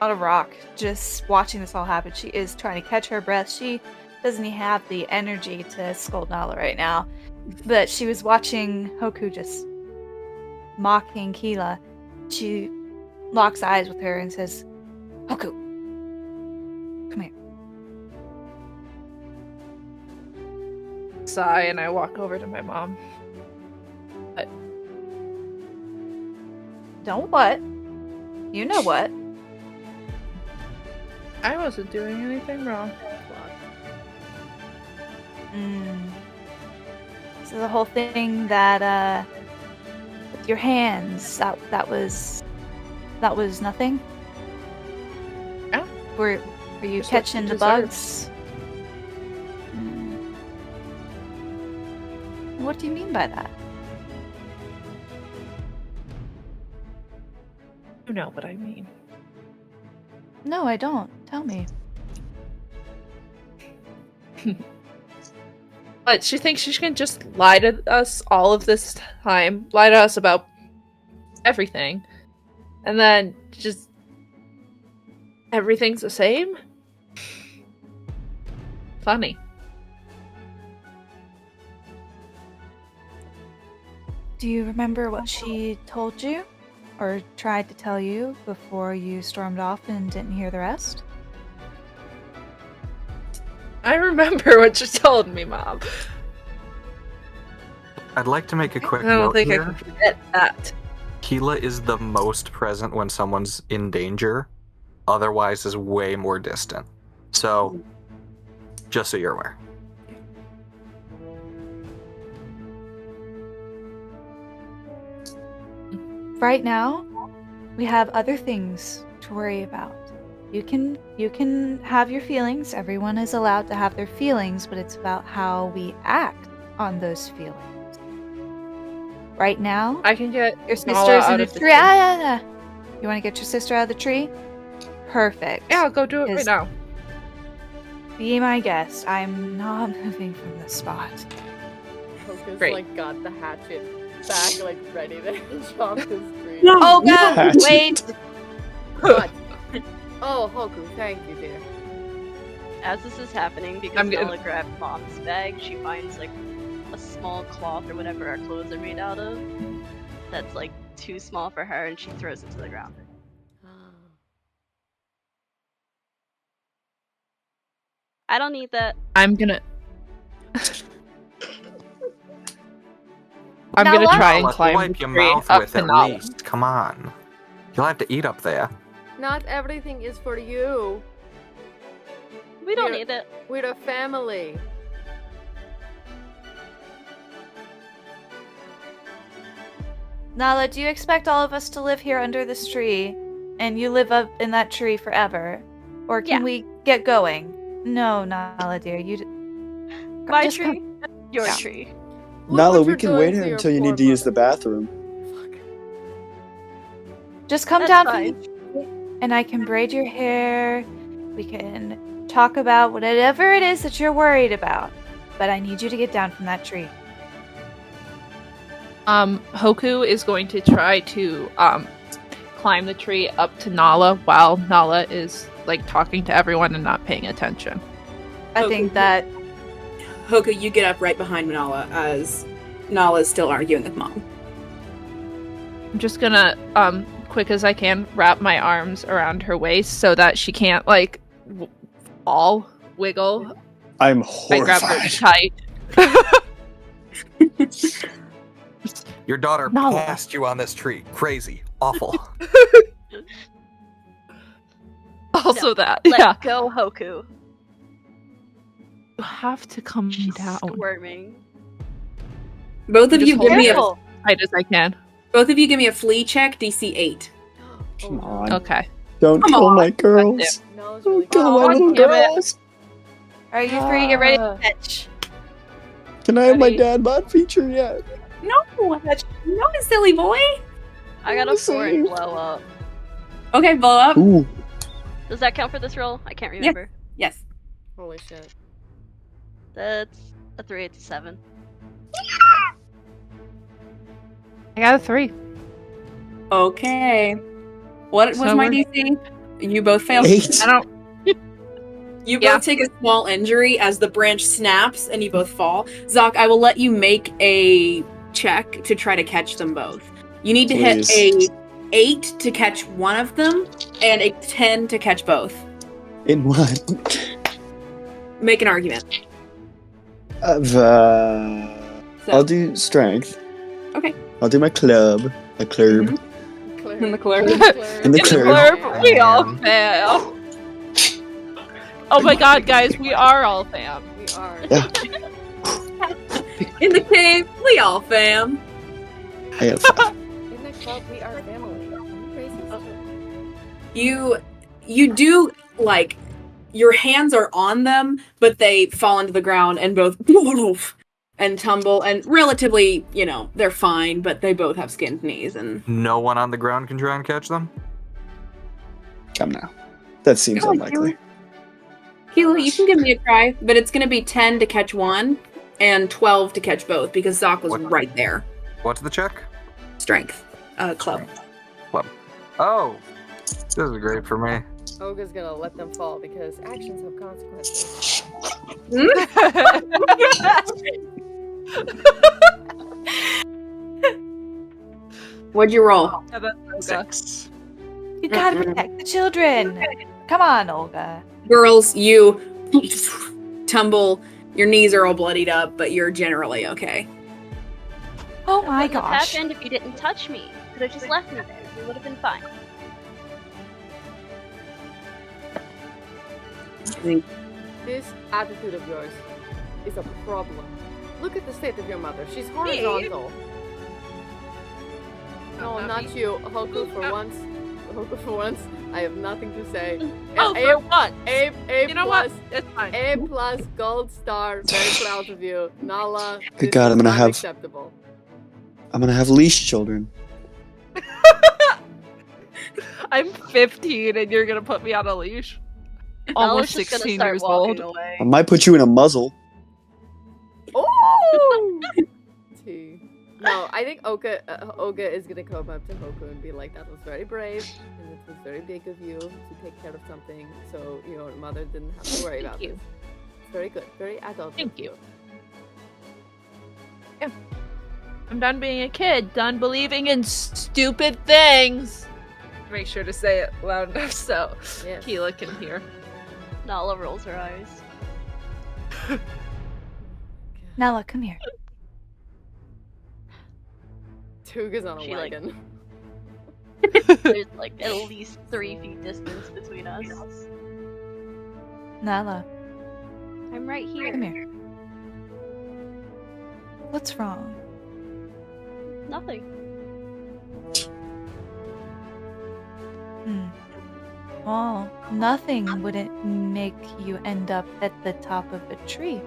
[SPEAKER 2] rock, just watching this all happen. She is trying to catch her breath. She doesn't have the energy to scold Nala right now, but she was watching Hoku just mocking Qeela. She locks eyes with her and says, "Hoku, come here."
[SPEAKER 6] Sigh, and I walk over to my mom. But
[SPEAKER 2] Don't what? You know what?
[SPEAKER 6] I wasn't doing anything wrong.
[SPEAKER 2] So the whole thing that with your hands, that was nothing?
[SPEAKER 6] Yeah.
[SPEAKER 2] Were you
[SPEAKER 6] Just what
[SPEAKER 2] catching
[SPEAKER 6] you
[SPEAKER 2] the
[SPEAKER 6] deserve.
[SPEAKER 2] bugs? What do you mean by that?
[SPEAKER 6] You know what I mean.
[SPEAKER 2] No, I don't. Tell me.
[SPEAKER 6] But she thinks she can just lie to us all of this time, lie to us about everything, and then just everything's the same? Funny.
[SPEAKER 2] Do you remember what she told you? Or tried to tell you before you stormed off and didn't hear the rest?
[SPEAKER 6] I remember what you told me, Mom.
[SPEAKER 5] I'd like to make a quick
[SPEAKER 6] I don't
[SPEAKER 5] note
[SPEAKER 6] think
[SPEAKER 5] here.
[SPEAKER 6] I can forget that.
[SPEAKER 5] Qeela is the most present when someone's in danger, otherwise is way more distant. So, just so you're aware.
[SPEAKER 2] Right now, we have other things to worry about. You can have your feelings. Everyone is allowed to have their feelings, but it's about how we act on those feelings. Right now,
[SPEAKER 6] I can get
[SPEAKER 2] your
[SPEAKER 6] Nala
[SPEAKER 2] sister's in
[SPEAKER 6] out
[SPEAKER 2] the
[SPEAKER 6] of the
[SPEAKER 2] tree. You want to get your sister out of the tree? Perfect.
[SPEAKER 6] Yeah, I'll go do it right
[SPEAKER 2] Is-
[SPEAKER 6] now.
[SPEAKER 2] Be my guest. I'm not moving from this spot.
[SPEAKER 4] Hoku's
[SPEAKER 6] Great.
[SPEAKER 4] like got the hatchet back, like ready to chop this tree.
[SPEAKER 2] Oh
[SPEAKER 3] Yeah.
[SPEAKER 2] God! Wait.
[SPEAKER 4] What? Oh, Hoku, thank you, dear.
[SPEAKER 7] As this is happening, because
[SPEAKER 6] I'm gonna-
[SPEAKER 7] Nala grabbed Mom's bag, she finds like a small cloth or whatever our clothes are made out of. That's like too small for her, and she throws it to the ground. I don't need that.
[SPEAKER 6] I'm gonna
[SPEAKER 2] Nala?
[SPEAKER 6] try and
[SPEAKER 5] Nala,
[SPEAKER 6] climb
[SPEAKER 5] wipe
[SPEAKER 6] the
[SPEAKER 5] your
[SPEAKER 6] tree
[SPEAKER 5] mouth
[SPEAKER 6] up
[SPEAKER 5] with
[SPEAKER 6] to
[SPEAKER 5] at
[SPEAKER 6] Nala.
[SPEAKER 5] least. Come on. You'll have to eat up there.
[SPEAKER 4] Not everything is for you.
[SPEAKER 7] We don't
[SPEAKER 4] Yeah.
[SPEAKER 7] need it.
[SPEAKER 4] We're a family.
[SPEAKER 2] Nala, do you expect all of us to live here under this tree, and you live up in that tree forever? Or can
[SPEAKER 7] Yeah.
[SPEAKER 2] we get going? No, Nala, dear, you...
[SPEAKER 7] My
[SPEAKER 2] just
[SPEAKER 7] tree, your
[SPEAKER 2] Yeah.
[SPEAKER 7] tree.
[SPEAKER 4] Look
[SPEAKER 3] Nala,
[SPEAKER 4] what
[SPEAKER 3] we
[SPEAKER 4] you're
[SPEAKER 3] can
[SPEAKER 4] doing
[SPEAKER 3] wait
[SPEAKER 4] to
[SPEAKER 3] here
[SPEAKER 4] your
[SPEAKER 3] until you
[SPEAKER 4] poor
[SPEAKER 3] need to use the
[SPEAKER 4] mother.
[SPEAKER 3] bathroom.
[SPEAKER 2] Just come
[SPEAKER 7] That's
[SPEAKER 2] down
[SPEAKER 7] fine.
[SPEAKER 2] from the tree, and I can braid your hair. We can talk about whatever it is that you're worried about. But I need you to get down from that tree.
[SPEAKER 6] Hoku is going to try to climb the tree up to Nala while Nala is like talking to everyone and not paying attention.
[SPEAKER 2] I
[SPEAKER 1] Okay.
[SPEAKER 2] think that...
[SPEAKER 1] Hoku, you get up right behind Nala as Nala's still arguing with Mom.
[SPEAKER 6] I'm just gonna, quick as I can, wrap my arms around her waist so that she can't like wiggle.
[SPEAKER 3] I'm
[SPEAKER 6] I grab her
[SPEAKER 3] horrified.
[SPEAKER 6] tight.
[SPEAKER 5] Your daughter
[SPEAKER 6] Nala.
[SPEAKER 5] passed you on this tree. Crazy. Awful.
[SPEAKER 6] Also that,
[SPEAKER 7] Let
[SPEAKER 6] yeah.
[SPEAKER 7] go, Hoku.
[SPEAKER 6] You have to come
[SPEAKER 7] She's
[SPEAKER 6] down
[SPEAKER 7] squirming.
[SPEAKER 1] Both of
[SPEAKER 6] Just
[SPEAKER 1] you
[SPEAKER 6] hold
[SPEAKER 1] give me a
[SPEAKER 2] Careful.
[SPEAKER 6] tight as I can.
[SPEAKER 1] both of you give me a flea check, DC 8.
[SPEAKER 3] Come on.
[SPEAKER 6] Okay.
[SPEAKER 3] Don't
[SPEAKER 1] Come
[SPEAKER 3] kill
[SPEAKER 1] on.
[SPEAKER 3] my girls.
[SPEAKER 4] No, it's
[SPEAKER 3] Don't
[SPEAKER 4] really
[SPEAKER 3] kill my
[SPEAKER 6] Oh,
[SPEAKER 3] little
[SPEAKER 6] damn it.
[SPEAKER 3] girls.
[SPEAKER 2] Are you three? Get ready to fetch.
[SPEAKER 3] Can I have my
[SPEAKER 6] Ready?
[SPEAKER 3] dad bod feature yet?
[SPEAKER 1] No, silly boy.
[SPEAKER 7] I got a 4 and blow up.
[SPEAKER 1] Okay, blow up.
[SPEAKER 3] Ooh.
[SPEAKER 7] Does that count for this roll? I can't remember.
[SPEAKER 1] Yes.
[SPEAKER 4] Holy shit.
[SPEAKER 7] That's a 3, it's a 7.
[SPEAKER 6] I got a 3.
[SPEAKER 1] Okay. What was
[SPEAKER 6] So
[SPEAKER 1] my
[SPEAKER 6] we're-
[SPEAKER 1] DC? You both failed.
[SPEAKER 3] 8.
[SPEAKER 6] I don't.
[SPEAKER 1] You
[SPEAKER 6] Yeah.
[SPEAKER 1] both take a small injury as the branch snaps and you both fall. Zok, I will let you make a check to try to catch them both. You need to
[SPEAKER 3] Please.
[SPEAKER 1] hit a 8 to catch one of them and a 10 to catch both.
[SPEAKER 3] In what?
[SPEAKER 1] Make an argument.
[SPEAKER 3] So, I'll do strength.
[SPEAKER 1] Okay.
[SPEAKER 3] I'll do my club. A club.
[SPEAKER 4] Claire.
[SPEAKER 1] In the clerk.
[SPEAKER 3] In the
[SPEAKER 6] In the
[SPEAKER 3] club.
[SPEAKER 6] blurb, we all fail. Oh my god, guys, we are all fam.
[SPEAKER 4] We are.
[SPEAKER 3] Yeah.
[SPEAKER 1] In the cave, we all fam.
[SPEAKER 3] I have 5.
[SPEAKER 4] In the club, we are family. Are you racist?
[SPEAKER 1] You do, like, your hands are on them, but they fall into the ground and both and tumble, and relatively, they're fine, but they both have skinned knees, and
[SPEAKER 5] No one on the ground can try and catch them?
[SPEAKER 3] Come now. That seems
[SPEAKER 1] Oh,
[SPEAKER 3] unlikely.
[SPEAKER 1] Qeela, you can give me a try, but it's going to be 10 to catch one and 12 to catch both, because Zok was
[SPEAKER 5] What?
[SPEAKER 1] right there.
[SPEAKER 5] What's the check?
[SPEAKER 1] Strength. Club.
[SPEAKER 5] Oh, this is great for me.
[SPEAKER 4] Oga's gonna let them fall because actions have consequences.
[SPEAKER 1] What'd you roll?
[SPEAKER 5] 6.
[SPEAKER 2] You gotta protect the children. Come on, Olga.
[SPEAKER 1] Girls, you tumble. Your knees are all bloodied up, but you're generally okay.
[SPEAKER 2] Oh my
[SPEAKER 7] Wouldn't have
[SPEAKER 2] gosh.
[SPEAKER 7] happened if you didn't touch me. Could have just left me there. We would have been fine.
[SPEAKER 4] This attitude of yours is a problem. Look at the state of your mother. She's horizontal. No, not you. Hoku, for once. Hoku, for once. I have nothing to say.
[SPEAKER 6] Oh,
[SPEAKER 4] A,
[SPEAKER 6] for what?
[SPEAKER 4] A
[SPEAKER 6] You know
[SPEAKER 4] plus,
[SPEAKER 6] what? It's fine.
[SPEAKER 4] A plus gold star. Very proud of you. Nala,
[SPEAKER 3] Good
[SPEAKER 4] this
[SPEAKER 3] God,
[SPEAKER 4] is
[SPEAKER 3] I'm gonna have-
[SPEAKER 4] unacceptable.
[SPEAKER 3] I'm gonna have leash children.
[SPEAKER 6] I'm 15 and you're gonna put me on a leash? Almost
[SPEAKER 7] Nala's just gonna
[SPEAKER 6] 16
[SPEAKER 7] start
[SPEAKER 6] years
[SPEAKER 7] walking
[SPEAKER 6] old.
[SPEAKER 7] away.
[SPEAKER 3] I might put you in a muzzle.
[SPEAKER 4] Oh! No, I think Oga is gonna come up to Hoku and be like, "That was very brave, and it was very big of you to take care of something, so your mother didn't have to worry about
[SPEAKER 6] you.
[SPEAKER 4] this. It's very good, very adult."
[SPEAKER 6] Thank you. Yeah. I'm done being a kid, done believing in stupid things. Make sure to say it loud enough so
[SPEAKER 4] Yes.
[SPEAKER 6] Qeela can hear.
[SPEAKER 7] Nala rolls her eyes.
[SPEAKER 2] Nala, come here.
[SPEAKER 4] Tuga's on a
[SPEAKER 7] She, like-
[SPEAKER 4] wagon.
[SPEAKER 7] There's like at least 3 feet distance between us.
[SPEAKER 2] Nala,
[SPEAKER 7] I'm right here.
[SPEAKER 2] come here. What's wrong?
[SPEAKER 7] Nothing.
[SPEAKER 2] Well, nothing wouldn't make you end up at the top of a tree.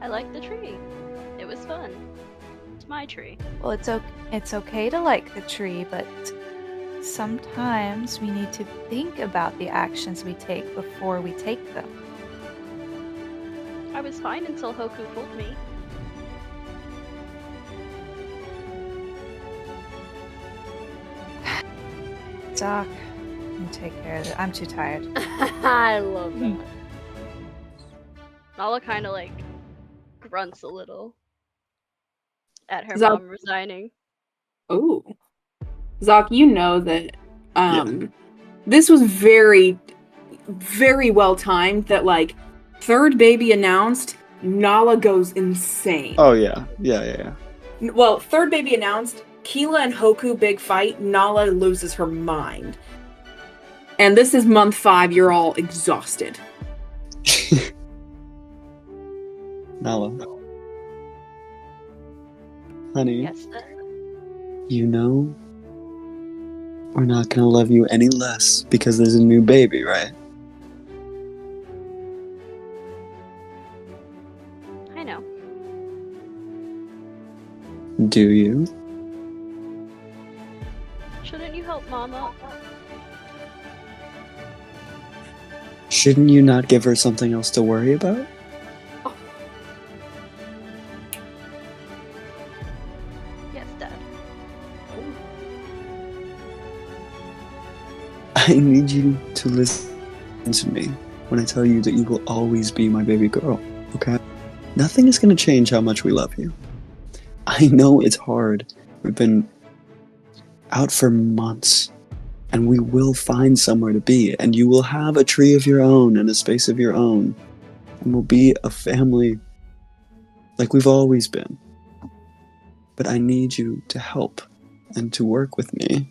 [SPEAKER 7] I like the tree. It was fun. It's my tree.
[SPEAKER 2] Well, it's okay to like the tree, but sometimes we need to think about the actions we take before we take them.
[SPEAKER 7] I was fine until Hoku fooled me.
[SPEAKER 2] Doc, you take care of it. I'm too tired.
[SPEAKER 4] I love that.
[SPEAKER 7] Nala kind of like grunts a little at her
[SPEAKER 1] Zok-
[SPEAKER 7] mom resigning.
[SPEAKER 1] Oh. Zok, you know that this was very, very well timed that, like, third baby announced, Nala goes insane.
[SPEAKER 3] Oh yeah. Yeah.
[SPEAKER 1] Well, third baby announced, Qeela and Hoku big fight, Nala loses her mind. And this is month 5, you're all exhausted.
[SPEAKER 3] Nala. Honey,
[SPEAKER 7] Yes, Dad.
[SPEAKER 3] you know we're not gonna love you any less because there's a new baby, right?
[SPEAKER 7] I know.
[SPEAKER 3] Do you?
[SPEAKER 7] Shouldn't you help Mama?
[SPEAKER 3] Shouldn't you not give her something else to worry about?
[SPEAKER 7] Yes, Dad.
[SPEAKER 3] I need you to listen to me when I tell you that you will always be my baby girl, okay? Nothing is going to change how much we love you. I know it's hard. We've been out for months, and we will find somewhere to be, and you will have a tree of your own and a space of your own, and we'll be a family like we've always been. But I need you to help and to work with me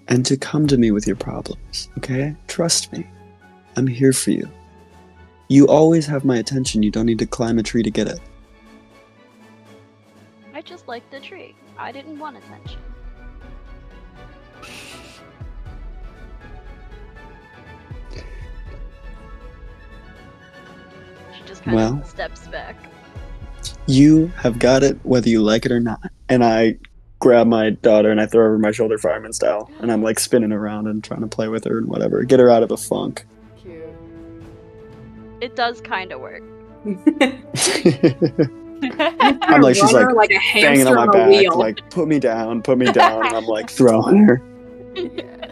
[SPEAKER 3] and to come to me with your problems, okay? Trust me. I'm here for you. You always have my attention. You don't need to climb a tree to get it.
[SPEAKER 7] I just liked the tree. I didn't want attention. She just kind
[SPEAKER 3] Well.
[SPEAKER 7] of steps back.
[SPEAKER 3] You have got it whether you like it or not. And I grab my daughter and I throw her over my shoulder fireman style. And I'm like spinning around and trying to play with her and whatever. Get her out of a funk.
[SPEAKER 4] Cute.
[SPEAKER 7] It does kind of work.
[SPEAKER 3] I'm like, she's
[SPEAKER 1] Run her like a
[SPEAKER 3] banging
[SPEAKER 1] hamster
[SPEAKER 3] on my
[SPEAKER 1] on a
[SPEAKER 3] back,
[SPEAKER 1] wheel.
[SPEAKER 3] like, put me down. And I'm like throwing her.
[SPEAKER 4] Yes.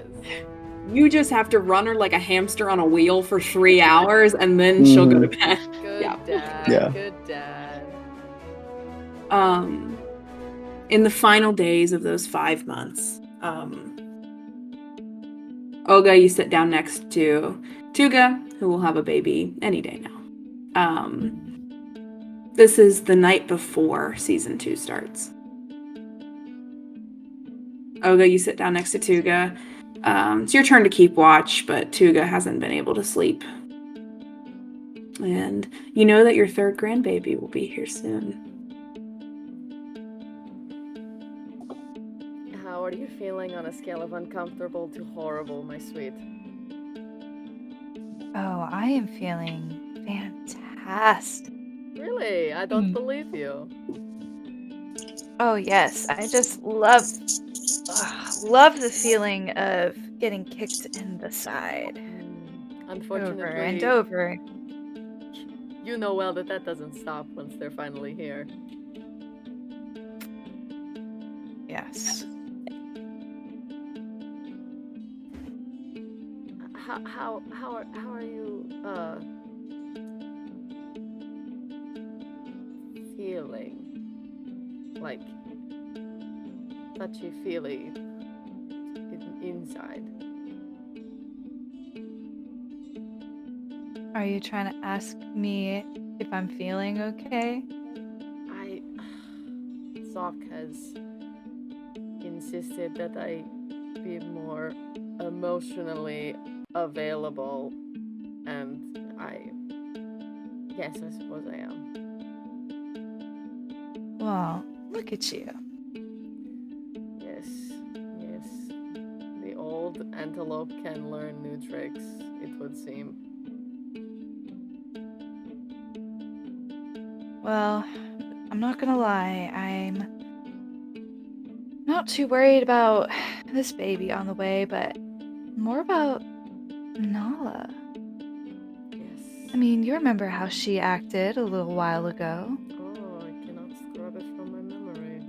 [SPEAKER 1] You just have to run her like a hamster on a wheel for 3 hours, and then she'll go to bed.
[SPEAKER 4] Good
[SPEAKER 1] Yeah.
[SPEAKER 4] dad.
[SPEAKER 3] Yeah.
[SPEAKER 4] Good dad.
[SPEAKER 1] In the final days of those 5 months, Olga, you sit down next to Tuga, who will have a baby any day now. This is the night before season 2 starts. Olga, you sit down next to Tuga. It's your turn to keep watch, but Tuga hasn't been able to sleep. And you know that your third grandbaby will be here soon.
[SPEAKER 4] How are you feeling on a scale of uncomfortable to horrible, my sweet?
[SPEAKER 2] Oh, I am feeling fantastic.
[SPEAKER 4] Really? I don't believe you.
[SPEAKER 2] Oh yes, I just love the feeling of getting kicked in the side
[SPEAKER 4] Unfortunately,
[SPEAKER 2] over and over.
[SPEAKER 4] you know well that doesn't stop once they're finally here.
[SPEAKER 2] Yes.
[SPEAKER 4] How are you feeling? Like touchy feely inside.
[SPEAKER 2] Are you trying to ask me if I'm feeling okay?
[SPEAKER 4] Zok has insisted that I be more emotionally available, and yes, I suppose I am.
[SPEAKER 2] Well, look at you.
[SPEAKER 4] Yes. The old antelope can learn new tricks, it would seem.
[SPEAKER 2] Well, I'm not gonna lie, I'm not too worried about this baby on the way, but more about Nala.
[SPEAKER 4] Yes.
[SPEAKER 2] I mean, you remember how she acted a little while ago.
[SPEAKER 4] Oh, I cannot scrub it from my memory.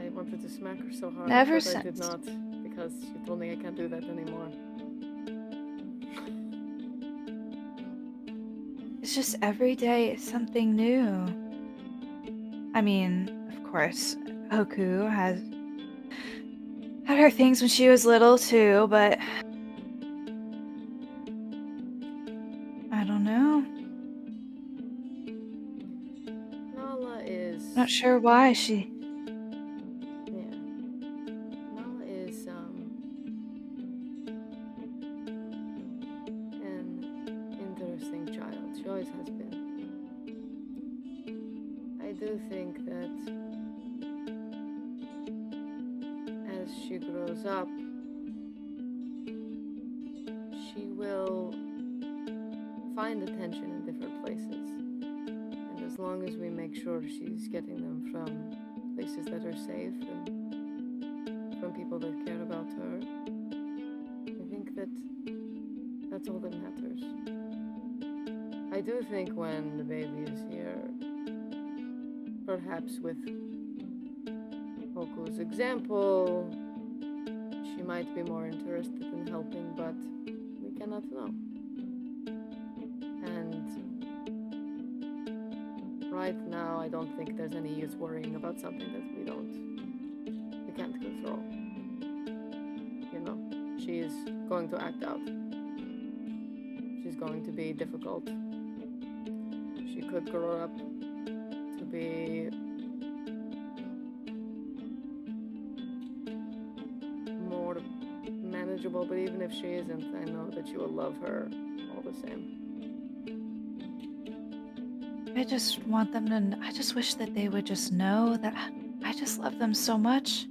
[SPEAKER 4] I wanted to smack her so hard,
[SPEAKER 2] Ever
[SPEAKER 4] but I did
[SPEAKER 2] since.
[SPEAKER 4] not, because she told me I can't do that anymore.
[SPEAKER 2] It's just every day is something new. I mean, of course, Hoku has had her things when she was little too, but I don't know.
[SPEAKER 4] Nala is...
[SPEAKER 2] Not sure why she...
[SPEAKER 4] Yeah. Nala is, an interesting child. She always has been. I do think that as she grows up, she will find attention in different places. And as long as we make sure she's getting them from places that are safe and from people that care about her, I think that's all that matters. I do think when the baby is here, perhaps with Hoku's example, she might be more interested in helping, but we cannot know. And right now, I don't think there's any use worrying about something that we can't control. You know, she's going to act out. She's going to be difficult. She could grow up to be more manageable, but even if she isn't, I know that you will love her all the same.
[SPEAKER 2] I just want them to... I just wish that they would just know that I just love them so much.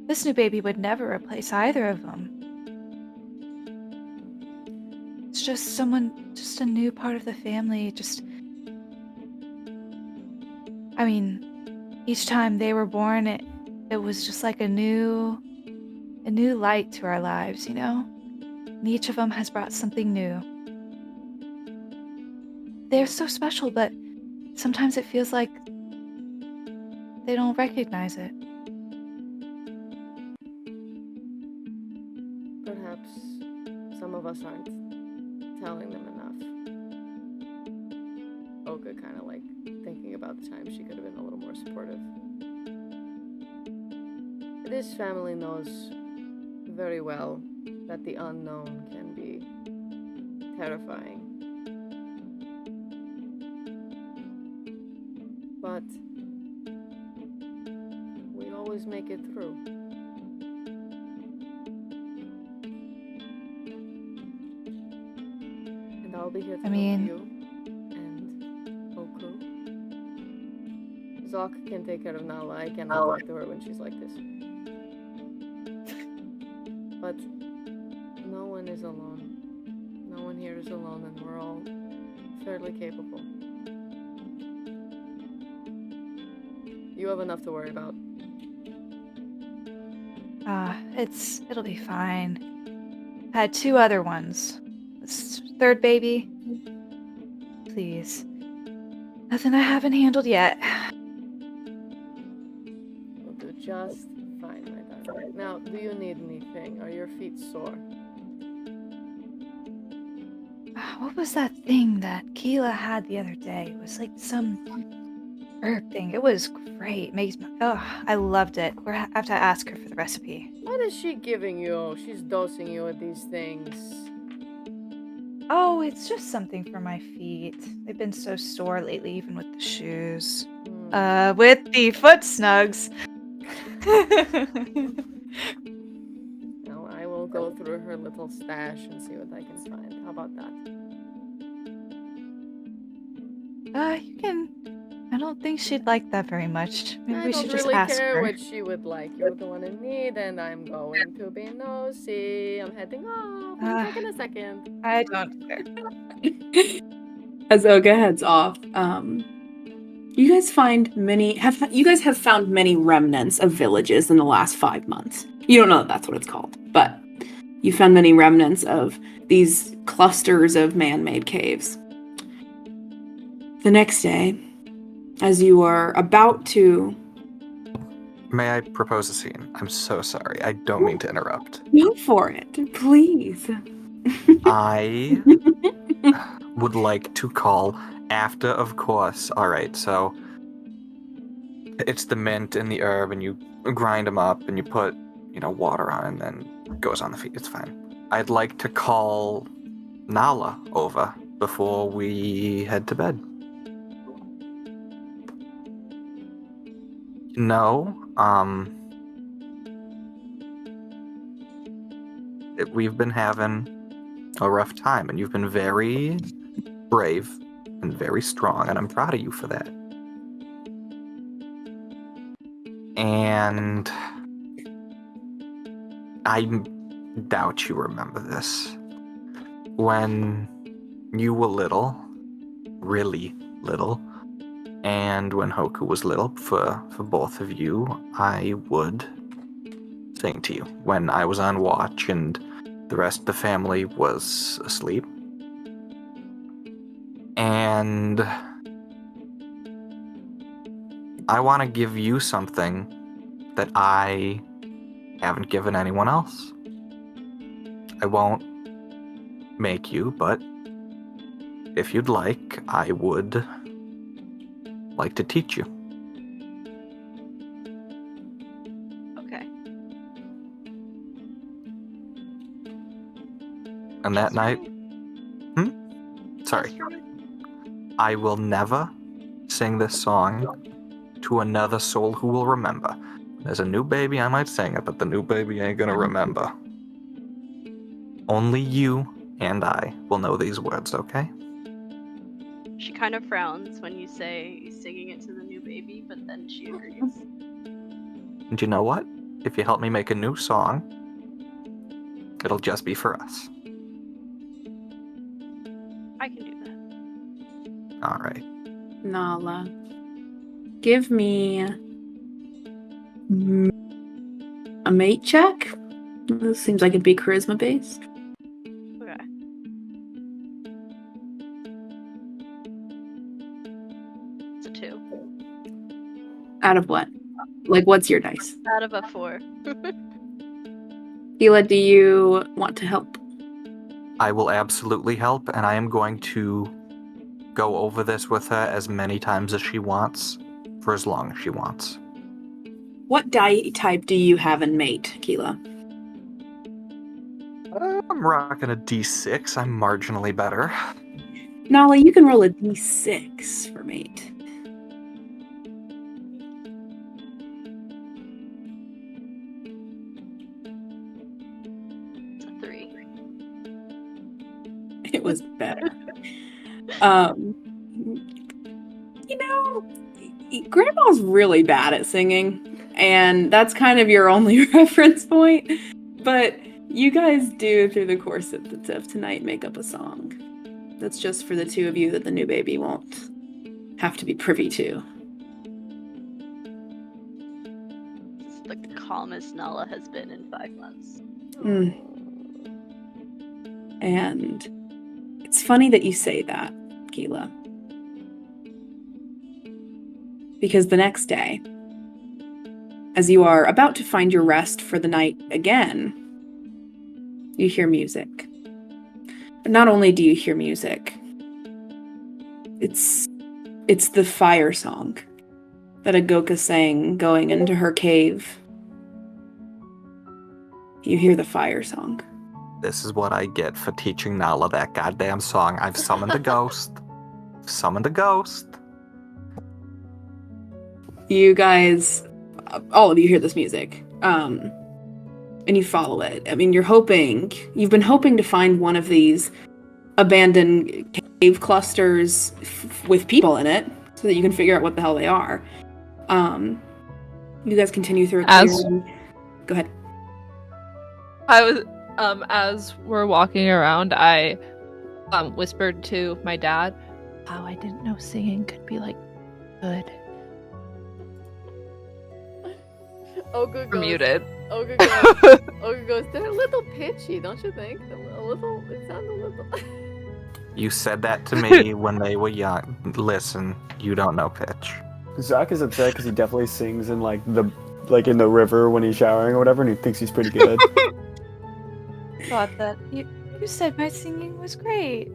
[SPEAKER 2] This new baby would never replace either of them. It's just someone, just a new part of the family, I mean, each time they were born, it was just like a new light to our lives, you know? And each of them has brought something new. They're so special, but sometimes it feels like they don't recognize it.
[SPEAKER 4] Perhaps some of us aren't telling them enough. Oka kind of like thinking about the time she could have been a little more supportive. This family knows very well that the unknown can be terrifying. But we always make it through. And I'll be here to help you and Hoku. Zok can take care of Nala. I cannot talk to her when she's like this. But no one is alone. No one here is alone, and we're all fairly capable. You have enough to worry about.
[SPEAKER 2] It'll be fine. I had 2 other ones. This 3rd baby, please. Nothing I haven't handled yet.
[SPEAKER 4] We'll do just fine, my darling. Now, do you need anything? Are your feet sore?
[SPEAKER 2] What was that thing that Qeela had the other day? It was like some herb thing. It was great. I loved it. I have to ask her for the recipe.
[SPEAKER 4] What is she giving you? She's dosing you with these things.
[SPEAKER 2] Oh, it's just something for my feet. They've been so sore lately, even with the shoes. With the foot snugs.
[SPEAKER 4] Now I will go through her little stash and see what I can find. How about that?
[SPEAKER 2] You can. I don't think she'd like that very much. Maybe
[SPEAKER 4] I
[SPEAKER 2] we
[SPEAKER 4] don't
[SPEAKER 2] should just
[SPEAKER 4] really
[SPEAKER 2] ask
[SPEAKER 4] care
[SPEAKER 2] her.
[SPEAKER 4] what she would like. You're the one in need, and I'm going to be nosy. I'm heading off. I'm taking a second.
[SPEAKER 2] I don't care.
[SPEAKER 1] As Oga heads off, you guys find you guys have found many remnants of villages in the last 5 months. You don't know that that's what it's called, but you found many remnants of these clusters of man-made caves. The next day, as you are about to...
[SPEAKER 5] May I propose a scene? I'm so sorry. I don't mean to interrupt.
[SPEAKER 1] Go for it, please.
[SPEAKER 5] I would like to call after, of course. All right, so it's the mint and the herb, and you grind them up, and you put, water on, and then it goes on the feet. It's fine. I'd like to call Nala over before we head to bed. No, we've been having a rough time, and you've been very brave and very strong, and I'm proud of you for that. And I doubt you remember this. When you were little, really little, and when Hoku was little, for both of you, I would sing to you when I was on watch and the rest of the family was asleep. And I want to give you something that I haven't given anyone else. I won't make you, but if you'd like, I would like to teach you.
[SPEAKER 7] Okay.
[SPEAKER 5] And that night, sorry, I will never sing this song to another soul who will remember. There's a new baby, I might sing it, but the new baby ain't gonna remember. Only you and I will know these words, okay?
[SPEAKER 7] She kind of frowns when you say singing it to the new baby, but then she agrees.
[SPEAKER 5] And you know what? If you help me make a new song, it'll just be for us.
[SPEAKER 7] I can do that.
[SPEAKER 5] All right.
[SPEAKER 1] Nala, give me a mate check. This seems like it'd be charisma based.
[SPEAKER 7] Okay. It's a 2.
[SPEAKER 1] Out of what? Like, what's your dice?
[SPEAKER 7] Out of a 4.
[SPEAKER 1] Qeela, do you want to help?
[SPEAKER 5] I will absolutely help, and I am going to go over this with her as many times as she wants, for as long as she wants.
[SPEAKER 1] What die type do you have in mate, Qeela?
[SPEAKER 5] I'm rocking a D6. I'm marginally better.
[SPEAKER 1] Nala, you can roll a d6 for mate.
[SPEAKER 7] It's a 3.
[SPEAKER 1] It was better. Grandma's really bad at singing, and that's kind of your only reference point. But you guys do, through the course of tonight, make up a song. That's just for the two of you that the new baby won't have to be privy to.
[SPEAKER 7] It's the calmest Nala has been in 5 months.
[SPEAKER 1] And it's funny that you say that, Qeela. Because the next day, as you are about to find your rest for the night again, you hear music. But not only do you hear music, it's the fire song that Agoka sang going into her cave. You hear the fire song.
[SPEAKER 5] This is what I get for teaching Nala that goddamn song. I've summoned a ghost. Summoned a ghost.
[SPEAKER 1] You guys, all of you hear this music, and you follow it. I mean, you've been hoping to find one of these abandoned cave clusters with people in it, so that you can figure out what the hell they are. You guys continue through a clearing. Go ahead.
[SPEAKER 6] I was, as we're walking around, I whispered to my dad, "Wow, I didn't know singing could be like good."
[SPEAKER 4] Oga
[SPEAKER 6] We're muted.
[SPEAKER 4] Oga goes, they're a little pitchy, don't you think? It sounds a little...
[SPEAKER 5] You said that to me when they were young. Listen, you don't know pitch.
[SPEAKER 3] Zok is upset because he definitely sings in in the river when he's showering or whatever, and he thinks he's pretty good.
[SPEAKER 2] Thought that you said my singing was great.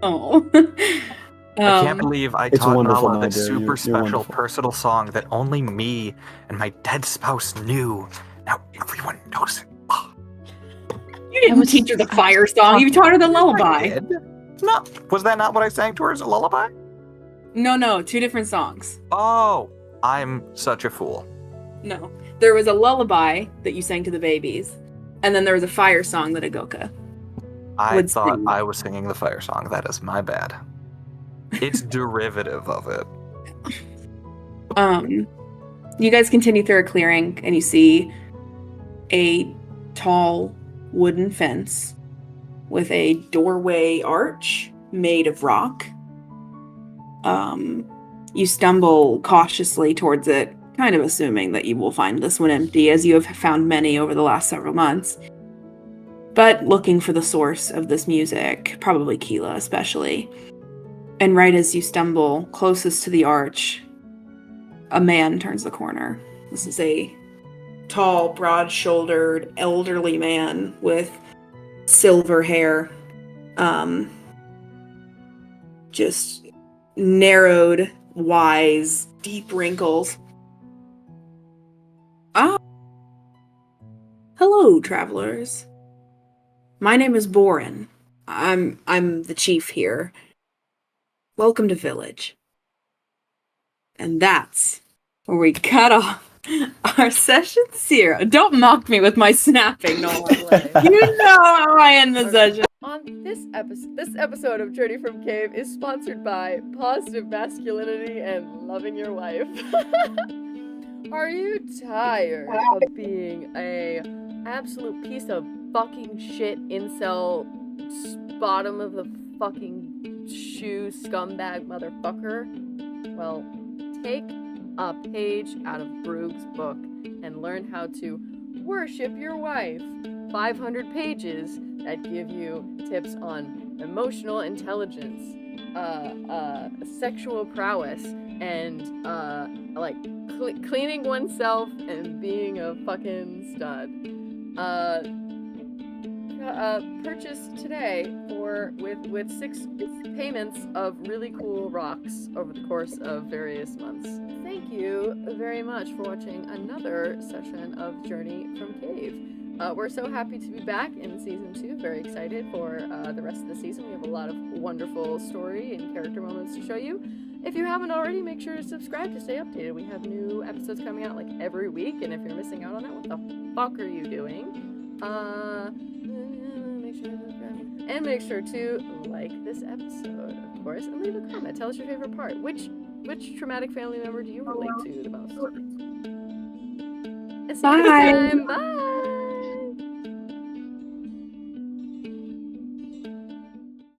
[SPEAKER 1] Oh.
[SPEAKER 5] I can't believe I
[SPEAKER 3] It's
[SPEAKER 5] taught
[SPEAKER 3] wonderful,
[SPEAKER 5] Nala this
[SPEAKER 3] Nadia.
[SPEAKER 5] super
[SPEAKER 3] You're
[SPEAKER 5] special
[SPEAKER 3] wonderful.
[SPEAKER 5] personal song that only me and my dead spouse knew. Now everyone knows it.
[SPEAKER 1] You didn't teach her the fire song. You taught her the lullaby.
[SPEAKER 5] No, was that not what I sang to her as a lullaby?
[SPEAKER 1] No, 2 different songs.
[SPEAKER 5] Oh, I'm such a fool.
[SPEAKER 1] No. There was a lullaby that you sang to the babies, and then there was a fire song that Agoka
[SPEAKER 5] I
[SPEAKER 1] would
[SPEAKER 5] thought
[SPEAKER 1] sing.
[SPEAKER 5] I was singing the fire song. That is my bad. It's derivative of it.
[SPEAKER 1] You guys continue through a clearing, and you see a tall wooden fence with a doorway arch made of rock. You stumble cautiously towards it, kind of assuming that you will find this one empty, as you have found many over the last several months. But looking for the source of this music, probably Qeela especially. And right as you stumble closest to the arch, a man turns the corner. This is a tall, broad-shouldered, elderly man with silver hair. Just narrowed, wise, deep wrinkles. Hello, travelers. My name is Boren. I'm the chief here. Welcome to Village. And that's where we cut off our session 0. Don't mock me with my snapping, Nolan. You know how I end the session.
[SPEAKER 4] On this episode of Journey from Cave is sponsored by Positive Masculinity and Loving Your Wife. Are you tired of being a absolute piece of fucking shit incel, bottom of the fucking shoe scumbag motherfucker? Well, take a page out of Brug's book and learn how to worship your wife. 500 pages that give you tips on emotional intelligence, sexual prowess, and cleaning oneself and being a fucking stud. Purchase today with 6 payments of really cool rocks over the course of various months. Thank you very much for watching another session of Journey from Cave. We're so happy to be back in Season 2. Very excited for the rest of the season. We have a lot of wonderful story and character moments to show you. If you haven't already, make sure to subscribe to stay updated. We have new episodes coming out every week, and if you're missing out on that, what the fuck are you doing? Make sure to like this episode, of course, and leave a comment. Tell us your favorite part. Which traumatic family member do you relate to the most? See you next time. Bye!